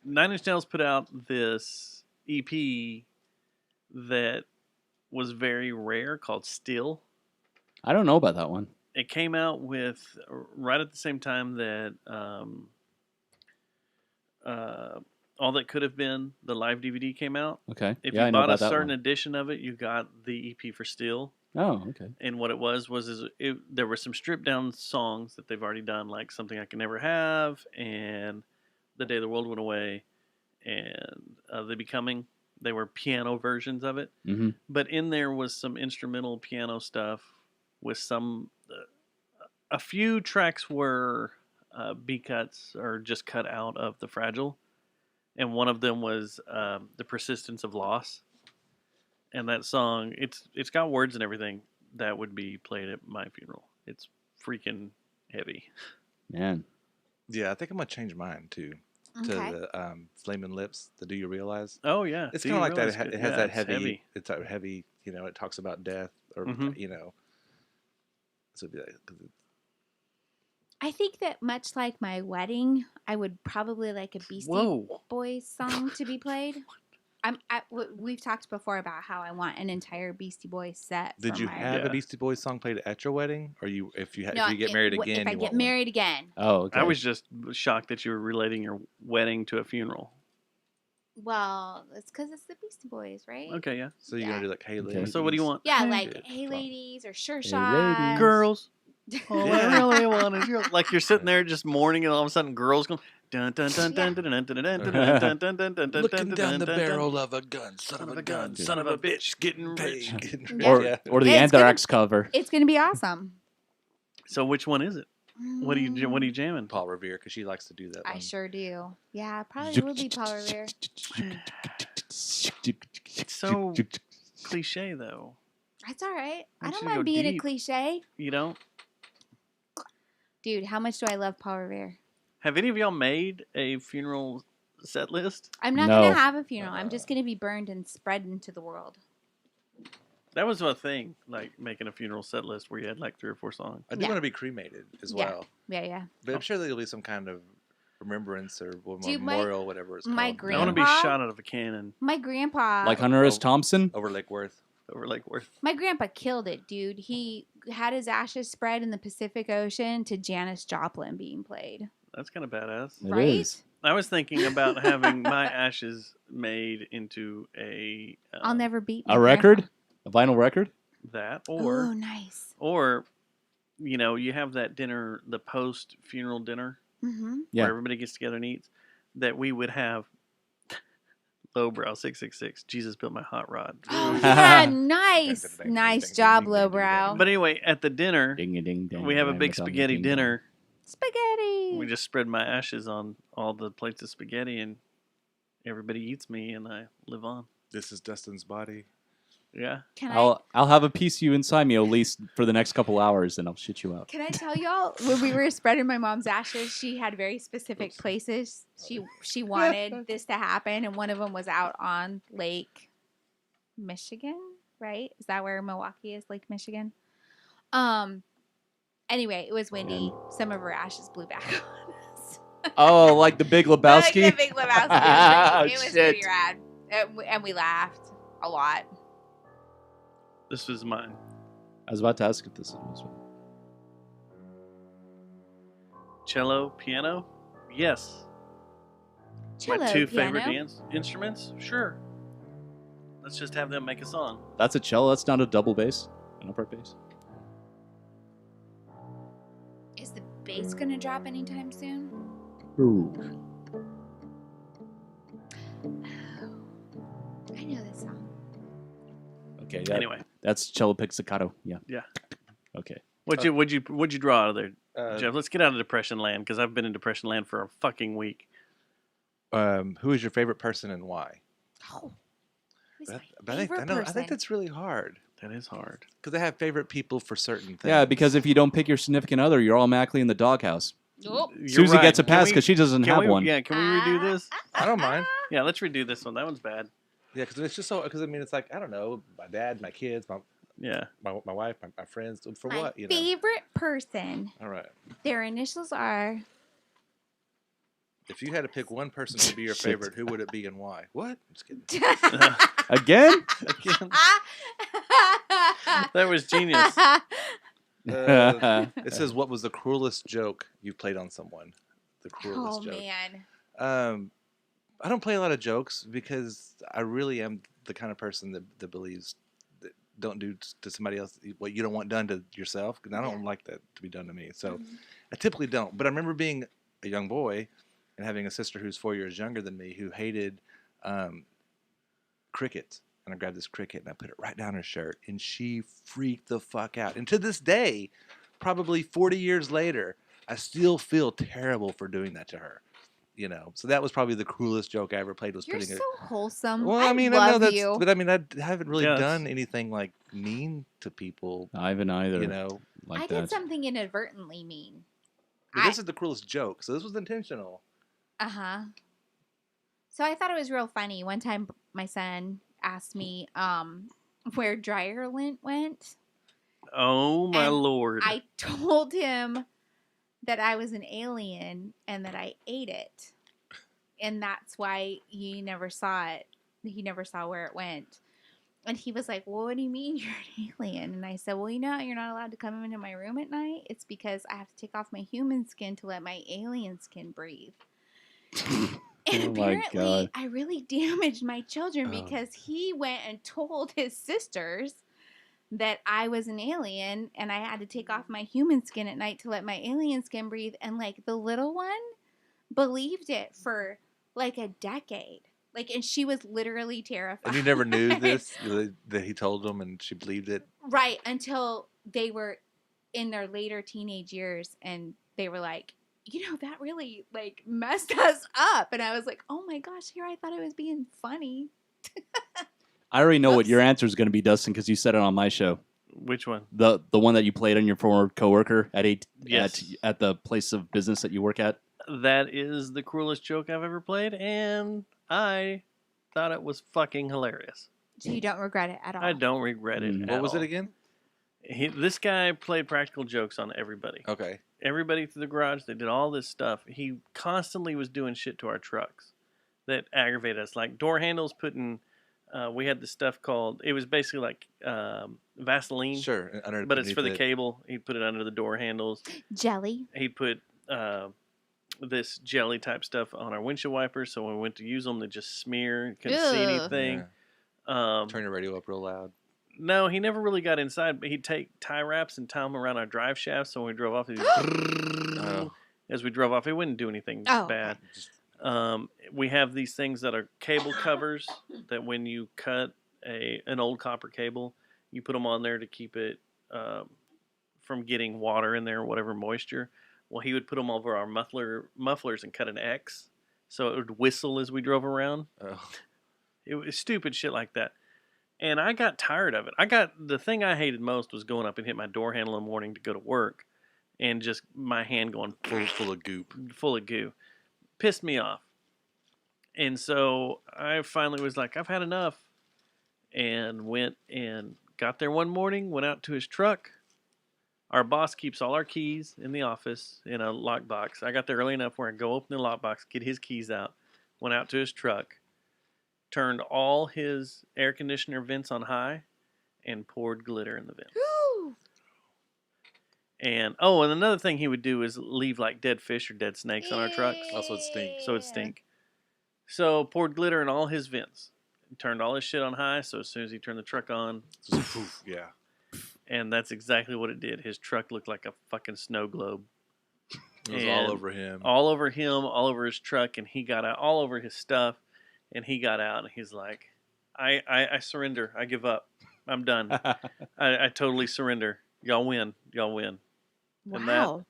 9 Inch Nails put out this EP that was very rare called Still. I don't know about that one. It came out with right at the same time that All That Could Have Been, the live DVD came out. Okay. If Yeah, you I know bought a about that certain one. edition of it, you got the EP for Still. Oh, okay. And what it was there were some stripped down songs that they've already done, like Something I Can Never Have and The Day the World Went Away and The Becoming. They were piano versions of it. Mm-hmm. But in there was some instrumental piano stuff with some... a few tracks were B-cuts or just cut out of The Fragile. And one of them was The Persistence of Loss. And that song, it's got words and everything that would be played at my funeral. It's freaking heavy. Man. Yeah, I think I'm going to change mine, too. Okay. To the Flamin' Lips, the Do You Realize? Oh, yeah. It's kind of like that. It has that heavy. It's that heavy, it talks about death or, So it'd be like... I think that much like my wedding, I would probably like a Beastie Boys song to be played. We've talked before about how I want an entire Beastie Boys set. Did you have a Beastie Boys song played at your wedding, or if you get married again? If I get married again. Oh, okay. I was just shocked that you were relating your wedding to a funeral. Well, it's because it's the Beastie Boys, right? Okay, yeah. So you're gonna do like, hey ladies. So what do you want? Yeah, like hey ladies or Sure Shot. Girls. All I really want is your... Like you're sitting there just mourning, and all of a sudden, girls go. Dun, dun, dun, dun, dun, dun, dun, dun, dun, dun, dun, dun, dun, looking down the barrel of a gun, son of a gun, son of a bitch, getting rich. Or the Anthrax cover. It's gonna be awesome. So which one is it? What are you jamming? Paul Revere, because she likes to do that. I sure do. Yeah, probably will be Paul Revere. It's so cliche, though. That's all right. I You don't should mind go being a deep. cliche. You don't? Dude, how much do I love Paul Revere? Have any of y'all made a funeral set list? I'm not going to have a funeral. I'm just going to be burned and spread into the world. That was a thing, like making a funeral set list where you had like 3 or 4 songs. I do want to be cremated as well. Yeah. But I'm sure there'll be some kind of remembrance or memorial, whatever it's called. My grandpa, I want to be shot out of a cannon. My grandpa. Like Hunter S. Thompson? Over Lake Worth. over Lake Worth. My grandpa killed it, dude. He had his ashes spread in the Pacific Ocean to Janis Joplin being played. That's kind of badass. Right? I was thinking about having my ashes made into a... I'll never beat my A record? A vinyl record? That, or... Oh, nice. Or, you know, you have that dinner, the post-funeral dinner, Yeah. where everybody gets together and eats, that we would have Lowbrow 666, Jesus Built My Hot Rod. Oh, yeah, nice. Nice job, Lowbrow. But anyway, at the dinner, Ding-a-ding-ding, we have a big ding-a-ding-ding. spaghetti dinner. Spaghetti. We just spread my ashes on all the plates of spaghetti, and everybody eats me, and I live on. This is Dustin's body. Yeah. I'll have a piece of you inside me at least for the next couple hours, and I'll shit you out. Can I tell y'all, when we were spreading my mom's ashes, she had very specific places she wanted this to happen, and one of them was out on Lake Michigan, right? Is that where Milwaukee is, Lake Michigan? Anyway, it was windy. Some of her ashes blew back on us. Oh, like the Big Lebowski? Like the Big Lebowski. It was Shit. pretty rad. And we laughed a lot. This was mine. I was about to ask if this was one. Cello, piano? Yes. Cello, my two piano? favorite dance instruments? Sure. Let's just have them make a song. That's a cello. That's not a double bass, an upright bass. Is the bass going to drop anytime soon? Ooh. I know this song. Okay. Anyway. That's cello pizzicato. Yeah. Yeah. Okay. What'd you draw out of there, Uh, Jeff? Let's get out of depression land, because I've been in depression land for a fucking week. Who is your favorite person and why? Oh. But I think that's really hard. That is hard. Because I have favorite people for certain things. Yeah, because if you don't pick your significant other, you're automatically in the doghouse. Nope. Susie gets a pass because she doesn't have one. Yeah, can we redo this? I don't mind. Yeah, let's redo this one. That one's bad. Yeah, because it's just so. Because I mean, it's like I don't know, my dad, my kids, my wife, my friends. For My what? You know. favorite person. All right. Their initials are. If you had to pick one person to be your Shit. favorite, who would it be and why? What? I'm just kidding. Again? That was genius. It says, "What was the cruelest joke you played on someone?" The cruelest joke. Man. I don't play a lot of jokes because I really am the kind of person that believes that don't do to somebody else what you don't want done to yourself. And I don't like that to be done to me. So I typically don't. But I remember being a young boy and having a sister who's 4 years younger than me who hated crickets. And I grabbed this cricket and I put it right down her shirt. And she freaked the fuck out. And to this day, probably 40 years later, I still feel terrible for doing that to her. You know, so that was probably the cruelest joke I ever played. Was You're putting so wholesome. Well, I mean, love I know that's, you. but I mean, I haven't really Yes. done anything like mean to people. I haven't either. You know, like I that. did something inadvertently mean. But this is the cruelest joke, so this was intentional. Uh-huh. So I thought it was real funny. One time my son asked me where dryer lint went. Oh, my And Lord. I told him that I was an alien and that I ate it. And that's why he never saw it. He never saw where it went. And he was like, well, what do you mean you're an alien? And I said, well, you know, you're not allowed to come into my room at night. It's because I have to take off my human skin to let my alien skin breathe. And Oh my apparently, God. I really damaged my children Oh. because he went and told his sisters that I was an alien and I had to take off my human skin at night to let my alien skin breathe. And like the little one believed it for like a decade. Like, and she was literally terrified. And you never knew this that he told them, and she believed it. Right, until they were in their later teenage years, and they were like, you know, that really like messed us up. And I was like, oh my gosh, here I thought I was being funny. I already know what your answer is going to be, Dustin, because you said it on my show. Which one? The one that you played on your former coworker at Yes. at the place of business that you work at. That is the cruelest joke I've ever played, and I thought it was fucking hilarious. So you don't regret it at all? I don't regret it. What was it again? This guy played practical jokes on everybody. Okay. Everybody through the garage, they did all this stuff. He constantly was doing shit to our trucks that aggravated us, like door handles, putting we had this stuff called, it was basically like Vaseline. Sure. But it's for the cable. He'd put it under the door handles. Jelly. He'd put this jelly type stuff on our windshield wipers, so when we went to use them, they just smear. Couldn't see anything. Yeah. Turn your radio up real loud. No, he never really got inside, but he'd take tie wraps and tie them around our drive shafts, so when we drove off, as we drove off, it wouldn't do anything bad. We have these things that are cable covers that when you cut an old copper cable, you put them on there to keep it from getting water in there or whatever moisture. Well, he would put them over our mufflers and cut an X, so it would whistle as we drove around. It was stupid shit like that. And I got tired of it. The thing I hated most was going up and hit my door handle in the morning to go to work and just my hand going full of goop. Full of goo. Pissed me off. And so I finally was like, I've had enough. And went and got there one morning, went out to his truck. Our boss keeps all our keys in the office in a lockbox. I got there early enough where I go open the lockbox, get his keys out, went out to his truck, turned all his air conditioner vents on high, and poured glitter in the vents. And another thing he would do is leave like dead fish or dead snakes on our trucks. Also, it'd stink. So it'd stink. So poured glitter in all his vents. Turned all his shit on high, so as soon as he turned the truck on, just poof, yeah. And that's exactly what it did. His truck looked like a fucking snow globe. It was all over him. All over him, all over his truck, and he got out, all over his stuff, and he got out, and he's like, I surrender. I give up. I'm done. I totally surrender. Y'all win. Y'all win. Wow.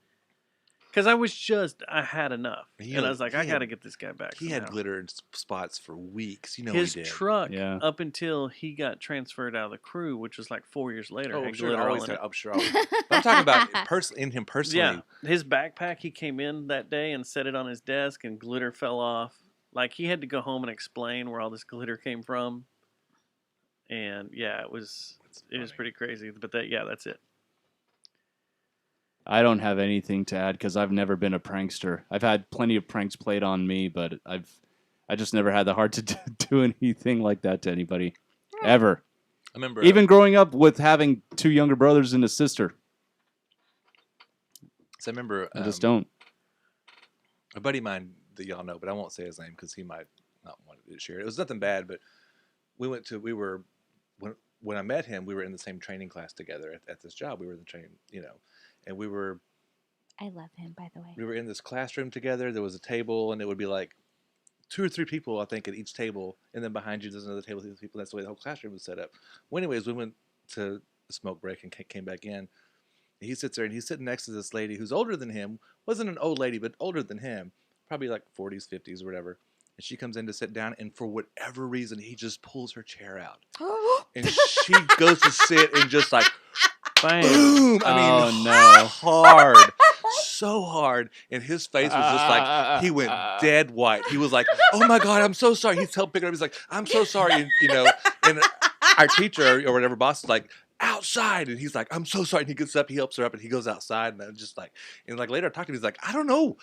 Because I had enough. And I was like, I got to get this guy back. He had glitter in spots for weeks. You know his he did. Truck, up until he got transferred out of the crew, which was like 4 years later. Oh, had sure. glitter Always on had, it. I'm sure. I'm talking about in him personally. Yeah. His backpack, he came in that day and set it on his desk, and glitter fell off. Like, he had to go home and explain where all this glitter came from. And, yeah, it was pretty crazy. But, that's it. I don't have anything to add because I've never been a prankster. I've had plenty of pranks played on me, but I just never had the heart to do anything like that to anybody, ever. I remember even growing up with having 2 younger brothers and a sister. So I remember I just don't. A buddy of mine that y'all know, but I won't say his name because he might not want to share it. It was nothing bad, but when I met him, we were in the same training class together at this job. We were in the training, and we were. I love him, by the way. We were in this classroom together. There was a table, and it would be like 2 or 3 people, I think, at each table, and then behind you there's another table with people. That's the way the whole classroom was set up. Well, anyways, we went to a smoke break and came back in. He sits there, and he's sitting next to this lady who's older than him. Wasn't an old lady, but older than him, probably like 40s, 50s, or whatever. And she comes in to sit down, and for whatever reason, he just pulls her chair out, and she goes to sit and just like. Bam. Boom! I mean, hard, so hard, and his face was just like he went dead white. He was like, "Oh my God, I'm so sorry." He's helping her. He's like, "I'm so sorry," and our teacher or whatever boss is like, "Outside," and he's like, "I'm so sorry." And he gets up, he helps her up, and he goes outside, and I'm just like, and like later I talked to him, he's like, I don't know.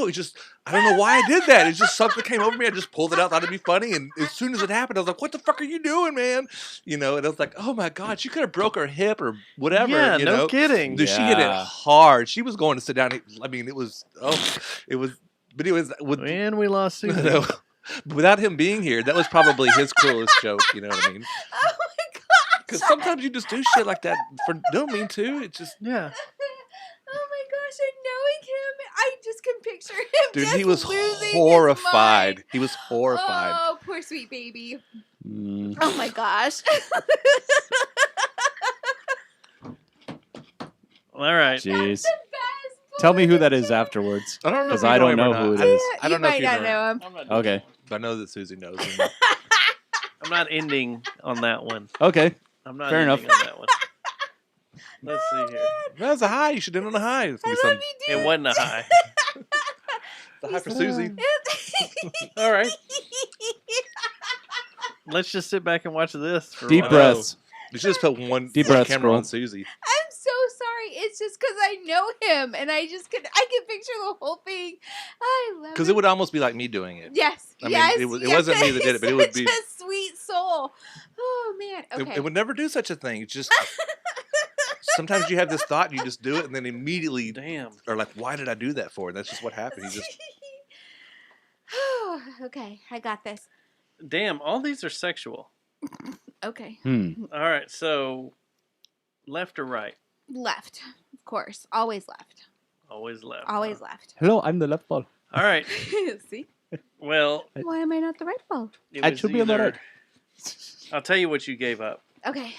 It's just I don't know why I did that. It's just something came over me. I just pulled it out, thought it'd be funny, and as soon as it happened, I was like, "What the fuck are you doing, man?" And I was like, "Oh my God, she could have broke her hip or whatever." Yeah, no kidding. Dude, she hit it hard. She was going to sit down. I mean, it was. But it was. And we lost Susie. Without him being here, that was probably his cruelest joke. You know what I mean? Oh my God! Because sometimes you just do shit like that don't mean to. It's just Oh my gosh! And knowing him, I just can picture him. Dude, just he was losing horrified. His mind. He was horrified. Oh, poor sweet baby. Oh my gosh. All right. Jeez. Tell me who that is afterwards. I don't know because I don't know who it is. I don't know if you might not know him. Okay. But I know that Susie knows him. I'm not ending on that one. Okay. I'm not Fair ending enough. on that one. Let's see here. That was a high. You should end on a high. I love you, dude. It wasn't a high. The high for Susie. All right. Let's just sit back and watch this. For Deep breaths. You should just put one Deep breaths, camera girl. on Susie. I'm so sorry. It's just because I know him, and I can picture the whole thing. I love it. Because it would almost be like me doing it. Yes. I mean, yes. it wasn't me that did it, but it would be. Such a sweet soul. Oh man. Okay. It would never do such a thing. It's just sometimes you have this thought and you just do it, and then immediately, are like, why did I do that for? And that's just what happened. You just Okay, I got this. Damn, all these are sexual. Okay. All right, so left or right? Left, of course. Always left. Always left. Always left. Hello, I'm the left ball. All right. See? Well, Why am I not the right ball? it should be on the right. I'll tell you what you gave up. Okay.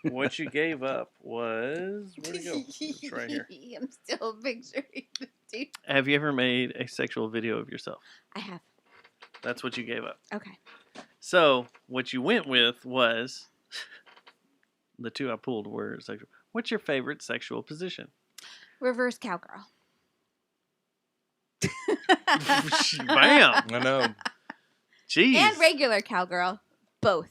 What you gave up was where'd it go? It's right here. I'm still picturing the dude. Have you ever made a sexual video of yourself? I have. That's what you gave up. Okay. So what you went with was the two I pulled were sexual. What's your favorite sexual position? Reverse cowgirl. Bam! I know. Jeez. And regular cowgirl. Both.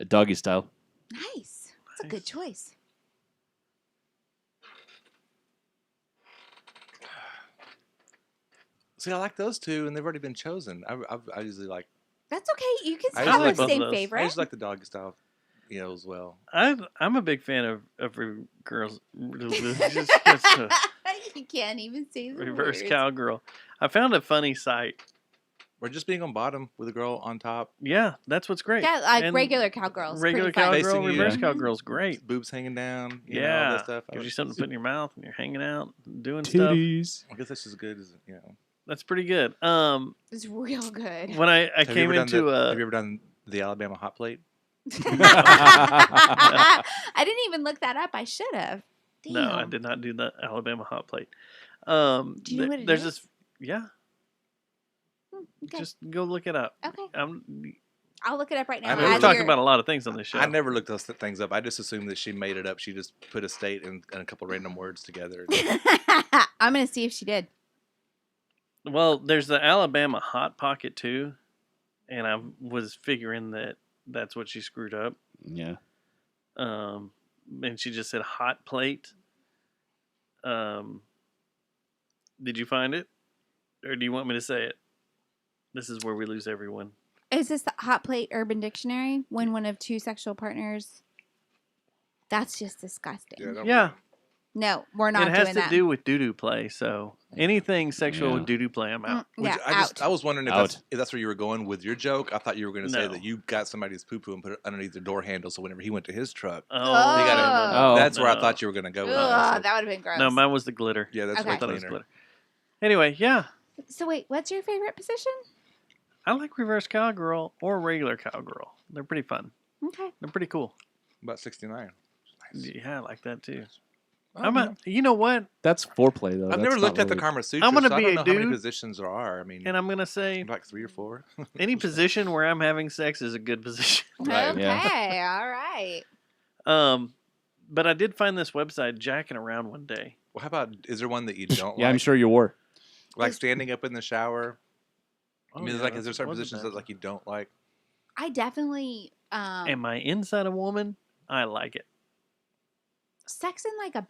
Doggy style. Nice. That's a good choice. See, I like those two, and they've already been chosen. I usually like. That's okay. You can I still usually have the like same both of those. I favorite. usually like the doggy style, as well. I'm a big fan of girls. You can't even say the Reverse words. cowgirl. I found a funny site. Or just being on bottom with a girl on top. Yeah, that's what's great. Yeah, like And regular cowgirls. regular pretty fun. cowgirl, Facing you. reverse Yeah. cowgirl's great. Boobs hanging down. All Yeah, that stuff. gives you something to put in your mouth and you're hanging out, doing Titties. stuff. I guess that's as good as That's pretty good. It's real good. When I Have you came ever done into have you ever done the Alabama hot plate? I didn't even look that up. I should have. no, I did not do the Alabama hot plate. Do you know what it there's is? this, yeah. Okay. Just go look it up. Okay. I'm, I'll look it up right now. I know we've As talked you're- about a lot of things on this show. I never looked those things up. I just assumed that she made it up. She just put a state and a couple random words together. I'm gonna see if she did. Well, there's the Alabama hot pocket too, and I was figuring that that's what she screwed up. Yeah. And she just said hot plate. Did you find it, or do you want me to say it? This is where we lose everyone. Is this the Hot Plate Urban Dictionary? When one of two sexual partners. That's just disgusting. Yeah, No, we're not it has doing to that. do with doo-doo play. So anything sexual Yeah. with doo-doo play, I'm out. Which Yeah, I was wondering Out. if that's where you were going with your joke. I thought you were going to say No. that you got somebody's poo-poo and put it underneath the door handle, so whenever he went to his truck, Oh, Oh. he got Oh. that's where I no. thought you were going to go with Ugh, that. So, that would have been gross. No, mine was the glitter. yeah, that's Okay. I way thought it was cleaner. glitter. Anyway, yeah, So wait, what's your favorite position? I like reverse cowgirl or regular cowgirl. They're pretty fun. Okay. They're pretty cool. About 69. Nice. Yeah, I like that too. Oh, You know what? That's foreplay though. I've That's never not looked at the really- Kama Sutra, I'm gonna so I be don't a know how many dude, positions there are. I mean, And I'm gonna say like 3 or 4. any position where I'm having sex is a good position. Right. Okay. Yeah. All right. But I did find this website jacking around one day. Well, how about, is there one that you don't Yeah, like? I'm sure you were. Like standing up in the shower? I mean, Oh, is yeah, there certain wasn't positions bad. that like you don't like? I definitely Am I inside a woman? I like it. sex in like a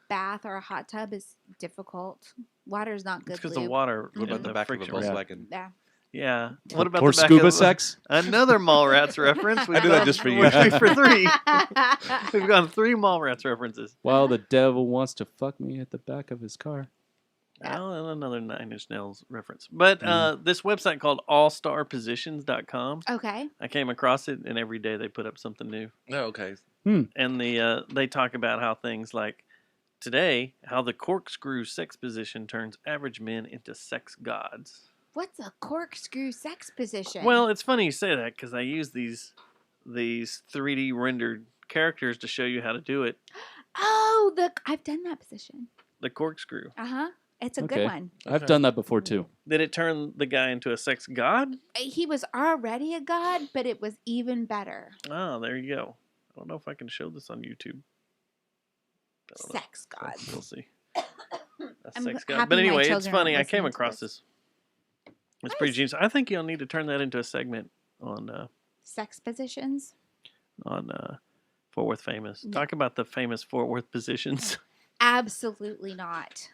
bath or a hot tub is difficult. Water's not good. It's because the lube. water. What about and the back of a friction. Volkswagen? Yeah. Yeah. What about Or the back scuba of sex? Another Mallrats reference. I do that just for you. We're 3 for 3. We've gone 3 Mallrats references. While the devil wants to fuck me at the back of his car. Well, and another Nine Inch Nails reference. But this website called allstarpositions.com, Okay. I came across it, and every day they put up something new. Oh, okay. And they talk about how things like today, how the corkscrew sex position turns average men into sex gods. What's a corkscrew sex position? Well, it's funny you say that because I use these 3D rendered characters to show you how to do it. oh, I've done that position. The corkscrew. Uh-huh. It's a Okay. good one. I've done that before too. Did it turn the guy into a sex god? He was already a god, but it was even better. Oh, there you go. I don't know if I can show this on YouTube. I don't know. Sex god. We'll see. A I'm sex happy god. But my anyway, it's children funny. I aren't came listening to across this. It's pretty genius. I think you'll need to turn that into a segment on Sex positions? Fort Worth Famous. Talk about the famous Fort Worth positions. Absolutely not.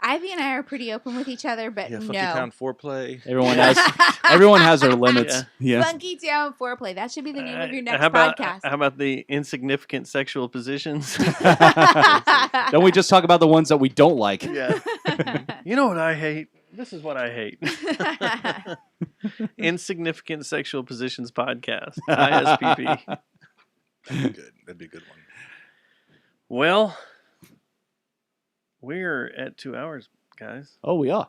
Ivy and I are pretty open with each other, but Yeah, no. Funkytown foreplay. Everyone has their limits. Yeah. Funkytown foreplay. That should be the name of your next how about, podcast. How about the insignificant sexual positions? Don't we just talk about the ones that we don't like? Yeah. You know what I hate? This is what I hate. Insignificant Sexual Positions Podcast. ISPP. That'd be a good one. Well, we're at 2 hours, guys. Oh, we are.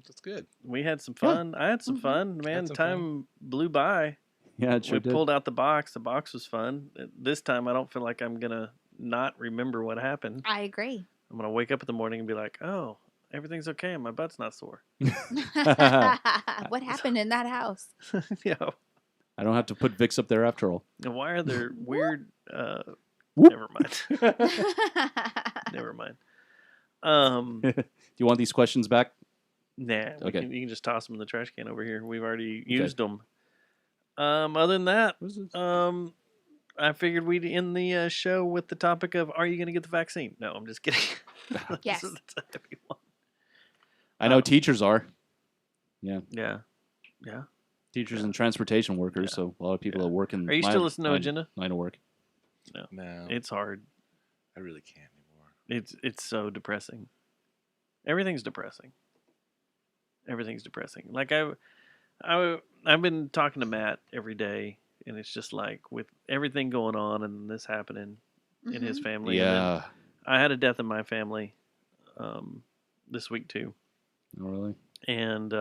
That's good. We had some fun. I had some fun. Man, time blew by. Yeah, it sure we did. pulled out the box. The box was fun. This time, I don't feel like I'm going to not remember what happened. I agree. I'm going to wake up in the morning and be like, oh, everything's okay and my butt's not sore. What happened in that house? Yeah. I don't have to put Vicks up there after all. And why are there weird... never mind. Never mind. Do you want these questions back? Nah. Okay. You can just toss them in the trash can over here. We've already used them. Other than that, I figured we'd end the show with the topic of, are you going to get the vaccine? No, I'm just kidding. Yes. That's a heavy one. I know teachers are. Yeah. Yeah. Yeah. Teachers and transportation workers, so a lot of people that work in Are you still listening to Agenda? Line of work. No. It's hard. I really can't anymore. It's so depressing. Everything's depressing. Everything's depressing. Like I've been talking to Matt every day, and it's just like with everything going on and this happening in his family. Yeah. I had a death in my family this week too. Oh, really? And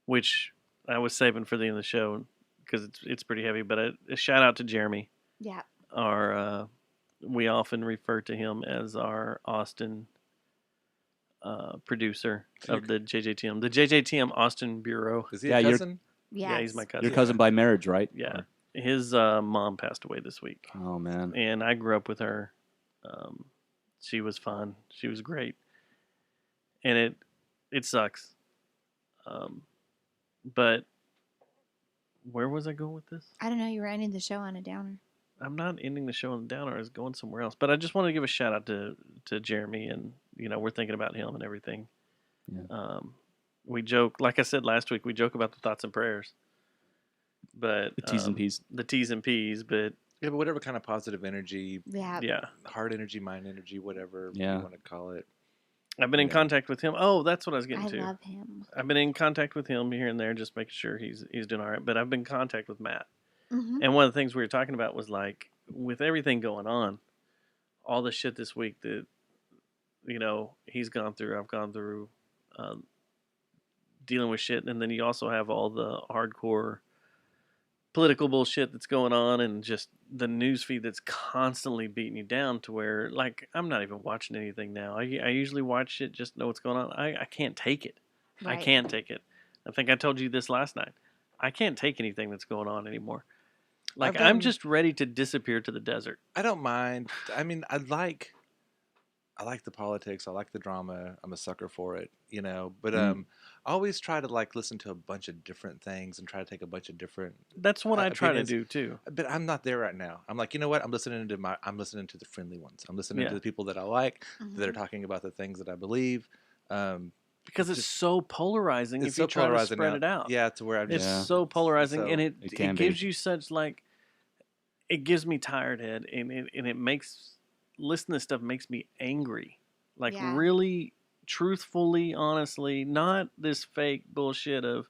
which I was saving for the end of the show because it's pretty heavy. But a shout out to Jeremy. Yeah. We often refer to him as our Austin producer of the JJTM. The JJTM Austin Bureau. Is he a cousin? Yeah, he's my cousin. Your cousin by marriage, right? Yeah. His mom passed away this week. Oh, man. And I grew up with her. She was fun. She was great. And it sucks. But where was I going with this? I don't know. You were ending the show on a downer. I'm not ending the show on the downer. I was going somewhere else. But I just wanted to give a shout out to Jeremy, and we're thinking about him and everything. Yeah. We joke, like I said last week, we joke about the thoughts and prayers. But the T's and P's. The T's and P's, but yeah, but whatever kind of positive energy, yeah, heart energy, mind energy, whatever you want to call it. I've been in contact with him. Oh, that's what I was getting to. I love him. I've been in contact with him here and there, just making sure he's doing all right. But I've been in contact with Matt. Mm-hmm. And one of the things we were talking about was like, with everything going on, all the shit this week that, he's gone through, I've gone through, dealing with shit. And then you also have all the hardcore political bullshit that's going on and just the news feed that's constantly beating you down to where, like, I'm not even watching anything now. I usually watch it just to know what's going on. I can't take it. Right. I can't take it. I think I told you this last night. I can't take anything that's going on anymore. Like, I'm just ready to disappear to the desert. I don't mind. I mean, I like the politics. I like the drama. I'm a sucker for it, But I always try to listen to a bunch of different things and try to take a bunch of different. That's what I try to opinions. do too. But I'm not there right now. I'm like, you know what? I'm listening to the friendly ones. I'm listening to the people that I like that are talking about the things that I believe. Because it's so polarizing if you try to spread it out. Yeah, to where it's so polarizing, and it gives you such it gives me tired head, and it makes listening to stuff makes me angry, really, truthfully, honestly, not this fake bullshit of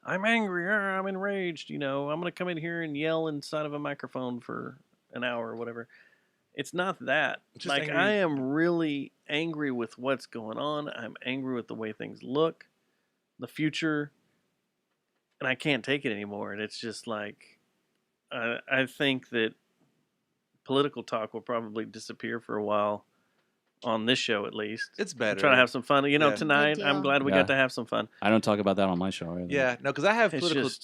I'm angry, I'm enraged, I'm gonna come in here and yell inside of a microphone for an hour or whatever. It's not that. Like, I am really angry with what's going on. I'm angry with the way things look, the future, and I can't take it anymore. And it's just like, I think that political talk will probably disappear for a while on this show, at least. It's better. I'm trying to have some fun. Tonight, I'm glad we got to have some fun. I don't talk about that on my show either. Yeah, no, because I have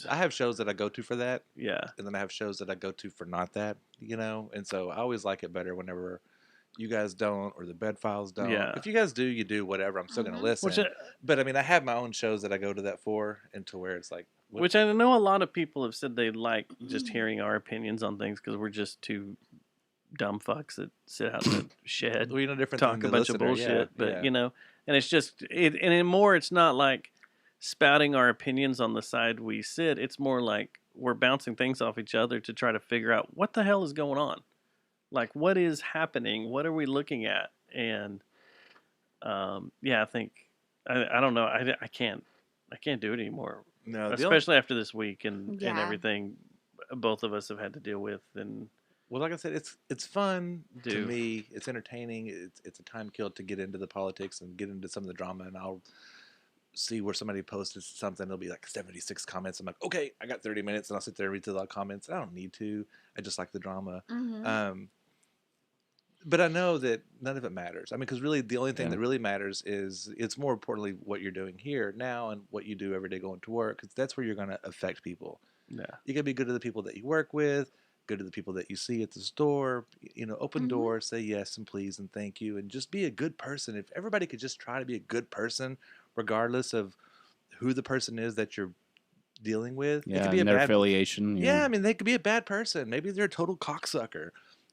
I have shows that I go to for that. Yeah. And then I have shows that I go to for not that, And so I always like it better whenever you guys don't or the Bed Files don't. Yeah. If you guys do, you do, whatever. I'm still going to listen. But, I mean, I have my own shows that I go to that for and to where it's like. Which I know a lot of people have said they like just hearing our opinions on things because we're just two dumb fucks that sit out in the shed, different talk a bunch of bullshit. But And it's just it's not like spouting our opinions on the side we sit. It's more like we're bouncing things off each other to try to figure out what the hell is going on. Like, what is happening? What are we looking at? And I think I don't know. I can't do it anymore. No, especially after this week and everything both of us have had to deal with. And well, like I said, it's fun to me. It's entertaining. It's a time kill to get into the politics and get into some of the drama. And I'll see where somebody posted something. It'll be like 76 comments. I'm like, okay, I got 30 minutes, and I'll sit there and read through the comments. I don't need to. I just like the drama. Mm-hmm. But I know that none of it matters. I mean, because really the only thing that really matters is it's more importantly what you're doing here now and what you do every day going to work, because that's where you're going to affect people. Yeah. You got to be good to the people that you work with, good to the people that you see at the store, open doors, say yes and please and thank you, and just be a good person. If everybody could just try to be a good person, regardless of who the person is that you're dealing with. Yeah, and their affiliation. Yeah, I mean, they could be a bad person. Maybe they're a total cocksucker.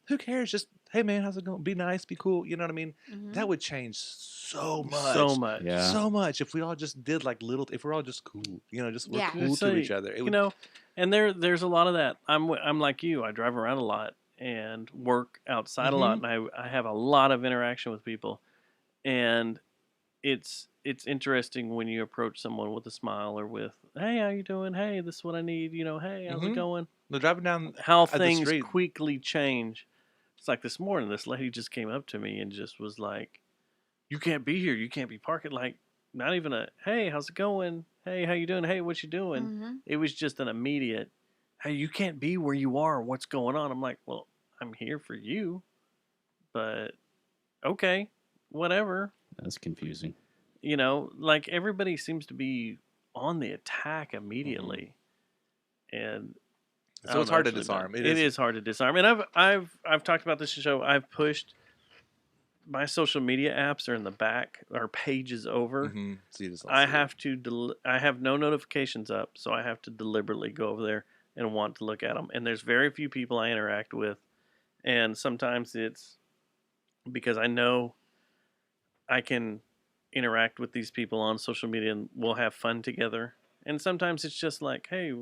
Who cares? Just, hey, man, how's it going? Be nice, be cool. You know what I mean? Mm-hmm. That would change so much. So much. Yeah. So much. If we all just did like if we're all just cool, just we're cool to each other. And there's a lot of that. I'm like you. I drive around a lot and work outside a lot, and I have a lot of interaction with people. And it's interesting when you approach someone with a smile or with, hey, how you doing? Hey, this is what I need. Hey, how's it going? They're driving down how the things street. quickly change. It's like this morning, this lady just came up to me and just was like, you can't be here. You can't be parking. Like, not even a, hey, how's it going? Hey, how you doing? Hey, what you doing? Mm-hmm. It was just an immediate, hey, you can't be where you are. What's going on? I'm like, well, I'm here for you. But, okay, whatever. That's confusing. Like everybody seems to be on the attack immediately. And so it's hard to disarm. It is hard to disarm. And I've talked about this show. I've pushed my social media apps are in the back, our pages over. Mm-hmm. So you just I have to. I have no notifications up, so I have to deliberately go over there and want to look at them. And there's very few people I interact with, and sometimes it's because I know I can interact with these people on social media and we'll have fun together. And sometimes it's just like, hey,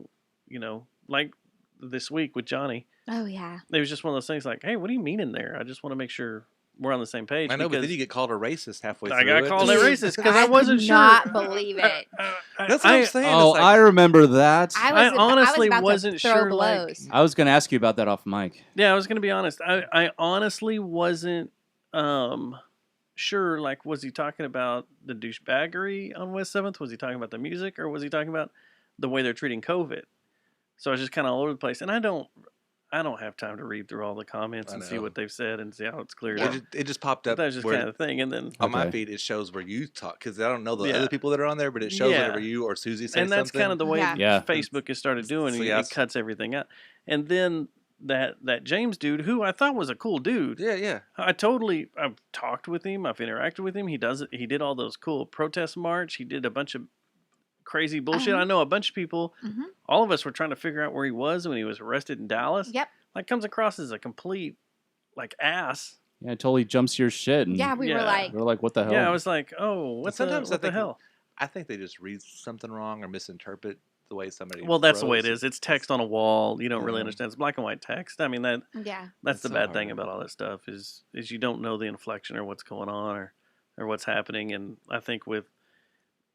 like this week with Johnny. Oh, yeah. It was just one of those things like, hey, what do you mean in there? I just want to make sure we're on the same page. I know, but then you get called a racist halfway through. I got called a racist because I wasn't sure. I could not believe it. That's what I'm saying. Oh, I remember that. I honestly wasn't sure. Blows. I was going to ask you about that off mic. Yeah, I was going to be honest. I honestly wasn't sure. Like, was he talking about the douchebaggery on West 7th? Was he talking about the music? Or was he talking about the way they're treating COVID? So I was just kind of all over the place. And I don't have time to read through all the comments and see what they've said and see how it's cleared up. It just popped up. That was just kind of the thing. And then on my feed, it shows where you talk, because I don't know the other people that are on there, but it shows whenever you or Susie say something. And that's kind of the way Facebook has started doing it. It cuts everything out. And then that James dude, who I thought was a cool dude. Yeah. I've talked with him. I've interacted with him. He did all those cool protest march. He did a bunch of crazy bullshit. I know a bunch of people, all of us were trying to figure out where he was when he was arrested in Dallas. Yep. Like, comes across as a complete, ass. Yeah, it totally jumps your shit. And we were like... We're like, what the hell? Yeah, I was like, oh, what the hell? I think they just read something wrong or misinterpret the way somebody Well, that's the way it is. It's text on a wall. You don't really understand. It's black and white text. I mean, that's the bad thing about all that stuff is you don't know the inflection or what's going on or what's happening. And I think with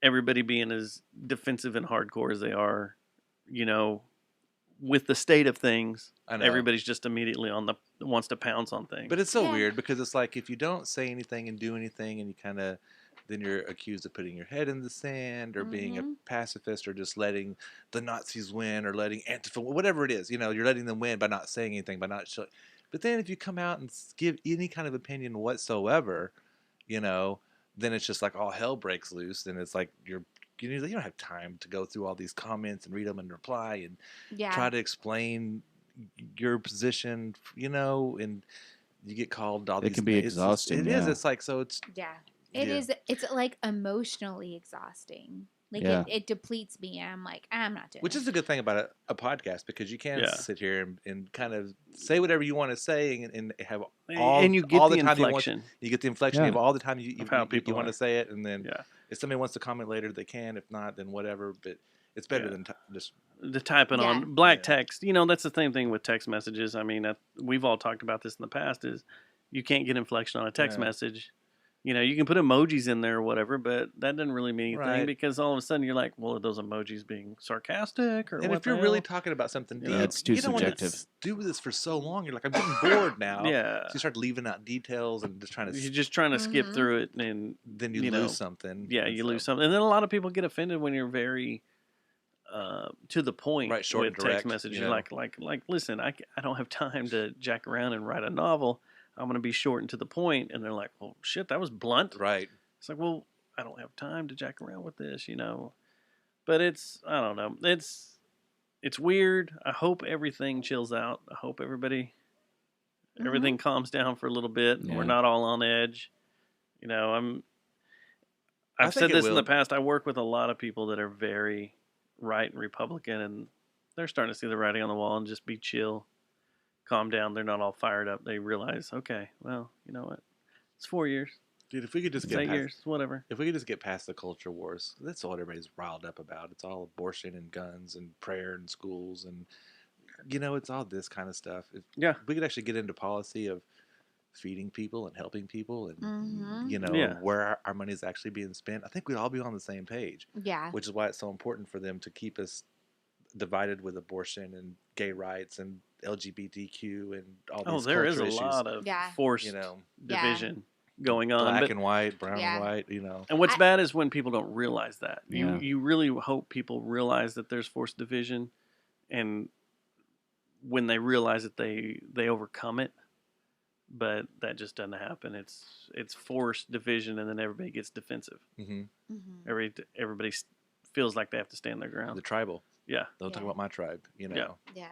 everybody being as defensive and hardcore as they are, with the state of things, everybody's just immediately wants to pounce on things. But it's so weird because it's like if you don't say anything and do anything and you kind of, then you're accused of putting your head in the sand or being a pacifist or just letting the Nazis win or letting Antifa, whatever it is, you're letting them win by not saying anything, by not showing. But then if you come out and give any kind of opinion whatsoever, then it's just like all hell breaks loose, and it's like you don't have time to go through all these comments and read them and reply and try to explain your position, and you get called all these. It can be exhausting. It is. It's like so. It's It is. It's like emotionally exhausting. Like it depletes me, and I'm like, I'm not doing. Which is the good thing about a podcast, because you can sit here and kind of say whatever you want to say and have all and you get all the time inflection. you get the inflection. You have all the time you want want to say it, and then if somebody wants to comment later, they can. If not, then whatever. But it's better than just the typing on black text. You know, that's the same thing with text messages. I mean, we've all talked about this in the past. Is you can't get inflection on a text message. You know, you can put emojis in there or whatever, but that doesn't really mean anything because all of a sudden you're like, well, are those emojis being sarcastic or and what? if you're really talking about something deep, it's too you don't subjective. want to do this for so long. You're like, I'm getting bored now. Yeah. So you start leaving out details and just trying to. You're just trying to skip through it, and then you lose something. Yeah, you lose something, and then a lot of people get offended when you're very to the point short with and direct, text messages. you know. Like, listen, I don't have time to jack around and write a novel. I'm going to be short and to the point. And they're like, well, shit, that was blunt. Right. It's like, well, I don't have time to jack around with this, you know. But I don't know. It's weird. I hope everything chills out. I hope everything calms down for a little bit. Yeah. We're not all on edge. You know, I've said this in the past. I work with a lot of people that are very right and Republican, and they're starting to see the writing on the wall and just be chill. Calm down. They're not all fired up. They realize, okay, well, you know what? It's 4 years. Dude, if we could just get 8 years, whatever. If we could just get past the culture wars, that's all everybody's riled up about. It's all abortion and guns and prayer in schools, and you know, it's all this kind of stuff. If we could actually get into policy of feeding people and helping people, and you know where our money is actually being spent, I think we'd all be on the same page. Yeah. Which is why it's so important for them to keep us divided with abortion and gay rights and LGBTQ and all these there is culture a issues. lot of forced division going on. Black and white, brown and white, you know. And what's bad is when people don't realize that. You really hope people realize that there's forced division, and when they realize it, they overcome it. But that just doesn't happen. It's forced division, and then everybody gets defensive. Everybody feels like they have to stand their ground. The tribal. Yeah. Don't talk about my tribe, you know. Yeah.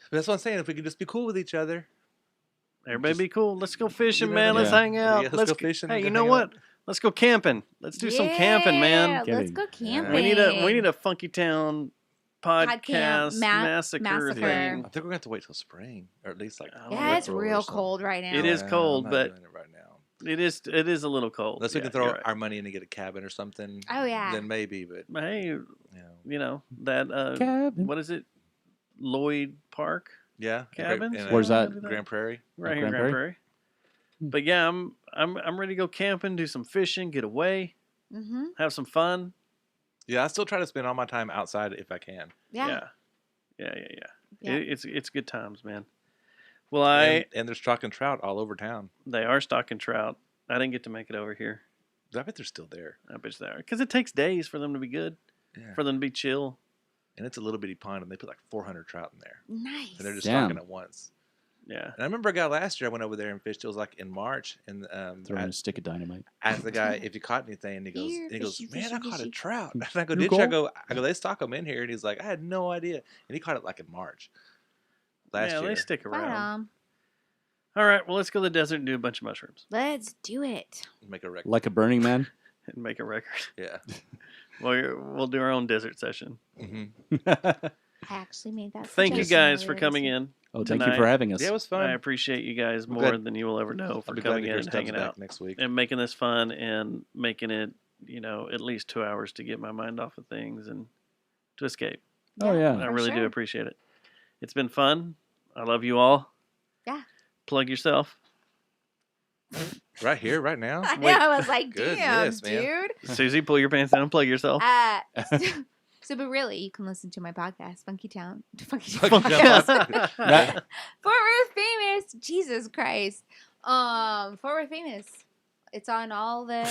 But that's what I'm saying. If we could just be cool with each other. Everybody be cool. Let's go fishing, man. Let's hang out. Yeah, let's go fishing. Hey, you know what? Let's go camping. Let's do some camping, man. Let's go camping. We need a Funkytown podcast massacre thing. I think we're going to have to wait till spring, or at least it's real cold right now. It is cold, I'm not but doing it right now. It is a little cold. Unless we can throw our money in and get a cabin or something. Oh yeah. Then maybe, but hey, you know that cabin. What is it? Lloyd Park. Yeah, cabin. Where's that? Grand Prairie. Right here in Grand Prairie. But yeah, I'm ready to go camping, do some fishing, get away, have some fun. Yeah, I still try to spend all my time outside if I can. Yeah. It's good times, man. Well, and they're stocking trout all over town. They are stocking trout. I didn't get to make it over here. I bet they're still there. I bet they are, because it takes days for them to be good, for them to be chill. And it's a little bitty pond, and they put like 400 trout in there. Nice. And they're just stocking it once. Yeah. And I remember a guy last year, I went over there and fished. It was like in March, and throwing a stick of dynamite. Asked the guy if he caught anything, and he goes, man, I caught a trout. And I go, did cool? you? I go, they stock them in here, and he's like, I had no idea. And he caught it like in March last year. Yeah, they stick around. All right, well, let's go to the desert and do a bunch of mushrooms. Let's do it. Make a record. Like a Burning Man. And make a record. Yeah. We'll do our own desert session. I actually made that. Thank you guys for coming in. Oh, thank you for having us. Yeah, it was fun. I appreciate you guys more than you will ever know for coming in and hanging out next week and making this fun and making it, you know, at least 2 hours to get my mind off of things and to escape. Oh yeah, I really do appreciate it. It's been fun. I love you all. Yeah. Plug yourself. Right here, right now. I know. I was like, damn, Goodness, man. dude. Susie, pull your pants down and plug yourself. But really, you can listen to my podcast, Funkytown. Funkytown. Fort Worth Famous. Jesus Christ. Fort Worth Famous. It's on all the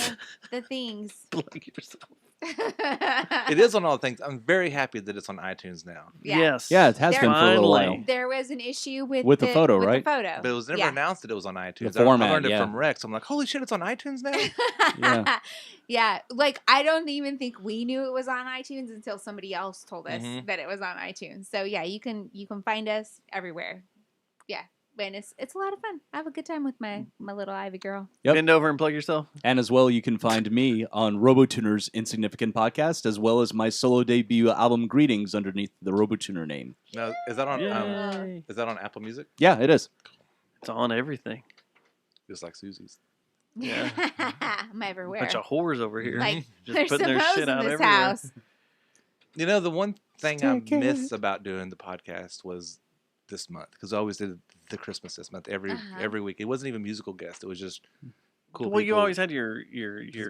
things. Plug yourself. It is on all the things. I'm very happy that it's on iTunes now. Yeah. Yes. Yeah, it has been for a little while. There was an issue with the photo, right? The photo. But it was never announced that it was on iTunes. The format, I learned it from Rex. I'm like, holy shit, it's on iTunes now? Yeah. Like, I don't even think we knew it was on iTunes until somebody else told us that it was on iTunes. So yeah, you can find us everywhere. Yeah. And it's a lot of fun. I have a good time with my little Ivy girl. Yep. Bend over and plug yourself. And as well, you can find me on RoboTuner's Insignificant podcast, as well as my solo debut album Greetings underneath the RoboTuner name. Now, is that on Apple Music? Yeah, it is. It's on everything. Just like Susie's. Yeah. I'm everywhere. Bunch of whores over here. Like, just there's putting some their hoes shit in out this everywhere. house. You know, the one thing I Stick it. miss about doing the podcast was this month, because I always did the Christmas this month every week. It wasn't even musical guest. It was just cool. Well, you people. always had your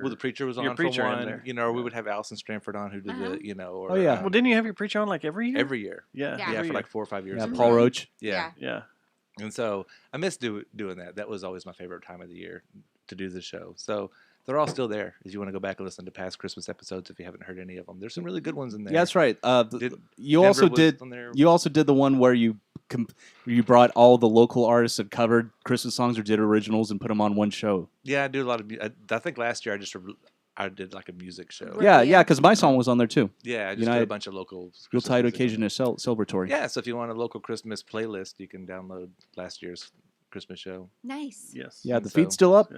Well, the preacher was on preacher for in one, there. you know, or we would have Allison Stranford on who did the, you know, or Well, didn't you have your preacher on like every year? every year? Yeah. Yeah, for like 4 or 5 years. Yeah, Paul Roach. Yeah. Yeah. And so I miss doing that. That was always my favorite time of the year to do the show. So they're all still there. If you want to go back and listen to past Christmas episodes, if you haven't heard any of them, there's some really good ones in there. Yeah, that's right. You Denver also was did. on there. You also did the one where you brought all the local artists that covered Christmas songs or did originals and put them on one show. Yeah, I do a lot of. I think last year I did like a music show. Yeah, because my song was on there too. Yeah, I just did a bunch of local. Real Tied Occasion is celebratory. Yeah, so if you want a local Christmas playlist, you can download last year's Christmas show. Nice. Yes. Yeah, And the feed's still up.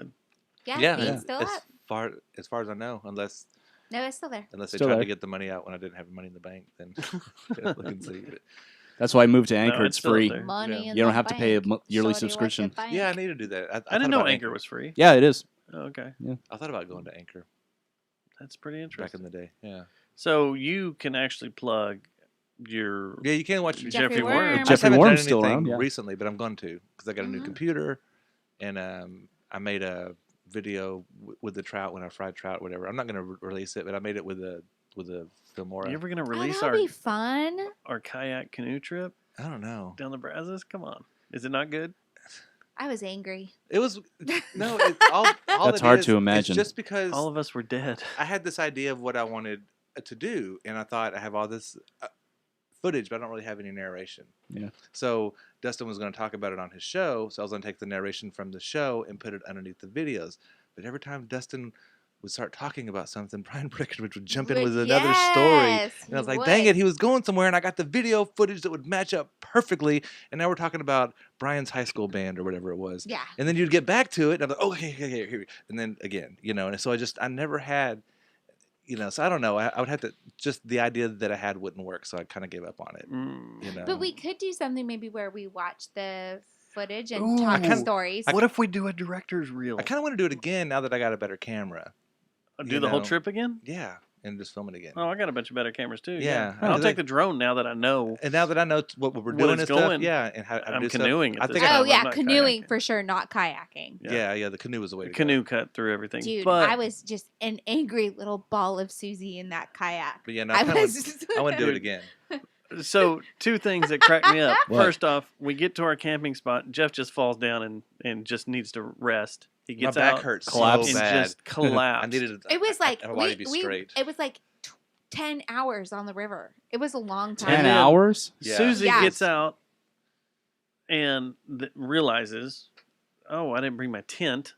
Yeah, it's still up. As far as I know, unless No, it's still there. they Still tried there. to get the money out when I didn't have money in the bank, then look and see. But, That's why I moved to Anchor. it's it's still up free. there. Money in You don't the have to pay a bank. yearly Shorty, subscription. what you yeah, I bank? need to do that. I thought didn't know about Anchor was free. Yeah, it is. Oh, okay. Yeah. I thought about going to Anchor That's pretty interesting. back in the day. Yeah. So you can actually plug your Yeah, you can watch Jeffrey Worm. I Jeffrey just haven't Worm's done still anything around, yeah. recently, but I'm going to because I got a new computer, and I made a video with the trout when I fried trout, whatever. I'm not going to release it, but I made it with a Filmora. You ever gonna Oh, release that'll be fun. our kayak canoe trip I don't know. down the Brazos? Come on, is it not good? I was angry. It was no. All That's it hard is, to imagine. It's just because All of us were dead. I had this idea of what I wanted to do, and I thought I have all this footage, but I don't really have any narration. Yeah. So Dustin was going to talk about it on his show, so I was going to take the narration from the show and put it underneath the videos. But every time Dustin would start talking about something, Brian Breckenridge would jump in with another story. Yes, And I was he like, dang would. it, he was going somewhere, and I got the video footage that would match up perfectly. And now we're talking about Brian's high school band or whatever it was. Yeah. And then you'd get back to it, and I'm like, okay, here. And then again, you know, and so I never had, you know, so I don't know. I would have to, just the idea that I had wouldn't work, so I kind of gave up on it. You know. But we could do something maybe where we watch the footage and Ooh. talk I kinda- stories. What if we do a director's reel? I kind of want to do it again now that I got a better camera. Do you the whole know. trip again? Yeah, and just film it again. Oh, I got a bunch of better cameras too. Yeah. I'll Oh, take the drone now that I know. And now that I know what we're What doing it's and stuff, going. yeah, and how to I'm do canoeing stuff. at I this think Oh I'm yeah, not canoeing kayaking. for sure, not kayaking. yeah, the canoe was the way to Canoe go. cut through everything. Dude, but I was just an angry little ball of Susie in that kayak. But yeah, no, I I was. want to do it again. So two things that crack me up. What? First off, we get to our camping spot. Jeff just falls down and just needs to rest. He My gets back out, hurts collapse. and so bad. just collapsed. I needed. It was like my body to be straight. It was like 10 hours on the river. It was a long time. 10 then- hours? Yeah. Susie Yeah. gets out and realizes, oh, I didn't bring my tent.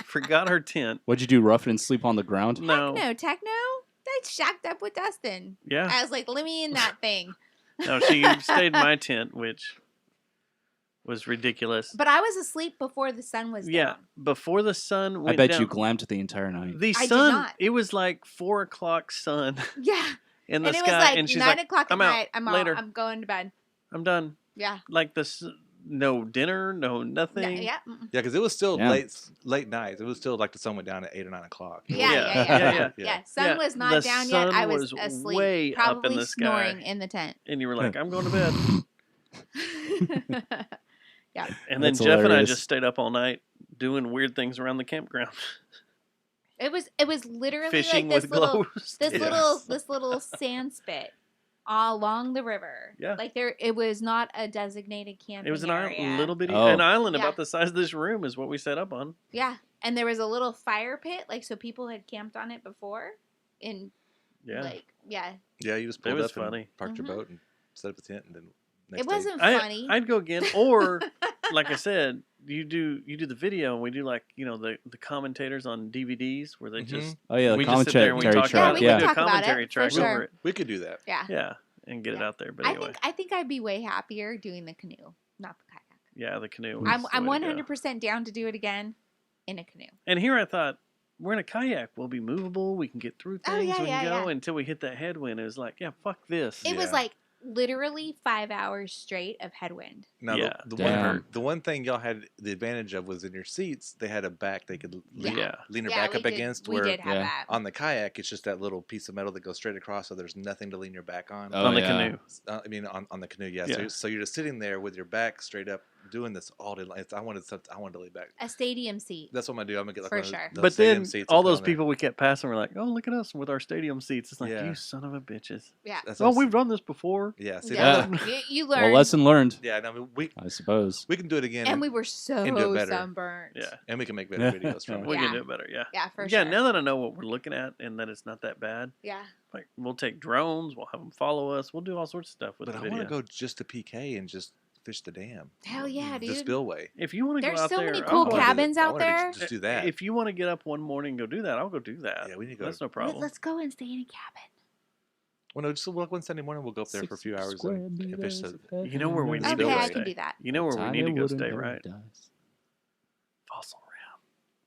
Forgot her tent. What'd you do, rough it and sleep on the ground? No. Techno. I shacked up with Dustin. Yeah. I was like, let me in that thing. No, she stayed in my tent, which was ridiculous. But I was asleep before the sun was Yeah, down. before the sun I went bet down. you glamped the entire night. The I did sun, not. it was like 4 o'clock sun Yeah. in the And it sky. was like and she's 9 like, o'clock at I'm out. night. I'm Later. out. I'm going to bed. I'm done. Yeah. Like this, no dinner, no nothing. Yeah. Yeah, because it was still Yeah. late nights. It was still like the sun went down at 8 or 9 o'clock. Yeah. Sun Yeah, was not the down yet. I sun was was asleep. way up in Probably the sky. snoring in the tent. And you were like, I'm going to bed. Yeah. And then That's Jeff and I hilarious. just stayed up all night doing weird things around the campground. It was literally Fishing like this with little glow this little sand spit all along the river. Yeah. Like it was not a designated camping It was an area. island, little bitty Oh. an island Yeah. about the size of this room is what we set up on. Yeah. And there was a little fire pit, like so people had camped on it before. And Yeah. like yeah. Yeah, you just It pulled was up and funny. parked Mhm. your boat and set up a tent, and then next It day- wasn't funny. I'd go again, or like I said, you do the video and we do like the commentators on DVDs where they just Oh, yeah, the we just sit there and we commentary talk track, about it. yeah. We do a Talk about it, commentary for track sure. over it. We could do that. Yeah. Yeah, and get it out there. But anyway, I think I'd be way happier doing the canoe, not the kayak. yeah, the canoe. I'm 100% down to do it again in a canoe. And here I thought, we're in a kayak. We'll be movable. We can get through things. We can go until we hit that headwind. It was like, yeah, fuck this. It was like literally 5 hours straight of headwind. Now, the one thing y'all had the advantage of was in your seats, they had a back they could lean your back up against. We did have that. On the kayak, it's just that little piece of metal that goes straight across, so there's nothing to lean your back on. On the canoe. I mean, on the canoe, yeah. So you're just sitting there with your back straight up, doing this all day long. I wanted to lay back. A stadium seat. That's what I'm gonna do. I'm gonna get like for sure. But then all those people we kept passing were like, "Oh, look at us with our stadium seats." It's like, you son of a bitches. Yeah. Oh, we've done this before. Yeah. See, you learned. Well, lesson learned. Yeah. No, I suppose we can do it again. And we were so sunburnt. Yeah. And we can make better videos from it. We can do it better. Yeah. Yeah, for sure. Yeah. Now that I know what we're looking at and that it's not that bad. Yeah. Like we'll take drones. We'll have them follow us. We'll do all sorts of stuff with the video. But I want to go just to PK and just fish the dam. Hell yeah, dude. The spillway. If you want to go out there, there's so many cool cabins out there. Just do that. If you want to get up one morning and go do that, I'll go do that. Yeah, we need to go. That's no problem. Let's go and stay in a cabin. Well, no, just one Sunday morning we'll go up there for a few hours and fish the. You know where we need to go I stay. can do that. You know where we need to go stay, right? Fossil Rim.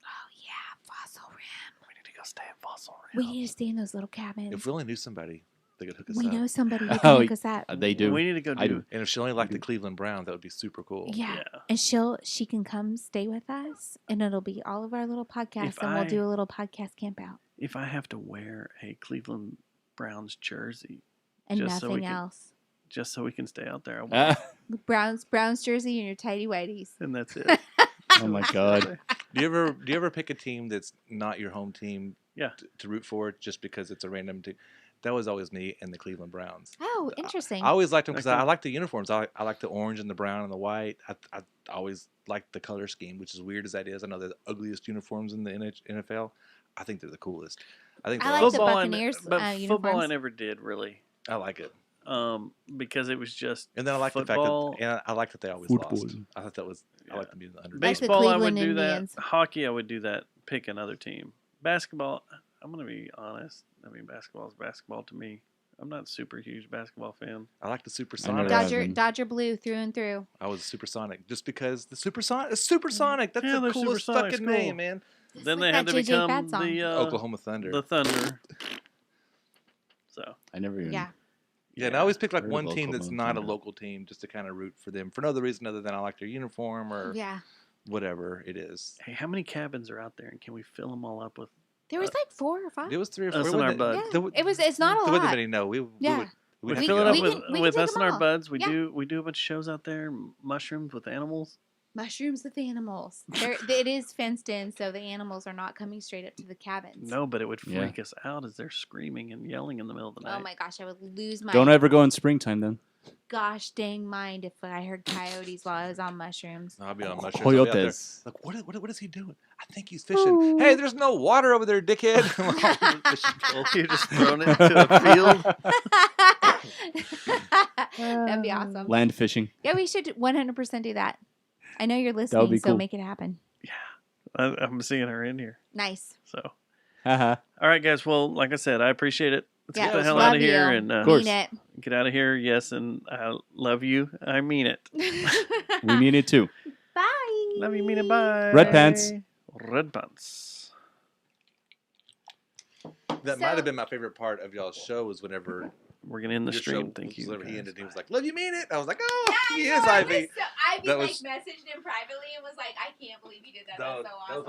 Oh yeah, Fossil Rim. We need to go stay at Fossil Rim. We need to stay in those little cabins. If we only knew somebody, they could hook us we up. know somebody who can hook us up. They do. We need to go do. And if she only liked the Cleveland Browns, that would be super cool. Yeah. And she can come stay with us, and it'll be all of our little podcasts, and we'll do a little podcast camp out. If I have to wear a Cleveland Browns jersey and nothing else, just so we can stay out there, I will. Browns jersey and your tighty whities, and that's it. Oh my god. Do you ever pick a team that's not your home team? Yeah. To root for just because it's a random team? That was always me and the Cleveland Browns. Oh, interesting. I always liked them because I like the uniforms. I like the orange and the brown and the white. I always liked the color scheme, which is weird as that is. I know they're the ugliest uniforms in the NFL. I think they're the coolest. I like the Buccaneers but football I never did really. I like it. Because it was just and then I like football. the fact that and I like that they always lost. I thought that was I like them being the underdog. Baseball I would do that. Hockey I would do that. Pick another team. Basketball I'm gonna be honest. I mean, basketball is basketball to me. I'm not a super huge basketball fan. I like the Supersonic. Dodger blue through and through. I was a Supersonic just because the Supersonic. That's the coolest fucking name, man. Then they had to become the Oklahoma Thunder. The Thunder. So I never even. Yeah. Yeah, and I always pick like one team that's not a local team just to kind of root for them for no other reason other than I like their uniform or whatever it is. Hey, how many cabins are out there, and can we fill them all up with? There was like 4 or 5. It was 3 or 4. Us and our buds. Yeah. It's not a lot. There wasn't many. No, we would fill it up with us and our buds. We do a bunch of shows out there. Mushrooms with animals. Mushrooms with animals. It is fenced in, so the animals are not coming straight up to the cabins. No, but it would freak us out as they're screaming and yelling in the middle of the night. Oh my gosh, I would lose my. Don't ever go in springtime then. Gosh dang mind if I heard coyotes while I was on mushrooms. I'll be on mushrooms. Coyotes. Like, what is he doing? I think he's fishing. Ooh. Hey, there's no water over there, dickhead. You're just throwing it into a field. That'd be awesome. Land fishing. Yeah, we should 100% do that. I know you're listening, so make it happen. Yeah, I'm seeing her in here. Nice. So, all right, guys. Well, like I said, I appreciate it. Let's get the hell love out of here and mean it. Get out of here. Yes, and I love you. I mean it. We mean it too. Bye. Love you. Mean it. Bye. Red pants. Red pants. That might have been my favorite part of y'all's show was whenever. We're going to end the stream. Thank you. He ended. He was like, "Love you, mean it." I was like, "Oh, yeah, he is Ivy." Ivy messaged him privately and was like, "I can't believe he did that. That's so awesome."